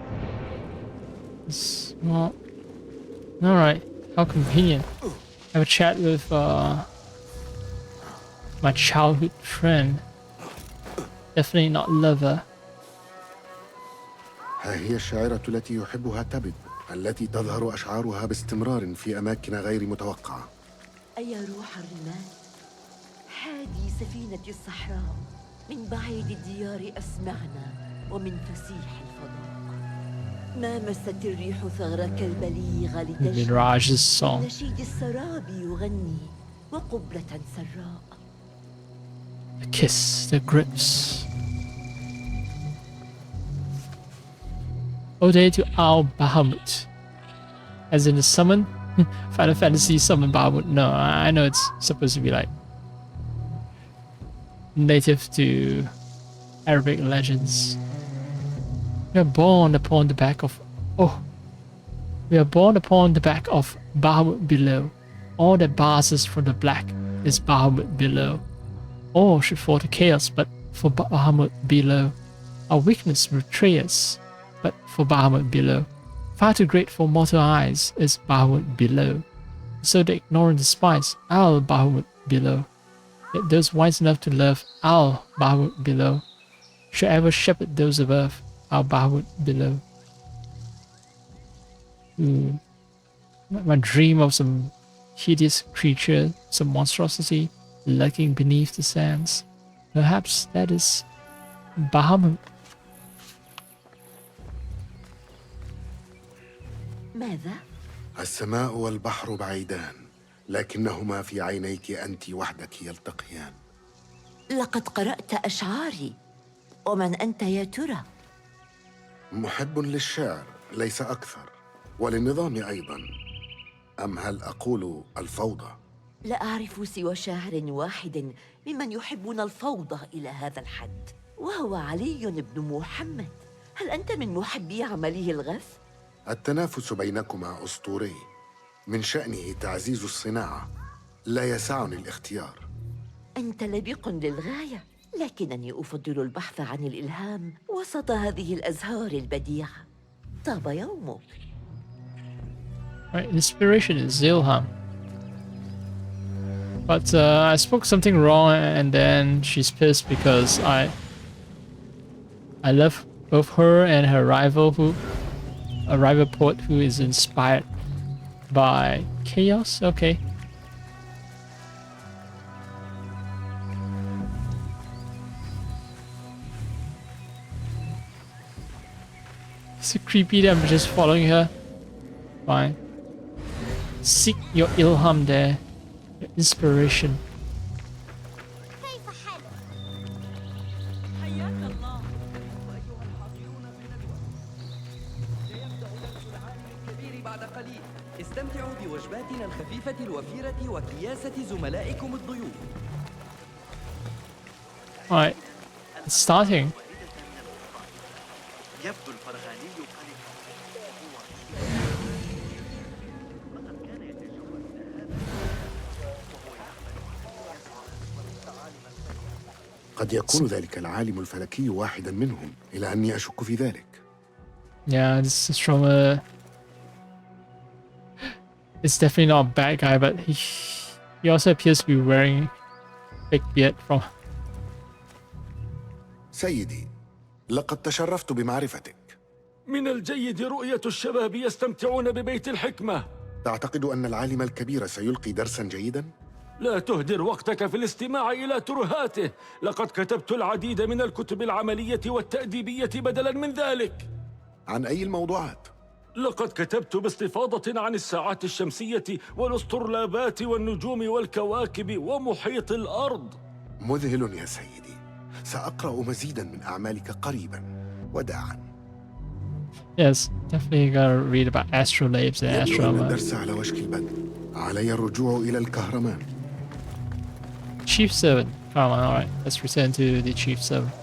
It's not. All right. How convenient. Have a chat with my childhood friend. Definitely not lover. ها هي الشاعرة التي يحبها تبد، التي تظهر أشعارها باستمرار في أماكن غير متوقعة. أيا روح الرمال، هذه سفينة الصحراء، من بعيد الديار أسمعنا ومن فسيح الفضاء. ما مست الريح ثغرك البليغ Mirage's song. نشيد السراب يغني وقبلة سراء. The kiss, the grips. Ode to Al Bahamut. As in the summon? Final Fantasy summon Bahamut. No, I know it's supposed to be like native to Arabic legends. We are born upon the back of Bahamut below. All that bars us from the black is Bahamut below. All should fall to chaos, but for Bahamut below. Our weakness betray us, but for Bahamut below. Far too great for mortal eyes is Bahamut below. So they ignore and despise Al Bahamut below. Yet those wise enough to love Al Bahamut below should ever shepherd those above. our Bahamut below. My dream of some hideous creature, some monstrosity lurking beneath the sands. Perhaps that is Bahamut. ماذا؟ السماء والبحر بعيدان، لكنهما في عينيك أنت وحدك يلتقيان. لقد قرأت أشعاري. ومن أنت يا ترى؟ محب للشعر ليس أكثر، وللنظام أيضا. أم هل أقول الفوضى؟ لا أعرف سوى شاعر واحد ممن يحبون الفوضى إلى هذا الحد، وهو علي بن محمد. هل أنت من محبي عمله الغث؟ التنافس بينكما أسطوري، من شأنه تعزيز الصناعة، لا يسعني الاختيار. أنت لبق للغاية، لكنني أفضل البحث عن الإلهام وسط هذه الأزهار البديعة. طاب يومك. Right, inspiration is Ilham. But I spoke something wrong, and then she's pissed because I love both her and her rival, a rival poet who is inspired by chaos. Okay. Is it creepy that I'm just following her? Fine. Seek your ilham there, your inspiration. استمتعوا بوجباتنا الخفيفة الوفيرة وكياسة زملائكم الضيوف. Alright, it's starting. يبدو الفرغاني قد يكون ذلك العالم الفلكي واحدا منهم، إلى أني أشك في ذلك. Yeah, this is from a... It's definitely not a bad guy, but he also appears to be wearing big beard from... سيدي، لقد تشرفت بمعرفتك. من الجيد رؤية الشباب يستمتعون ببيت الحكمة. تعتقد أن العالم الكبير سيلقي درسا جيدا؟ لا تهدر وقتك في الاستماع إلى ترهاته. لقد كتبت العديد من الكتب العملية والتأديبية بدلا من ذلك. عن أي الموضوعات؟ لقد كتبت باستفاضة عن الساعات الشمسية والأسطرلابات والنجوم والكواكب ومحيط الأرض. مذهل يا سيدي. سأقرأ مزيدا من أعمالك قريبا. وداعا. Yes, definitely gotta read about astrolabes and يبدو أن astronomers. الدرس على وشك البدء. علي الرجوع إلى الكهرمان. Chief servant. Come on, alright. Let's return to the chief servant.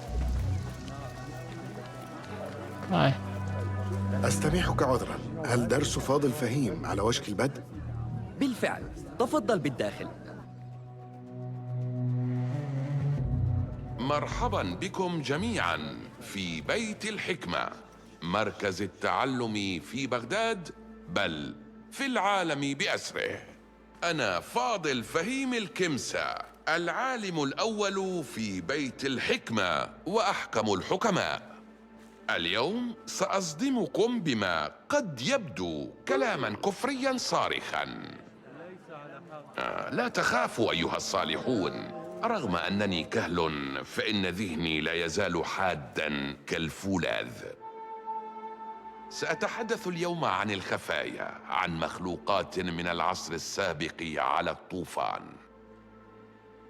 Hi. أستميحك عذرا. هل درس فاضل فهيم على وشك البدء؟ بالفعل، تفضل بالداخل. مرحبا بكم جميعا في بيت الحكمة، مركز التعلم في بغداد، بل في العالم بأسره. أنا فاضل فهيم الكمسة، العالم الأول في بيت الحكمة وأحكم الحكماء. اليوم سأصدمكم بما قد يبدو كلاما كفريا صارخا. لا تخافوا أيها الصالحون، رغم أنني كهل فإن ذهني لا يزال حادا كالفولاذ. سأتحدث اليوم عن الخفايا، عن مخلوقات من العصر السابق على الطوفان.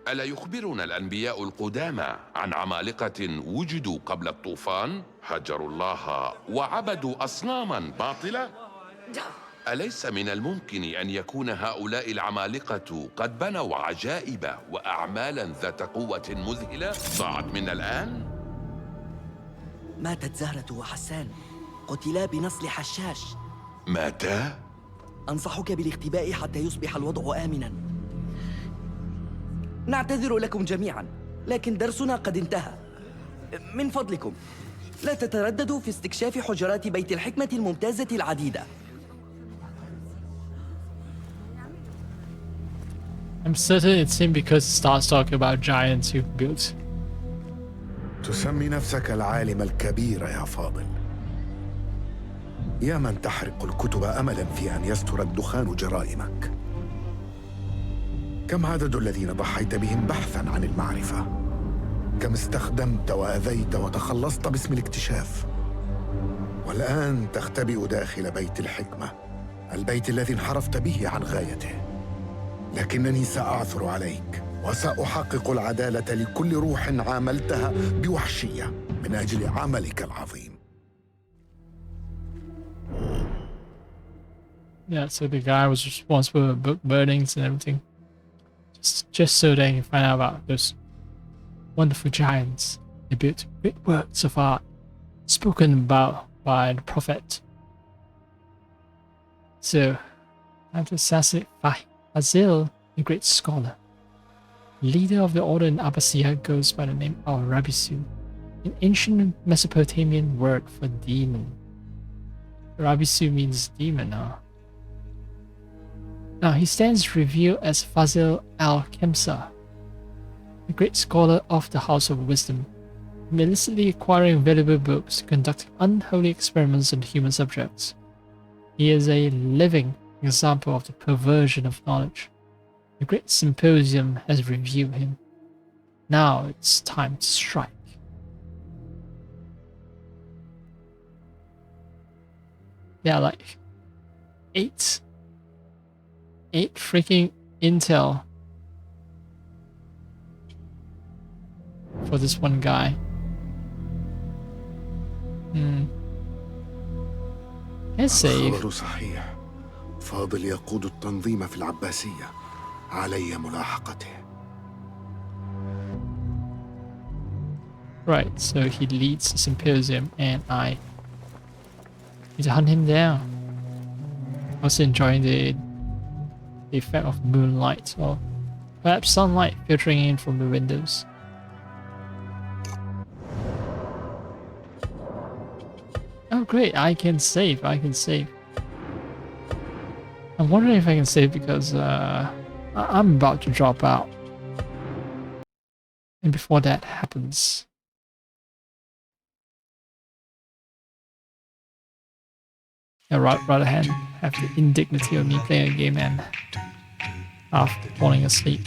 ألا يخبرنا الأنبياء القدامى عن عمالقة وجدوا قبل الطوفان، هجروا الله وعبدوا أصناما باطلة؟ أليس من الممكن أن يكون هؤلاء العمالقة قد بنوا عجائب وأعمالا ذات قوة مذهلة ضاعت منا الآن؟ ماتت زهرة وحسان، قتلا بنصل حشاش. ماتا؟ أنصحك بالاختباء حتى يصبح الوضع آمنا. نعتذر لكم جميعا، لكن درسنا قد انتهى. من فضلكم لا تترددوا في استكشاف حجرات بيت الحكمة الممتازة العديدة. I'm certain it's him because it starts talking about giants who built تسمي نفسك العالم الكبير يا فاضل. يا من تحرق الكتب أملا في أن يستر الدخان جرائمك. كم عدد الذين ضحيت بهم بحثا عن المعرفة؟ كم استخدمت وأذيت وتخلصت باسم الاكتشاف؟ والآن تختبئ داخل بيت الحكمة، البيت الذي انحرفت به عن غايته. لكنني سأعثر عليك وسأحقق العدالة لكل روح عاملتها بوحشية من أجل عملك العظيم. Yeah, so the guy was responsible for book burnings and everything. Just so they can find out about those wonderful giants. They built great works of art spoken about by the prophet. So, time to assassinate Fazil, the great scholar. Leader of the order in Abbasia goes by the name of Rabisu, an ancient Mesopotamian word for demon. Rabisu means demon, huh? Now he stands revealed as Fazil al-Kemsa, a great scholar of the House of Wisdom, illicitly acquiring valuable books, conducting unholy experiments on human subjects. He is a living example of the perversion of knowledge. The great symposium has revealed him. Now it's time to strike. Yeah, like eight freaking intel for this one guy. Can't save. الخبر صحيح. فاضل يقود التنظيم في العباسية. علي ملاحقته. Right, so he leads the symposium and I need to hunt him down. Also enjoying the effect of moonlight or perhaps sunlight filtering in from the windows. Oh great, I can save. I'm wondering if I can save because I'm about to drop out. And before that happens, I rather have the indignity of me playing a game and after falling asleep,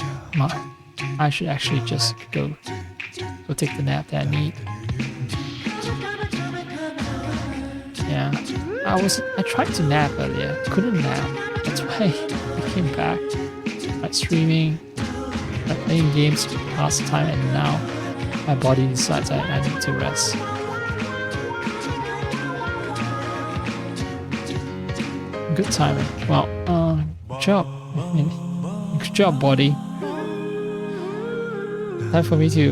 I should actually just go take the nap that I need. Yeah, I tried to nap earlier, couldn't nap. That's why I came back. Like streaming, like playing games to pass the time, and now my body decides I need to rest. Good timing. Well, good job. Good job, body. Time for me to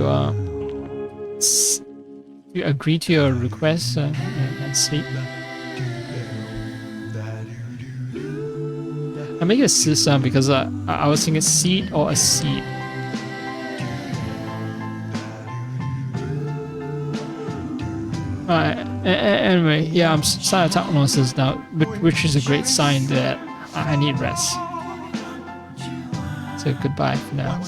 agree to your request and sleep. I make a C sound because I was thinking seed or a seed. Anyway, yeah, I'm starting to talk nonsense now, which is a great sign that I need rest. So goodbye for now.